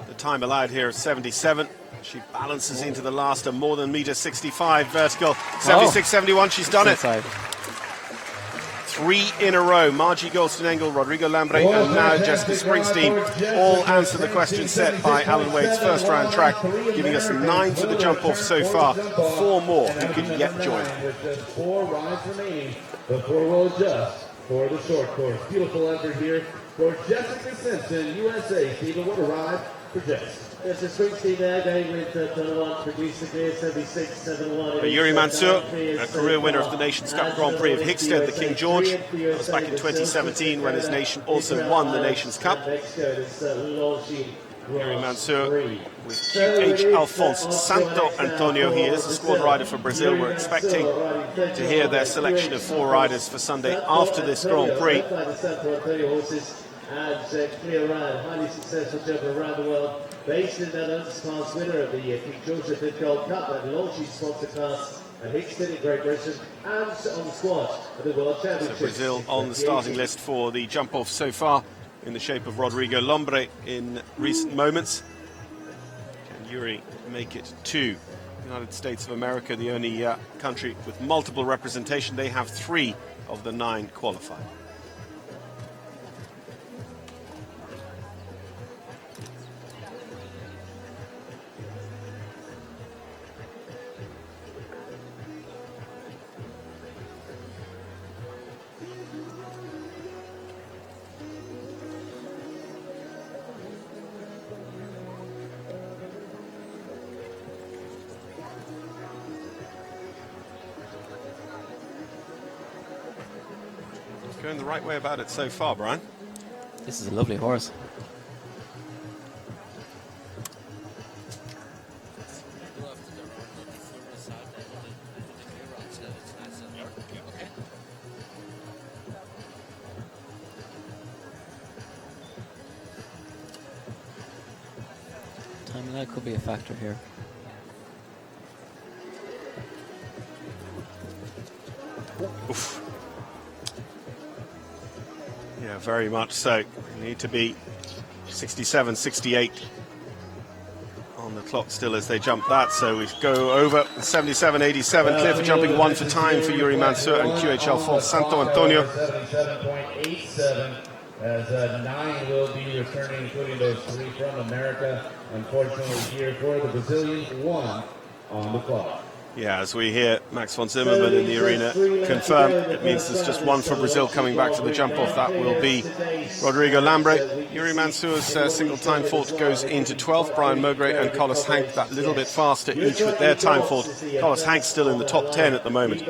the time allowed here of 77. She balances into the last, a more than meter 65 vertical. 76-71, she's done it. 3 in a row. Margie Goldstein-Engel, Rodrigo Lambre, and now Jessica Springsteen all answer the question set by Alan Wade's first round track, giving us 9 for the jump off so far. 4 more who could yet join. With just 4 rides remaining before we'll adjust for the short course. Beautiful effort here for Jessica Simpson, USA. Stephen, what a ride for Jess. There's a Springsteen there going with Donovan, producer clear 76-71. Yuri Mansour, a career winner of the Nations Cup Grand Prix of Hickstead, the King George. That was back in 2017 when his nation also won the Nations Cup. Yuri Mansour with QH Alfonso Santo Antonio. He is a squad rider for Brazil. We're expecting to hear their selection of 4 riders for Sunday after this Grand Prix. And clear run, highly successful jumper around the world, based in the Netherlands, class winner of the King George V Gold Cup and Longines sponsor class at Hickstead in Great Britain, and on the squad at the World Championships. So Brazil on the starting list for the jump off so far, in the shape of Rodrigo Lambre in recent moments. Can Yuri make it to United States of America, the only country with multiple representation? They have 3 of the 9 qualified. Going the right way about it so far, Brian. This is a lovely horse. Timing that could be a factor here. Oof. Yeah, very much so. You need to be 67, 68 on the clock still as they jump that. So we go over 77, 87. Clear for jumping 1 for time for Yuri Mansour and QH Alfonso Santo Antonio. 77.87 as 9 will be returning, including those 3 from America. Unfortunately here for the Brazilians, 1 on the clock. Yeah, as we hear Max von Zimmerman in the arena confirm, it means there's just 1 for Brazil coming back to the jump-off. That will be Rodrigo Lambre. Yuri Mansour's single time fault goes into 12th. Brian Mowbray and Collis Hank that little bit faster each with their time fault. Collis Hank still in the top 10 at the moment.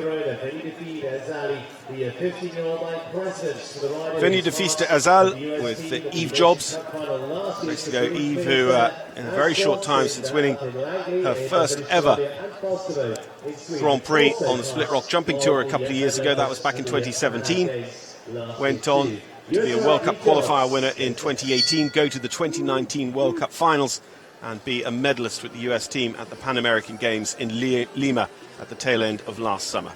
Venu de Fista Azal with Eve Jobs. Next to go Eve, who in a very short time since winning her first ever Grand Prix on the Split Rock Jumping Tour a couple of years ago. That was back in 2017. Went on to be a World Cup qualifier winner in 2018, go to the 2019 World Cup finals and be a medalist with the US team at the Pan American Games in Lima at the tail end of last summer.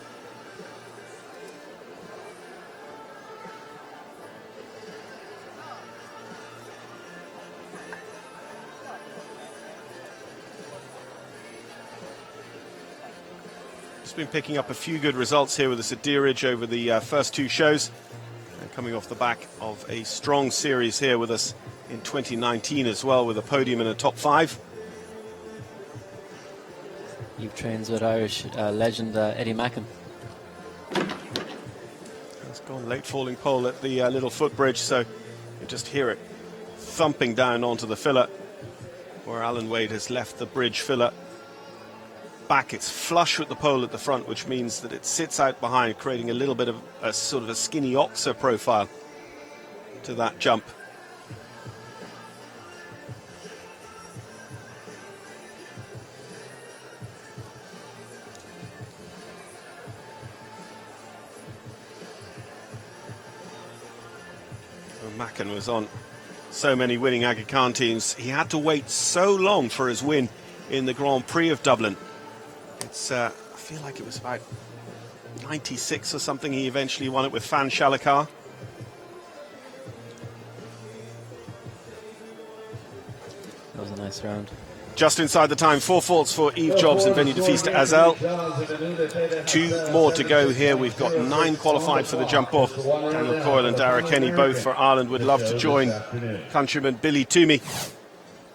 Been picking up a few good results here with the Sadirage over the first 2 shows, and coming off the back of a strong series here with us in 2019 as well, with a podium and a top 5. You've trained with Irish legend Eddie Mackin. It's gone late falling pole at the little footbridge, so you just hear it thumping down onto the filler where Alan Wade has left the bridge filler. Back, it's flush with the pole at the front, which means that it sits out behind, creating a little bit of a sort of a skinny oxer profile to that jump. Macken was on so many winning Aga Khan teams. He had to wait so long for his win in the Grand Prix of Dublin. It's I feel like it was about 96 or something he eventually won it with Fan Shalakar. That was a nice round. Just inside the time, 4 faults for Yves Jobs and Vinny de Fista Azel. 2 more to go here. We've got 9 qualified for the jump off. Daniel Coyle and Dara Kenny, both for Ireland, would love to join countryman Billy Toomey.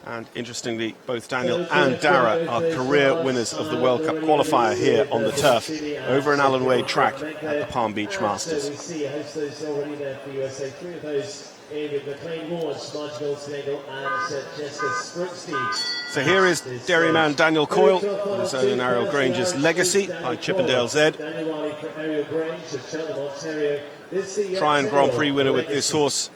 And interestingly, both Daniel and Dara are career winners of the World Cup qualifier here on the turf over an Alan Wade track at the Palm Beach Masters. So here is Derryman Daniel Coyle, his own Ariel Grange's legacy by Chippendale Z. Tryon Grand Prix winner with this horse.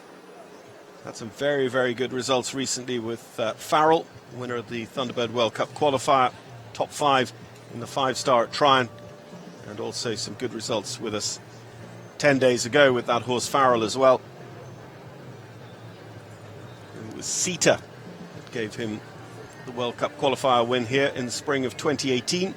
Had some very, very good results recently with Farrell, winner of the Thunderbird World Cup qualifier, top 5 in the 5-star at Tryon, and also some good results with us 10 days ago with that horse Farrell as well. It was Sita that gave him the World Cup qualifier win here in the spring of 2018.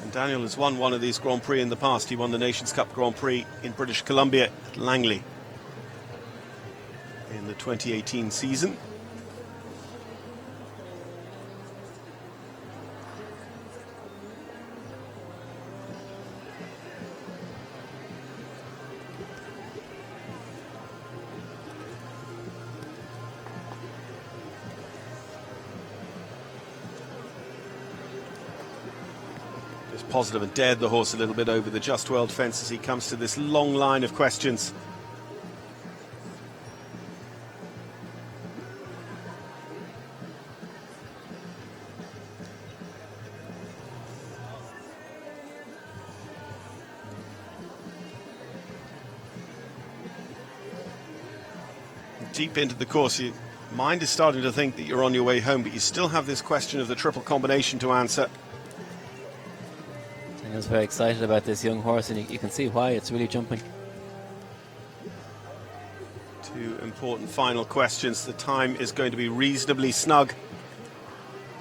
And Daniel has won one of these Grand Prix in the past. He won the Nations Cup Grand Prix in British Columbia at Langley in the 2018 season. Positive and dared the horse a little bit over the Just World fence as he comes to this long line of questions. Deep into the course, your mind is starting to think that you're on your way home, but you still have this question of the triple combination to answer. I was very excited about this young horse, and you can see why. It's really jumping. 2 important final questions. The time is going to be reasonably snug.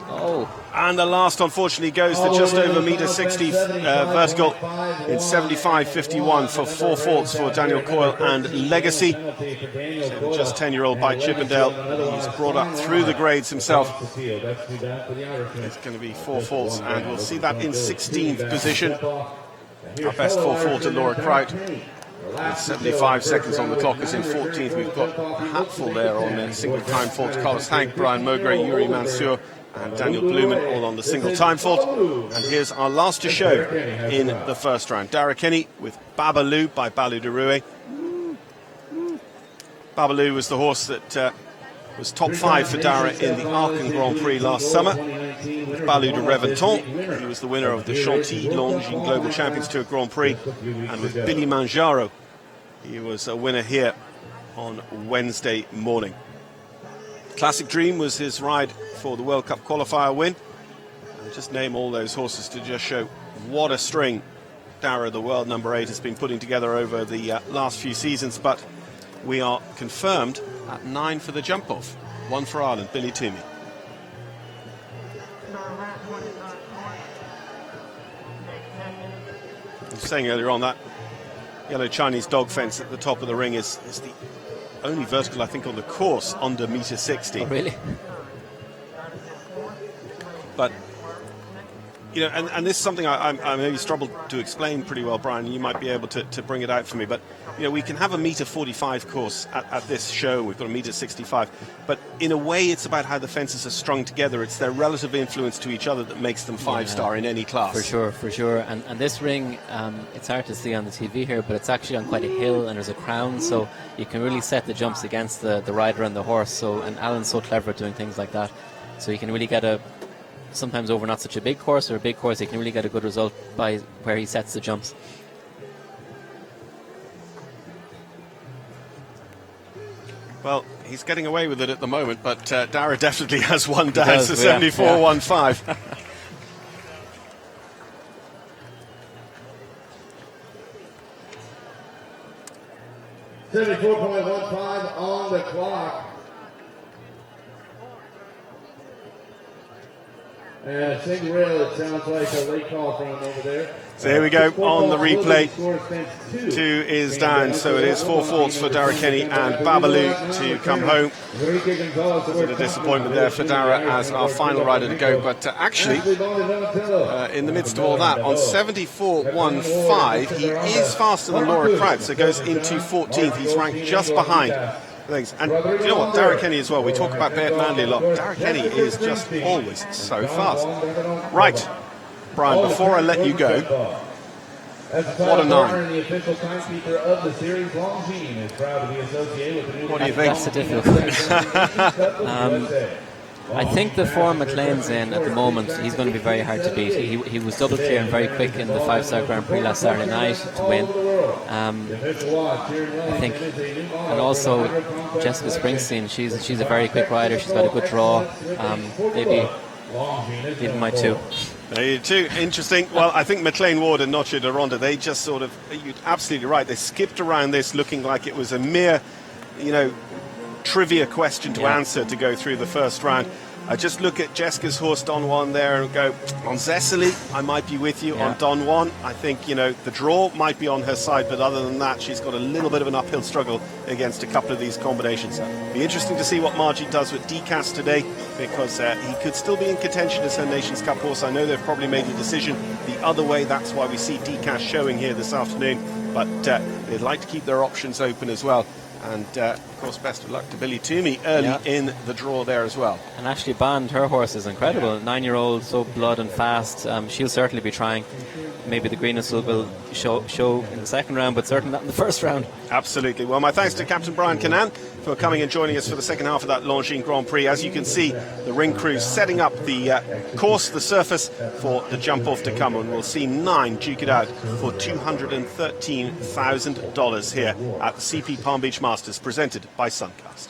Oh. And the last, unfortunately, goes to just over metre 60 vertical in 75.51 for 4 faults for Daniel Coyle and Legacy. So just 10-year-old by Chippendale. He's brought up through the grades himself. It's going to be 4 faults, and we'll see that in 16th position. Our best 4 fault to Laura Kraut. With 75 seconds on the clock is in 14th. We've got a hatful there on the single time fault. Carlos Hank, Brian Mowbray, Yuri Mansour, and Daniel Blumen all on the single time fault. And here's our last to show in the first round. Dara Kenny with Babaloo by Baloo de Rouet. Babaloo was the horse that was top 5 for Dara in the Aachen Grand Prix last summer. With Baloo de Reventon, he was the winner of the Chantilly Longines Global Champions Tour Grand Prix. And with Billy Manjaro, he was a winner here on Wednesday morning. Classic Dream was his ride for the World Cup qualifier win. I'll just name all those horses to just show what a string Dara, the world number 8, has been putting together over the last few seasons. But we are confirmed at 9 for the jump off. 1 for Ireland, Billy Toomey. I was saying earlier on that yellow Chinese dog fence at the top of the ring is the only vertical, I think, on the course under metre 60. Oh, really? But, you know, and this is something I maybe struggled to explain pretty well, Brian. You might be able to bring it out for me. But, you know, we can have a metre 45 course at this show. We've got a metre 65. But in a way, it's about how the fences are strung together. It's their relative influence to each other that makes them 5-star in any class. For sure. And this ring, it's hard to see on the TV here, but it's actually on quite a hill, and there's a crown, so you can really set the jumps against the rider and the horse. So, and Alan's so clever at doing things like that. So you can really get sometimes over not such a big course or a big course, he can really get a good result by where he sets the jumps. Well, he's getting away with it at the moment, but Dara definitely has one down to 74.15. 74.15 on the clock. And single rail, it sounds like a late call from over there. So here we go on the replay. 2 is down, so it is 4 faults for Dara Kenny and Babalu to come home. A bit of disappointment there for Dara as our final rider to go, but actually, in the midst of all that, on 74.15, he is faster than Laura Kraut, so goes into 14th. He's ranked just behind things. And you know what, Dara Kenny as well, we talk about Beth Manley a lot. Dara Kenny is just always so fast. Right, Brian, before I let you go, what a 9. The official timekeeper of the series, Longines, is proud to be associated with the new. What do you think? That's a difficult. I think the form McLean's in at the moment, he's going to be very hard to beat. He was double clearing very quick in the 5-star Grand Prix last Saturday night to win. I think, and also Jessica Springsteen, she's a very quick rider. She's got a good draw. They'd be my 2. Too interesting. Well, I think McLean Ward and Noche de Ronda, they just sort of, you're absolutely right, they skipped around this looking like it was a mere, trivia question to answer to go through the first round. I just look at Jessica's horse Don Juan there and go, on Zesily, I might be with you. On Don Juan, I think, the draw might be on her side, but other than that, she's got a little bit of an uphill struggle against a couple of these combinations. Be interesting to see what Margie does with DCAS today, because he could still be in contention as her Nations Cup horse. I know they've probably made a decision the other way. That's why we see DCAS showing here this afternoon, but they'd like to keep their options open as well. And, of course, best of luck to Billy Toomey early in the draw there as well. And Ashley Bond, her horse is incredible. 9-year-old, so blood and fast. She'll certainly be trying. Maybe the greenness will show in the second round, but certainly not in the first round. Absolutely. Well, my thanks to Captain Brian Canan for coming and joining us for the second half of that Longines Grand Prix. As you can see, the ring crew setting up the course, the surface, for the jump-off to come. And we'll see 9 duke it out for $213,000 here at the CP Palm Beach Masters, presented by Suncast.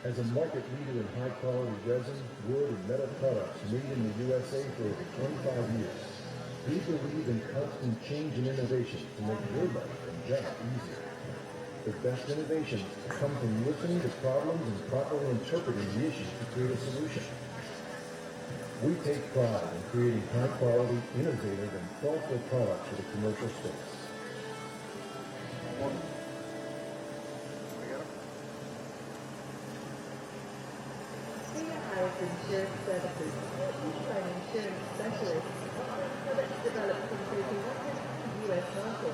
As a market leader in high-quality resin, wood, and metal products made in the USA for over 25 years, we believe in constant change and innovation to make your life and job easier. The best innovations come from listening to problems and properly interpreting the issues to create a solution. We take pride in creating high-quality, innovative, and thoughtful products for the commercial space. Insurance services, by insurance specialists, offering products developed and taken to the U.S. market.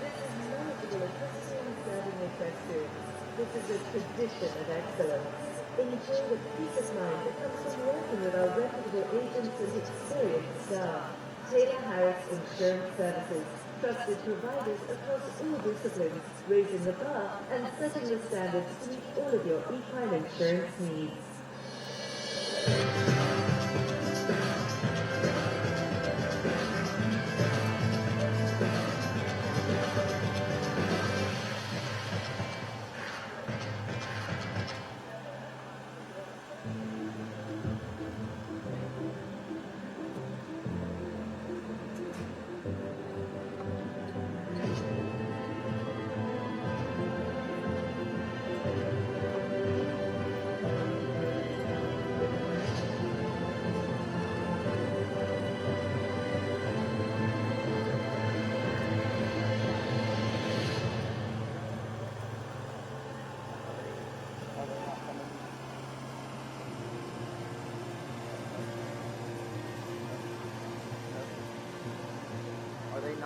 This is knowledgeable and customer serving your experience. This is a tradition of excellence. Enjoy the peace of mind that comes from working with our reputable agents and experienced staff. Taylor Harris Insurance Services, trusted providers across all disciplines, raising the bar and setting the standards to meet all of your equine insurance needs.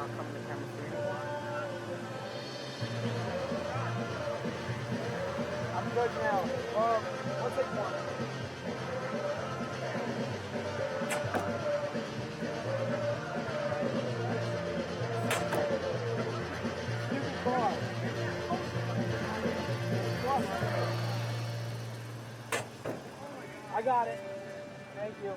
not coming to camera 3. I'm good now. I'll take one. Stupid car. I got it. Thank you.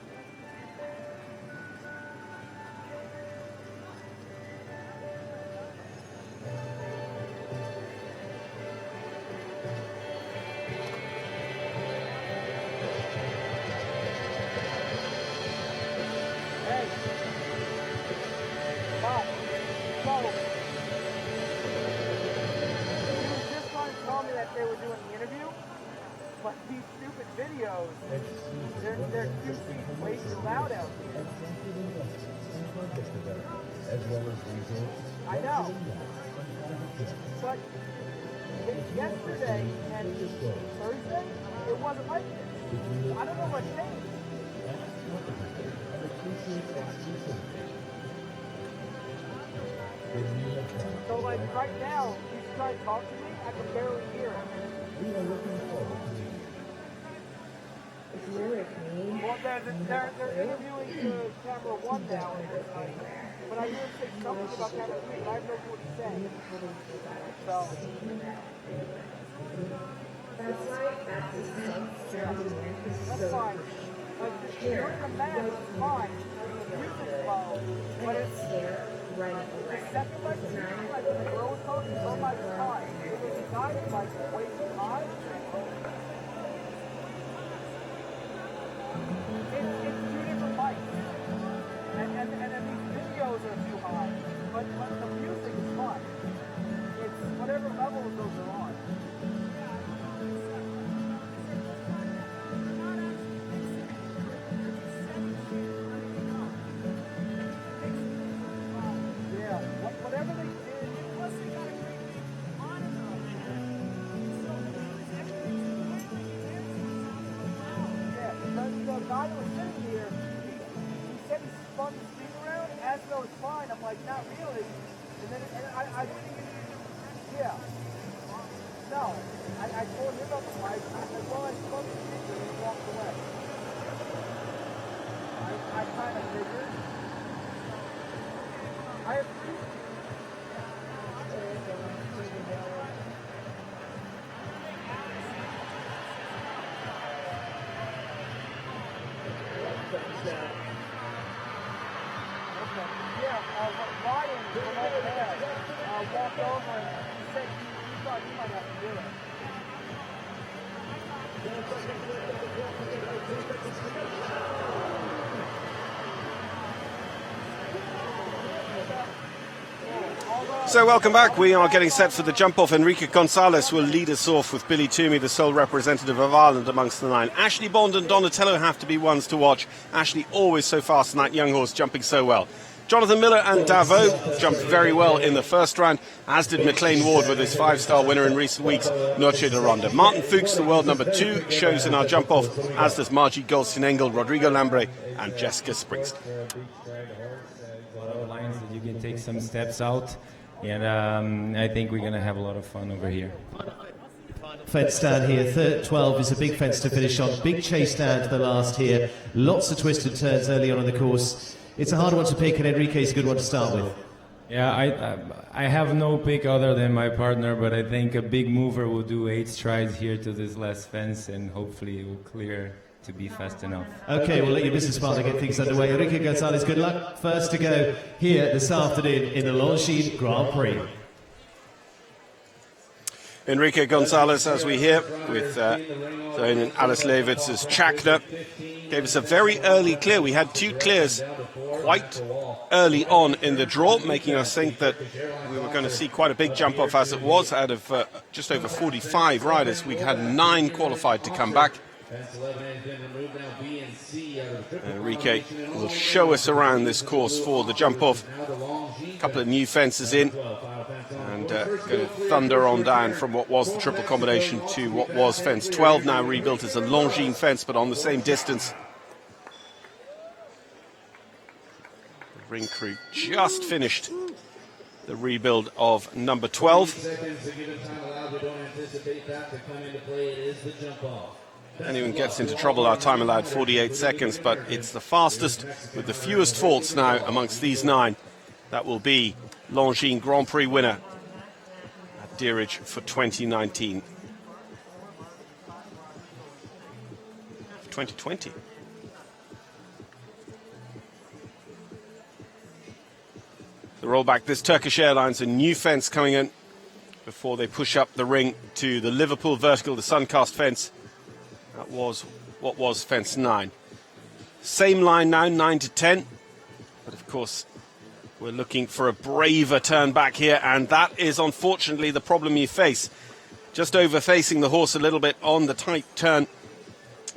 Hey. Bob. So, he was just trying to tell me that they were doing the interview, but these stupid videos, they're too way too loud out here. As well as results. I know. But yesterday and Thursday, it wasn't like this. I don't know what changed. So like right now, he's trying to talk to me, I can barely hear him. We are looking forward to meeting. If you're with me, Well, they're interviewing the camera 1 now, but I hear him say something about camera 3, but I have no clue what he's saying. So, that's why at this time, that's fine. Like, you're in the mask, it's fine. The music's low, but it's right the away. second like the girl was talking so much time. It was decided like way too high. It's two different mics. And then these videos are too high. But the music is fine. It's whatever level those are on. Yeah, whatever they did. Plus they got a great big monitor. So yeah, because the guy that was sitting here, he said he spun the screen around, asked if it was fine. I'm like, not really. And then I yeah. No, I told him about the mic. I said, well, I spun the speaker and he walked away. I kind of figured. I have Ryan from over there walked over and he said he thought he might have to do it. So welcome back. We are getting set for the jump off. Enrique Gonzalez will lead us off with Billy Toomey, the sole representative of Ireland amongst the 9. Ashley Bond and Donatello have to be ones to watch. Ashley always so fast and that young horse jumping so well. Jonathan Miller and Davao jumped very well in the first round, as did McLean Ward with his 5-star winner in recent weeks, Noche de Ronda. Martin Fuchs, the world number 2, shows in our jump off, as does Margie Goldstein-Engel, Rodrigo Lambre and Jessica Springsteen. A lot of lines that you can take some steps out, and I think we're going to have a lot of fun over here. Fence stand here, 12 is a big fence to finish on. Big chase down to the last here. Lots of twists and turns early on in the course. It's a hard one to pick, and Enrique's a good one to start with. Yeah, I have no pick other than my partner, but I think a big mover will do 8 strides here to this last fence, and hopefully it will clear to be fast enough. Okay, we'll let your business partner get things underway. Enrique Gonzalez, good luck. First to go here this afternoon in the Longines Grand Prix. Enrique Gonzalez, as we hear, with Zoran and Alice Levitz as Chakna, gave us a very early clear. We had 2 clears quite early on in the draw, making us think that we were going to see quite a big jump off as it was. Out of just over 45 riders, we had 9 qualified to come back. Enrique will show us around this course for the jump off. A couple of new fences in, and going to thunder on down from what was the triple combination to what was fence 12, now rebuilt as a Longines fence, but on the same distance. The ring crew just finished the rebuild of number 12. Seconds to give it time allowed. We don't anticipate that to come into play. It is the jump off. Anyone gets into trouble, our time allowed 48 seconds, but it's the fastest with the fewest faults now amongst these 9. That will be Longines Grand Prix winner at Deerage for 2019. 2020. The rollback, this Turkish Airlines, a new fence coming in before they push up the ring to the Liverpool vertical, the Suncast fence. That was what was fence 9. Same line now, 9 to 10. But of course, we're looking for a braver turn back here, and that is unfortunately the problem you face. Just over facing the horse a little bit on the tight turn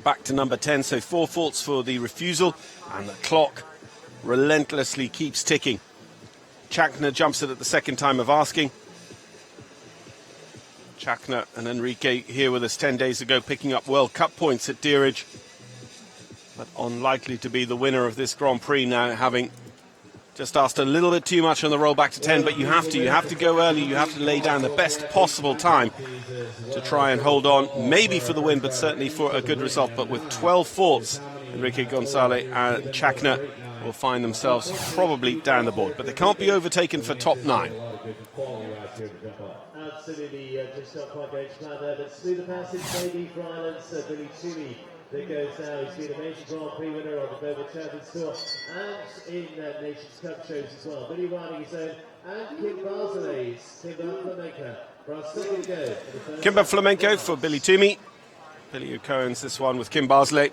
back to number 10. So 4 faults for the refusal, and the clock relentlessly keeps ticking. Chakna jumps it at the second time of asking. Chakna and Enrique here with us 10 days ago, picking up World Cup points at Deerage, but unlikely to be the winner of this Grand Prix now, having just asked a little bit too much on the roll back to 10. But you have to go early, you have to lay down the best possible time to try and hold on, maybe for the win, but certainly for a good result. But with 12 faults, Enrique Gonzalez and Chakna will find themselves probably down the board, but they can't be overtaken for top 9. Absolutely, just not quite going to plan there, but smoother passage maybe for Ireland's Billy Toomey that goes now. He's been a major Grand Prix winner on the Global Champions Tour and in Nations Cup shows as well. Billy riding his own, and Kim Barzelay's Kimber Flamenco for our second go. Kimber Flamenco for Billy Toomey. Billy O'Cohen's this one with Kim Barzelay.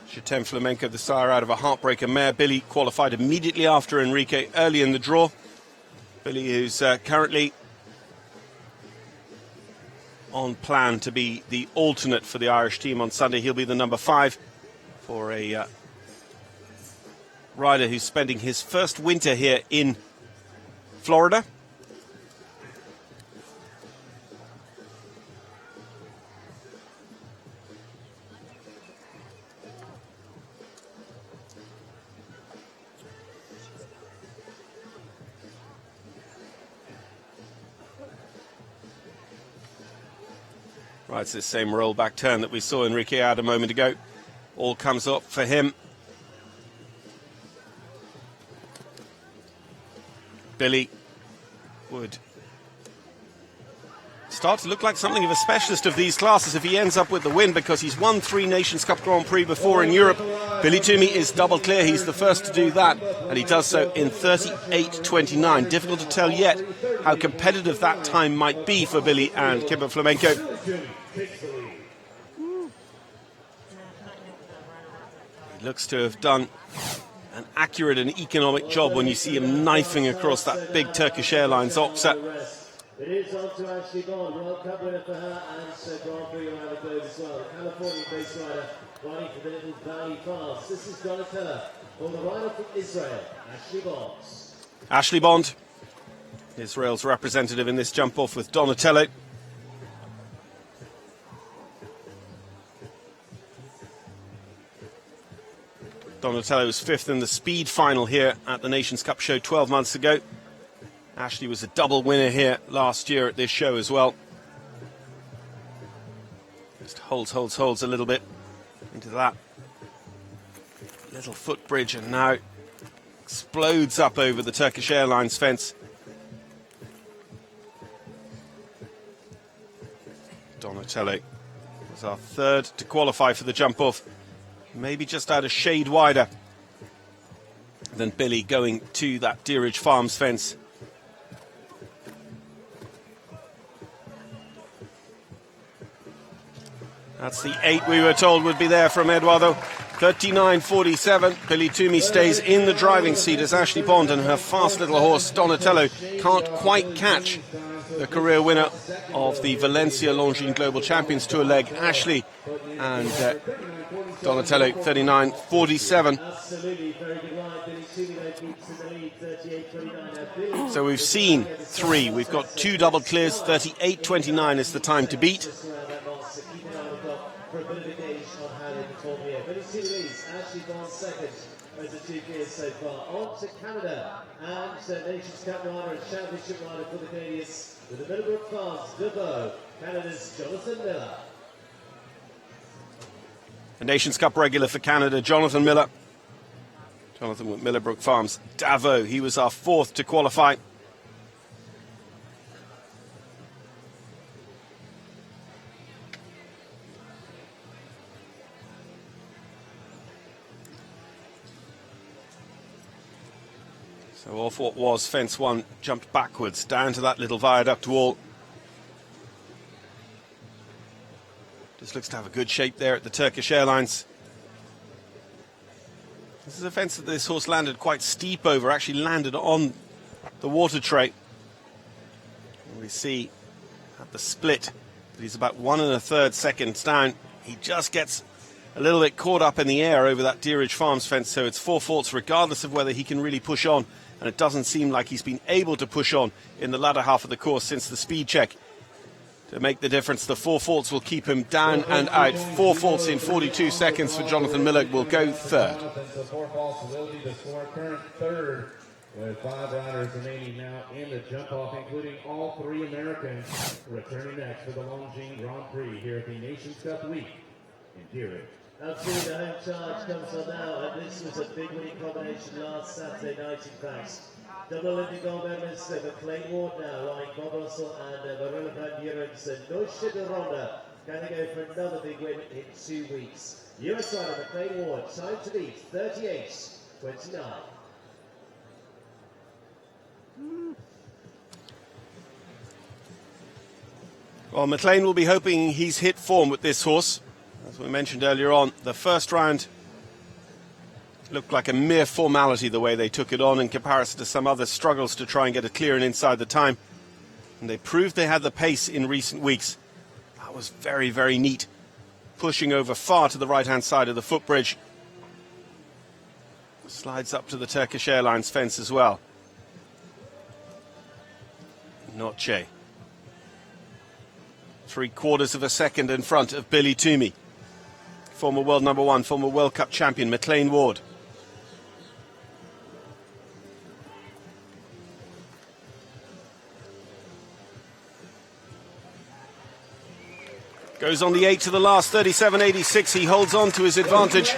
Chatem Flamenco, the sire out of a heartbreaker mare. Billy qualified immediately after Enrique early in the draw. Billy, who's currently on plan to be the alternate for the Irish team on Sunday. He'll be the number 5 for a rider who's spending his first winter here in Florida. Right, it's the same rollback turn that we saw Enrique add a moment ago. All comes up for him. Billy would start to look like something of a specialist of these classes if he ends up with the win, because he's won 3 Nations Cup Grand Prix before in Europe. Billy Toomey is double clear. He's the first to do that, and he does so in 38.29. Difficult to tell yet how competitive that time might be for Billy and Kimber Flamenco. He looks to have done an accurate and economic job when you see him knifing across that big Turkish Airlines Oxa. It is on to Ashley Bond, World Cup winner for her, and Grand Prix around the globe as well. California-based rider riding for the Little Valley Farms. This is Donatella, or the rider from Israel, Ashley Bond. Ashley Bond, Israel's representative in this jump-off with Donatello. Donatello was 5th in the speed final here at the Nations Cup show 12 months ago. Ashley was a double winner here last year at this show as well. Just holds a little bit into that little footbridge, and now explodes up over the Turkish Airlines fence. Donatello was our 3rd to qualify for the jump-off. Maybe just out a shade wider than Billy going to that Deerage Farms fence. That's the 8 we were told would be there from Eduardo. 39.47. Billy Toomey stays in the driving seat as Ashley Bond and her fast little horse Donatello can't quite catch the career winner of the Valencia Longines Global Champions Tour leg, Ashley, and Donatello 39.47. So we've seen 3. We've got 2 double clears. 38.29 is the time to beat. form here. Billy Tully's actually gone second over 2 gears so far. On to Canada and Nations Cup rider and Championship rider for the Canadians with the Middlebrook Farms Devo, Canada's Jonathan Miller. A Nations Cup regular for Canada, Jonathan Miller. Jonathan with Millbrook Farms Davos. He was our 4th to qualify. So off what was fence 1, jumped backwards down to that little viaduct wall. Just looks to have a good shape there at the Turkish Airlines. This is a fence that this horse landed quite steep over, actually landed on the water tray. And we see at the split that he's about 1 1/3 seconds down. He just gets a little bit caught up in the air over that Deerage Farms fence, so it's 4 faults regardless of whether he can really push on. And it doesn't seem like he's been able to push on in the latter half of the course since the speed check. To make the difference, the 4 faults will keep him down and out. 4 faults in 42 seconds for Jonathan Miller will go 3rd. The 4 faults will be the score. Current 3rd with 5 riders remaining now in the jump-off, including all 3 Americans returning next for the Longines Grand Prix here at the Nations Cup week in Deerage. Absolutely, the home charge comes on now, and this was a big winning combination last Saturday night, in fact. Double Olympic gold medalist McLean Ward now, Ryan Bob Russell and Marilla Van Buren's Noche de Ronda. Can they go for another big win in 2 weeks? US rider McLean Ward, time to beat 38.29. Well, McLean will be hoping he's hit form with this horse. As we mentioned earlier on, the first round looked like a mere formality the way they took it on in comparison to some other struggles to try and get it clear and inside the time. And they proved they had the pace in recent weeks. That was very, very neat. Pushing over far to the right-hand side of the footbridge. Slides up to the Turkish Airlines fence as well. Noche. 3/4 of a second in front of Billy Toomey. Former world number 1, former World Cup champion, McLean Ward. Goes on the 8 to the last, 37.86. He holds on to his advantage.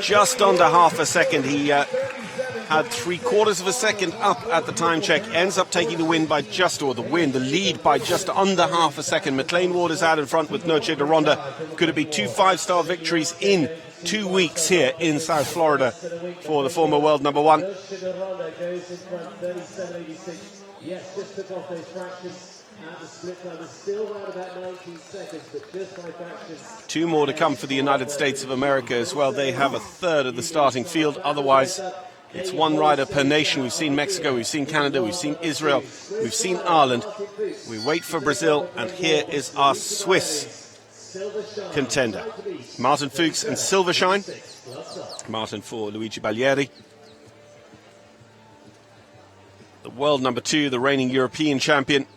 Just under half a second. He had 3/4 of a second up at the time check. Ends up taking the win by just, or the lead by just under half a second. McLean Ward is out in front with Noche de Ronda. Could it be 2 5-star victories in 2 weeks here in South Florida for the former world number 1? Noche de Ronda goes in front, 37.86. Yes, just took off those fractions. And the split time is still around about 19 seconds, but just by fractions. 2 more to come for the United States of America as well. They have 1/3 of the starting field. Otherwise, it's 1 rider per nation. We've seen Mexico, we've seen Canada, we've seen Israel, we've seen Ireland. We wait for Brazil, and here is our Swiss contender. Martin Fuchs and Silvershine. Martin for Luigi Baglieri. The world number 2, the reigning European champion.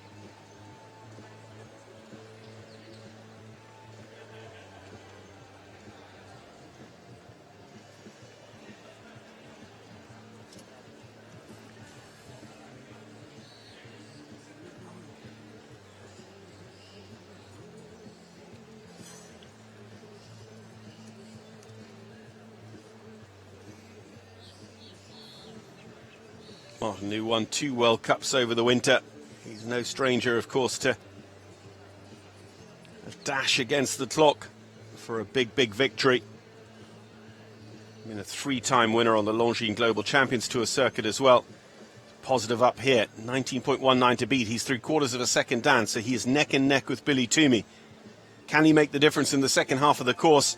Martin, who won 2 World Cups over the winter. He's no stranger, of course, to a dash against the clock for a big, big victory. Been a 3-time winner on the Longines Global Champions Tour circuit as well. Positive up here, 19.19 to beat. He's 3/4 of a second down, so he is neck and neck with Billy Toomey. Can he make the difference in the second half of the course?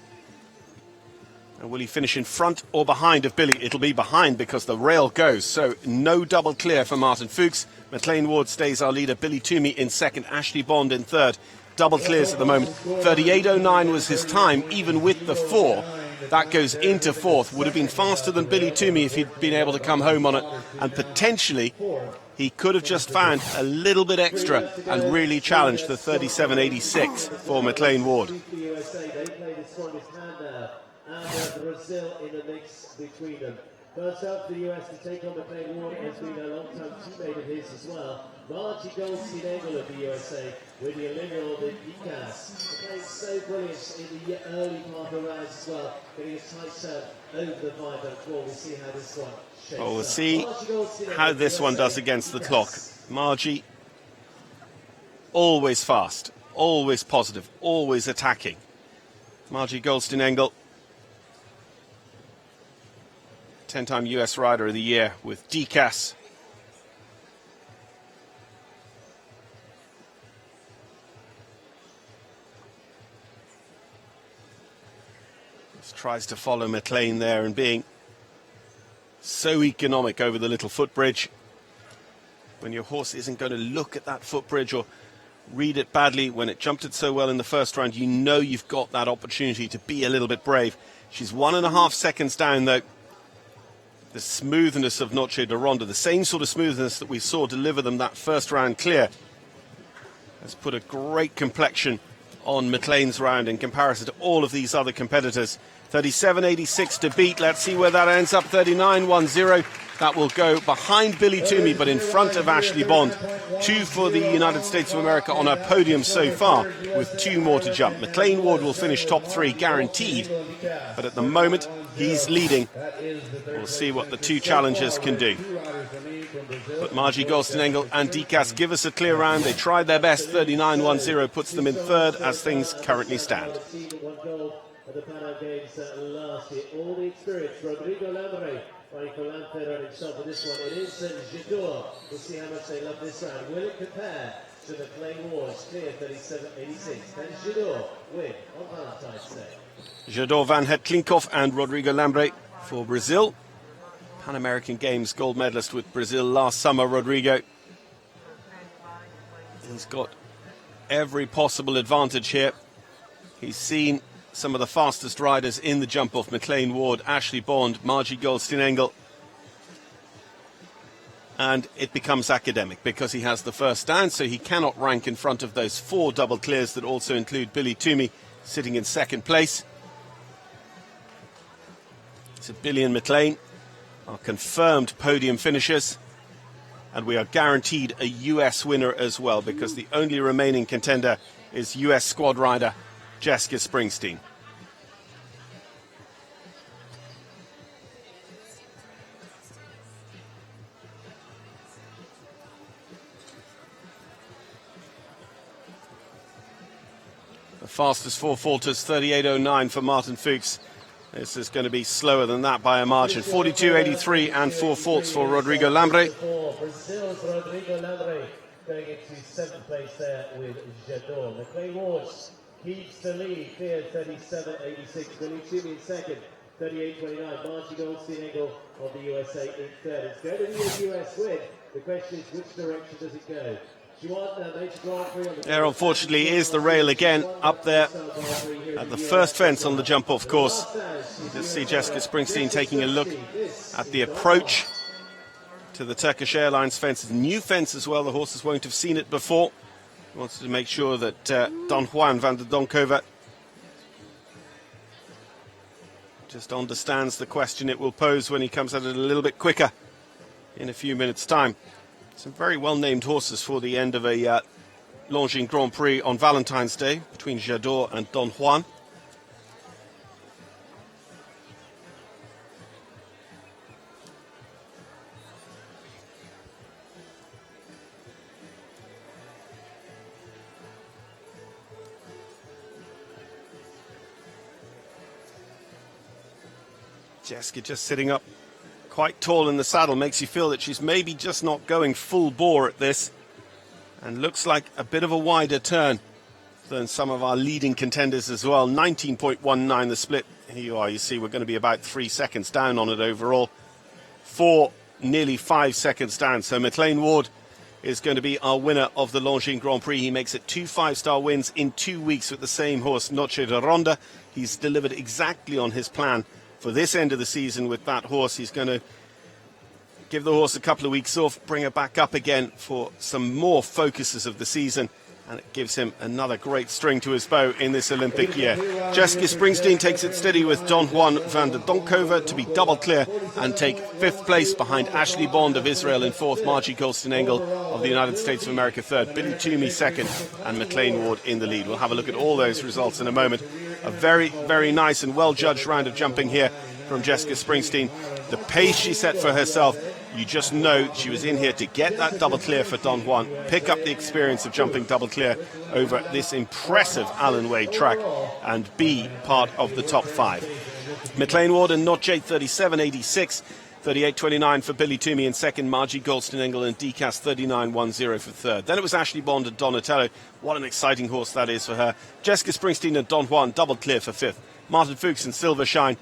And will he finish in front or behind of Billy? It'll be behind because the rail goes. So no double clear for Martin Fuchs. McLean Ward stays our leader. Billy Toomey in second. Ashley Bond in third. Double clears at the moment. 38.09 was his time, even with the 4. That goes into 4th. Would have been faster than Billy Toomey if he'd been able to come home on it. And potentially, he could have just found a little bit extra and really challenged the 37.86 for McLean Ward. play the strongest hand now. And Brazil in the mix between them. First up, the US to take on McLean Ward has been a long-time teammate of his as well. Margie Goldstein-Engel of the USA with the Olivia de Picas. McLean's so brilliant in the early part of the rounds as well, getting a tight serve over the vibrant floor. We'll see how this one shapes Well, we'll up. see how this one does against the clock. Margie, always fast, always positive, always attacking. Margie Goldstein-Engel, 10-time US Rider of the Year with DCAS. Just tries to follow McLean there and being so economic over the little footbridge. When your horse isn't going to look at that footbridge or read it badly, when it jumped it so well in the first round, you know you've got that opportunity to be a little bit brave. She's 1.5 seconds down though. The smoothness of Noche de Ronda, the same sort of smoothness that we saw deliver them that first round clear, has put a great complexion on McLean's round in comparison to all of these other competitors. 37.86 to beat. Let's see where that ends up. 39.10. That will go behind Billy Toomey, but in front of Ashley Bond. 2 for the United States of America on our podium so far, with 2 more to jump. McLean Ward will finish top 3, guaranteed. But at the moment, he's leading. We'll see what the 2 challengers can do. But Margie Goldstein-Engel and DCAS give us a clear round. They tried their best. 39.10 puts them in 3rd as things currently stand. The Pan Am Games last year. All the experience. Rodrigo Lambre fighting for Lampeter and himself for this one. It is Jador. We'll see how much they love this round. Will it compare to the McLean Wars? Clear 37.86. Then Jador win on Valentine's Day. Jador, Van Het Klinkhoff and Rodrigo Lambre for Brazil. Pan American Games gold medalist with Brazil last summer, Rodrigo. He's got every possible advantage here. He's seen some of the fastest riders in the jump off: McLean Ward, Ashley Bond, Margie Goldstein-Engel. And it becomes academic because he has the first down, so he cannot rank in front of those 4 double clears that also include Billy Toomey sitting in 2nd place. So Billy and McLean are confirmed podium finishers, and we are guaranteed a US winner as well, because the only remaining contender is US squad rider Jessica Springsteen. The fastest 4 falters, 38.09 for Martin Fuchs. This is going to be slower than that by a margin. 42.83 and 4 faults for Rodrigo Lambre. Brazil's Rodrigo Lambre going into 7th place there with Jador. McLean Ward keeps the lead, clear 37.86. Billy Toomey in 2nd, 38.29. Margie Goldstein-Engel of the USA in 3rd. It's going to be a US win. The question is, which direction does it go? There, unfortunately, is the rail again up there at the first fence on the jump-off course. You just see Jessica Springsteen taking a look at the approach to the Turkish Airlines fence. New fence as well. The horses won't have seen it before. He wanted to make sure that Don Juan van der Donkova just understands the question it will pose when he comes at it a little bit quicker in a few minutes' time. Some very well-named horses for the end of a Longines Grand Prix on Valentine's Day between Jador and Don Juan. Jessica just sitting up quite tall in the saddle makes you feel that she's maybe just not going full bore at this, and looks like a bit of a wider turn than some of our leading contenders as well. 19.19 the split. Here you are, you see we're going to be about 3 seconds down on it overall. 4, nearly 5 seconds down. So McLean Ward is going to be our winner of the Longines Grand Prix. He makes it 2 5-star wins in 2 weeks with the same horse, Noche de Ronda. He's delivered exactly on his plan for this end of the season with that horse. He's going to give the horse a couple of weeks off, bring her back up again for some more focuses of the season, and it gives him another great string to his bow in this Olympic year. Jessica Springsteen takes it steady with Don Juan van der Donkova to be double clear and take 5th place behind Ashley Bond of Israel in 4th, Margie Golston-Engel of the United States of America 3rd, Billy Toomey 2nd, and McLean Ward in the lead. We'll have a look at all those results in a moment. A very, very nice and well-judged round of jumping here from Jessica Springsteen. The pace she set for herself, you just know she was in here to get that double clear for Don Juan, pick up the experience of jumping double clear over this impressive Alan Wade track, and be part of the top 5. McLean Ward and Noche 37.86, 38.29 for Billy Toomey in 2nd, Margie Golston-Engel and Decas 39.10 for 3rd. Then it was Ashley Bond and Donatello. What an exciting horse that is for her. Jessica Springsteen and Don Juan double clear for 5th. Martin Fuchs and Silver Shine,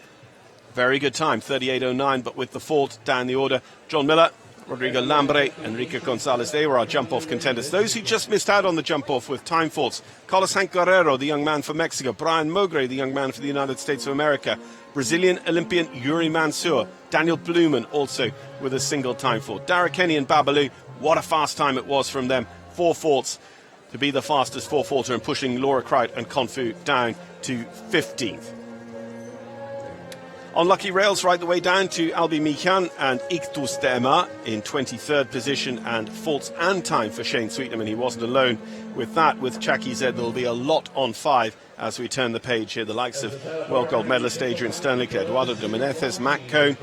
very good time, 38.09, but with the fault down the order. John Miller, Rodrigo Lambre, Enrique Gonzalez, they were our jump-off contenders. Those who just missed out on the jump-off with time faults: Carlos Hank Guerrero, the young man for Mexico; Brian Mogre, the young man for the United States of America; Brazilian Olympian Yuri Mansour; Daniel Blumen also with a single time fault. Dara Kenny and Babalu, what a fast time it was from them. 4 faults to be the fastest 4-faulter and pushing Laura Kraut and Confu down to 15th. On lucky rails right the way down to Albi Michan and Iktus Dema in 23rd position, and faults and time for Shane Sweetnam, and he wasn't alone with that. With Chaki Z, there'll be a lot on 5 as we turn the page here. The likes of world gold medalist Adrian Sternlick, Eduardo de Menezes, Matt Cohn,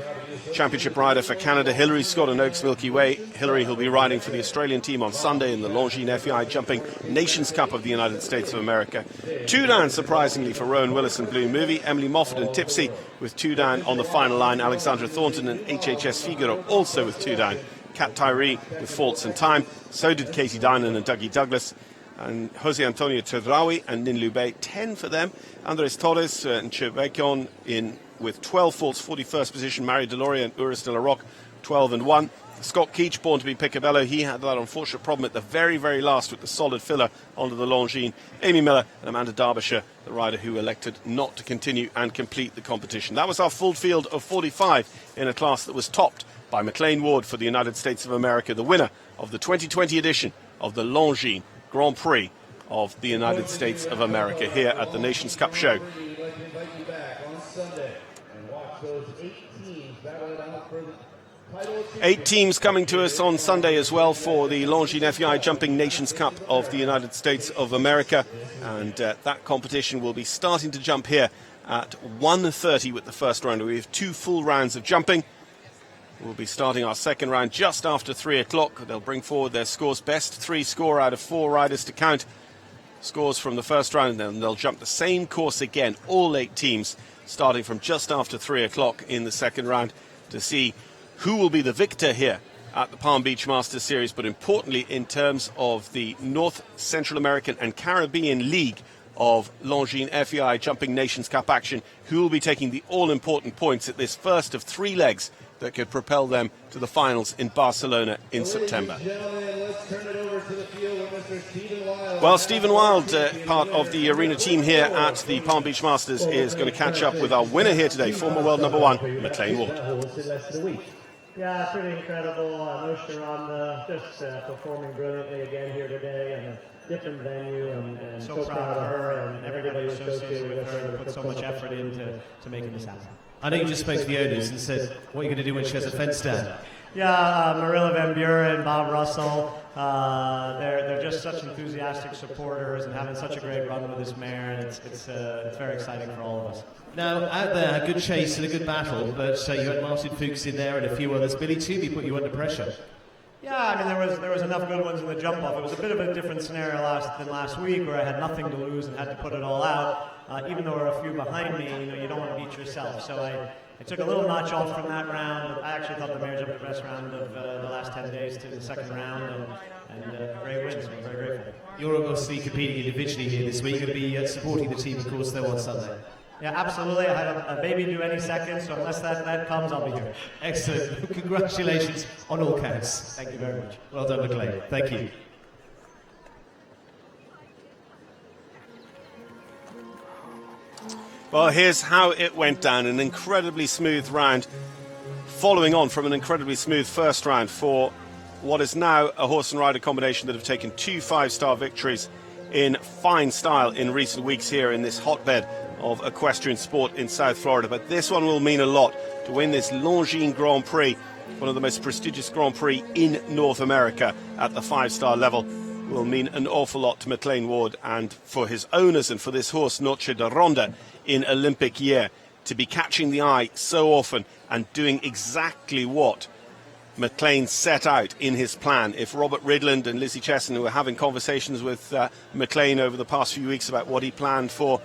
championship rider for Canada, Hilary Scott and Oaks Milky Way. Hilary will be riding for the Australian team on Sunday in the Longines FEI Jumping Nations Cup of the United States of America. 2 down, surprisingly, for Rowan Willis and Blue Movie. Emily Moffat and Tipsy with 2 down on the final line. Alexandra Thornton and HHS Figaro also with 2 down. Kat Tyree with faults and time. So did Katie Dinan and Dougie Douglas. And Jose Antonio Tedrawi and Nin Lubei, 10 for them. Andres Torres and Chebekon in with 12 faults, 41st position. Mario Deloria and Uris de la Roque, 12 and 1. Scott Keach, born to be Picabello, he had that unfortunate problem at the very, very last with the solid filler onto the Longines. Amy Miller and Amanda Derbyshire, the rider who elected not to continue and complete the competition. That was our full field of 45 in a class that was topped by McLean Ward for the United States of America, the winner of the 2020 edition of the Longines Grand Prix of the United States of America here at the Nations Cup show. We'd like to invite you back on Sunday and watch those 8 teams battle it out for the title of 8 teams coming to us on Sunday as well for the Longines FEI Jumping Nations Cup of the United States of America, and that competition will be starting to jump here at 1:30 with the first round. We have 2 full rounds of jumping. We'll be starting our second round just after 3 o'clock. They'll bring forward their scores, best 3 score out of 4 riders to count scores from the first round, and then they'll jump the same course again, all 8 teams, starting from just after 3 o'clock in the second round, to see who will be the victor here at the Palm Beach Masters Series, but importantly in terms of the North Central American and Caribbean League of Longines FEI Jumping Nations Cup action, who will be taking the all-important points at this first of 3 legs that could propel them to the finals in Barcelona in September. Well, Stephen Wild, part of the arena team here at the Palm Beach Masters, is going to catch up with our winner here today, former world number 1, McLean Ward. Yeah, pretty incredible. No Sharonda, just performing brilliantly again here today, and a different venue, and so proud of her and everybody associated with her that put so much effort into making this happen. I know you just spoke to the owners and said, what are you going to do when she has a fence down? Yeah, Marilla Van Buren, Bob Russell, they're just such enthusiastic supporters and having such a great run with this mare, and it's very exciting for all of us. Now, out there, a good chase and a good battle, but you had Martin Fuchs in there and a few others. Billy Toomey put you under pressure. Yeah, I mean, there was enough good ones in the jump-off. It was a bit of a different scenario than last week, where I had nothing to lose and had to put it all out. Even though there were a few behind me, you don't want to beat yourself. So I took a little notch off from that round. I actually thought the mare jumped the best round of the last 10 days to the second round, and great wins. So I'm very grateful. You're obviously competing individually here this week. You're going to be supporting the team, of course, though, on Sunday. Yeah, absolutely. I had a baby due any second, so unless that comes, I'll be here. Excellent. Congratulations on all counts. Thank you very much. Well done, McLean. Thank you. Well, here's how it went down. An incredibly smooth round, following on from an incredibly smooth first round for what is now a horse and rider combination that have taken 2 5-star victories in fine style in recent weeks here in this hotbed of equestrian sport in South Florida. But this one will mean a lot. To win this Longines Grand Prix, one of the most prestigious Grand Prix in North America at the 5-star level, will mean an awful lot to McLean Ward and for his owners and for this horse Noche de Ronda in Olympic year. To be catching the eye so often and doing exactly what McLean set out in his plan. If Robert Ridland and Lizzie Chesson were having conversations with McLean over the past few weeks about what he planned for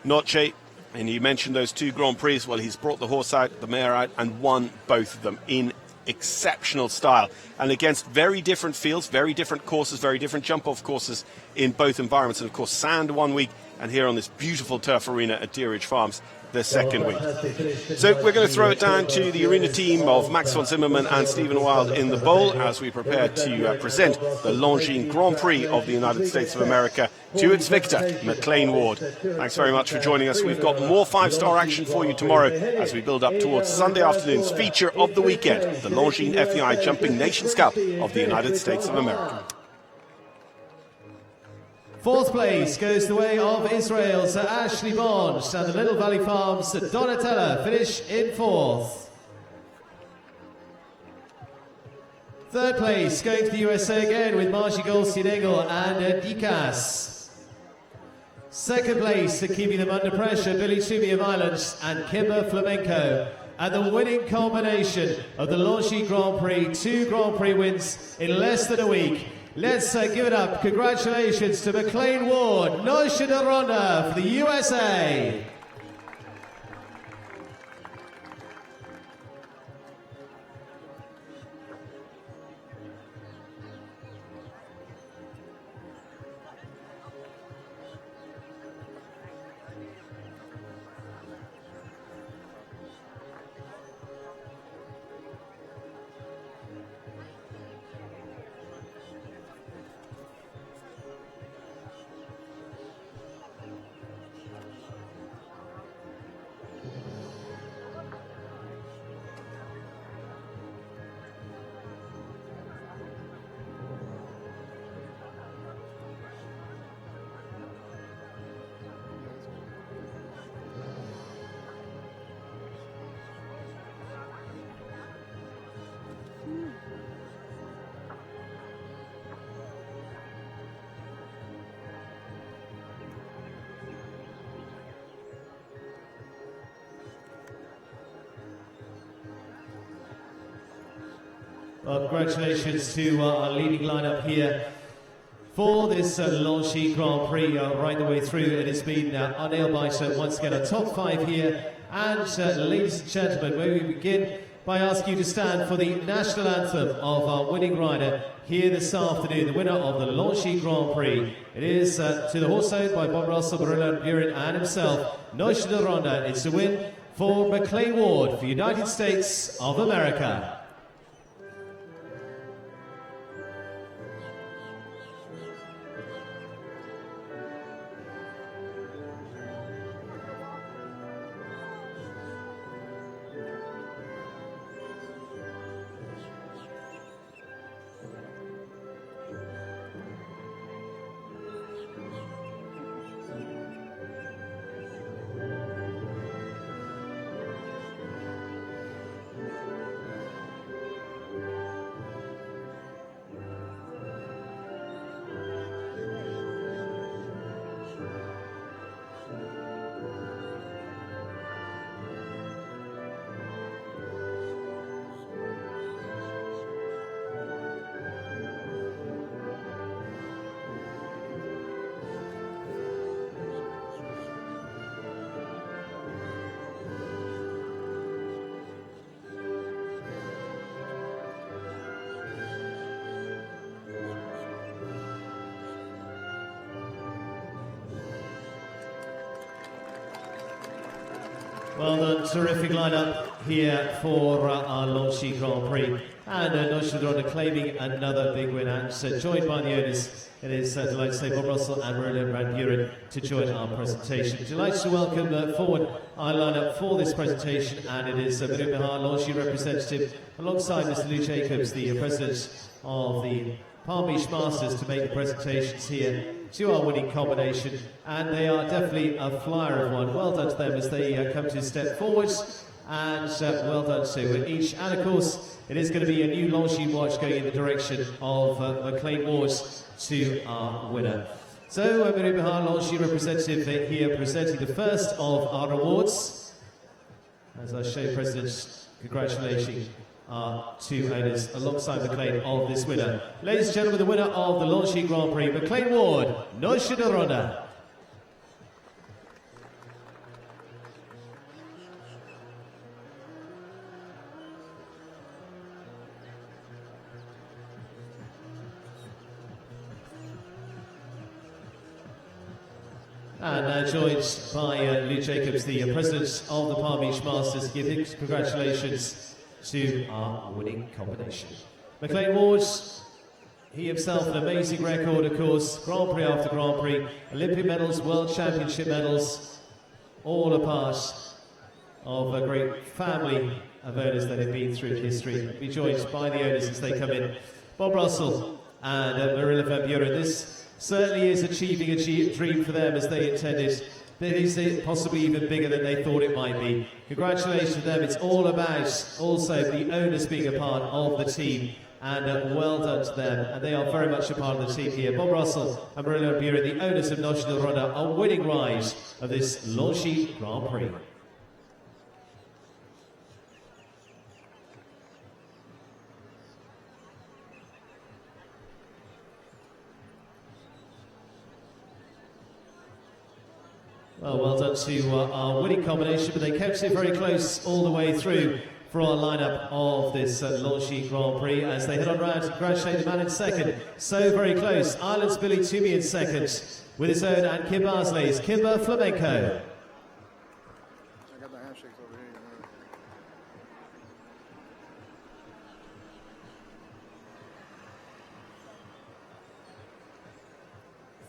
Noche, and you mentioned those 2 Grand Prix, well, he's brought the horse out, the mare out, and won both of them in exceptional style and against very different fields, very different courses, very different jump-off courses in both environments. And of course, sand one week, and here on this beautiful turf arena at Deerridge Farms the second week. So we're going to throw it down to the arena team of Max von Zimmermann and Stephen Wild in the bowl as we prepare to present the Longines Grand Prix of the United States of America to its victor, McLean Ward. Thanks very much for joining us. We've got more 5-star action for you tomorrow as we build up towards Sunday afternoon's feature of the weekend, the Longines FEI Jumping Nations Cup of the United States of America. 4th place goes the way of Israel's Ashley Bond, and the Little Valley Farms' Donatella finish in 4th. 3rd place going to the USA again with Margie Goldstein-Engel and Dikas. 2nd place, keeping them under pressure, Billy Toomey of Ireland and Kimber Flamenco. And the winning combination of the Longines Grand Prix, 2 Grand Prix wins in less than a week. Let's give it up. Congratulations to McLean Ward, Noche de Ronda for the USA. Well, congratulations to our leading lineup here for this Longines Grand Prix right the way through. It has been a nail-biter once again, a top 5 here. And ladies and gentlemen, may we begin by asking you to stand for the national anthem of our winning rider here this afternoon, the winner of the Longines Grand Prix. It is to the horse owned by Bob Russell, Barilla Buren and himself, Noche de Ronda. It's a win for McLean Ward for the United States of America. Well done, terrific lineup here for our Longines Grand Prix. And Noche de Ronda claiming another big win, and joined by the owners. It is delighted to say Bob Russell and Marilla Van Buren to join our presentation. Delighted to welcome forward our lineup for this presentation, and it is Miriam Mihar, Longines representative, alongside Mr. Lou Jacobs, the president of the Palm Beach Masters, to make the presentations here to our winning combination, and they are definitely a flyer of one. Well done to them as they come to step forwards, and well done to each. And of course, it is going to be a new Longines watch going in the direction of McLean Ward's to our winner. So, Marie Behar, Longines representative here, presenting the first of our awards. As our show president, congratulating our two owners alongside McLean of this winner. Ladies and gentlemen, the winner of the Longines Grand Prix, McLean Ward, Noche de Ronda. And now joined by Lou Jacobs, the president of the Palm Beach Masters, to give his congratulations to our winning combination. McLean Ward, he himself an amazing record, of course, Grand Prix after Grand Prix, Olympic medals, World Championship medals, all a part of a great family of owners that have been through history. Be joined by the owners as they come in, Bob Russell and Marilla Van Buren. This certainly is achieving a dream for them as they intended. It is possibly even bigger than they thought it might be. Congratulations to them. It's all about also the owners being a part of the team, and well done to them. And they are very much a part of the team here. Bob Russell and Marilla Van Buren, the owners of Noche de Ronda, are winning ride of this Longines Grand Prix. Well done to our winning combination, but they kept it very close all the way through for our lineup of this Longines Grand Prix as they head on round to congratulate the man in second. So very close. Ireland's Billy Toomey in second with his own and Kim Barsley's Kimber Flamenco.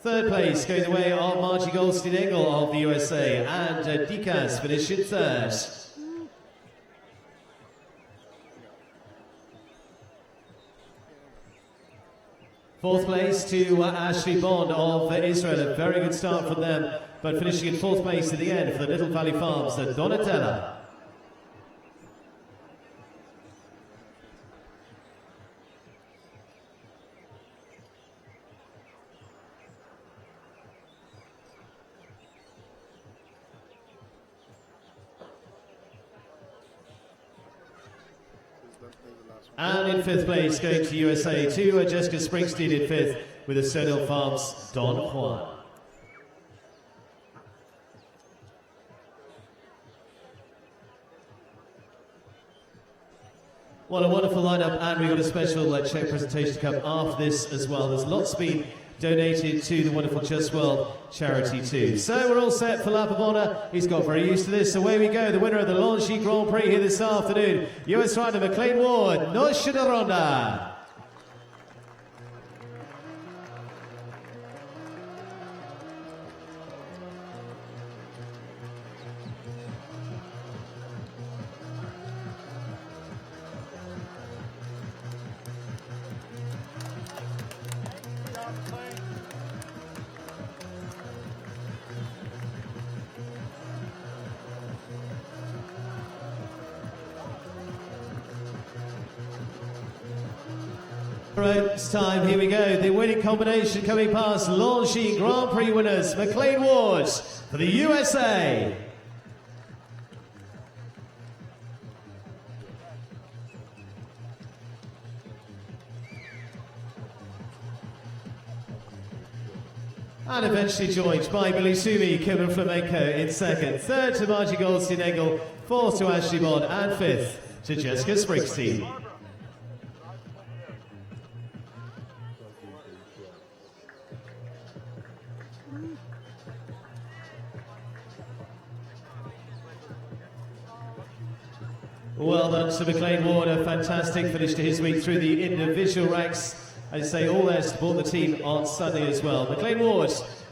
Third place going the way of Margie Goldstein-Engel of the USA, and Dikas finished in third. Fourth place to Ashley Bond of Israel, a very good start from them, but finishing in fourth place at the end for the Little Valley Farms, the Donatella. And in fifth place, going to USA, to Jessica Springsteen in fifth with the Stone Farms Don Juan. What a wonderful lineup, and we've got a special check presentation to come after this as well. There's lots been donated to the wonderful Just World charity too. So we're all set for lap of honour. He's got very used to this. Away we go. The winner of the Longines Grand Prix here this afternoon, US rider McLean Ward, Noche de Ronda. Right, it's time, here we go. The winning combination coming past Longines Grand Prix winners, McLean Ward for the USA. And eventually joined by Billy Toomey, Kim Flamenco in second. Third to Margie Goldstein-Engel, fourth to Ashley Bond, and fifth to Jessica Springsteen. Well done to McLean Ward, a fantastic finish to his week through the individual ranks. I say all there to support the team on Sunday as well. McLean Ward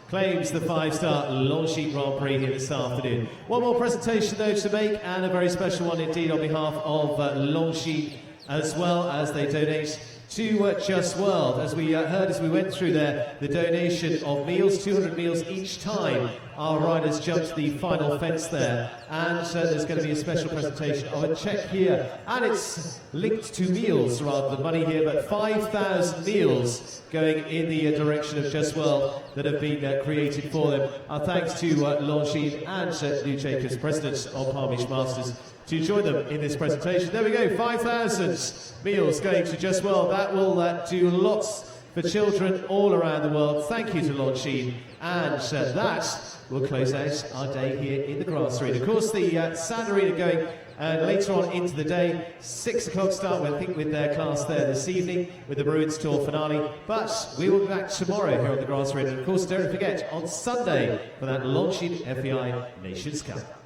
claims the 5-star Longines Grand Prix here this afternoon. One more presentation though to make, and a very special one indeed on behalf of Longines, as well as they donate to Just World. As we heard as we went through there, the donation of meals, 200 meals each time our riders jumped the final fence there. And there's going to be a special presentation of a cheque here. And it's linked to meals rather than money here, but 5,000 meals going in the direction of Just World that have been created for them. Our thanks to Longines and New Jacobs, presidents of Palmish Masters, to join them in this presentation. There we go, 5,000 meals going to Just World. That will do lots for children all around the world. Thank you to Longines, and that will close out our day here in the grass arena. Of course, the sand arena going later on into the day. 6 o'clock start, I think, with their class there this evening with the Bruins Tour finale. But we will be back tomorrow here on the grass arena. And of course, don't forget on Sunday for that Longines FEI Nations Cup.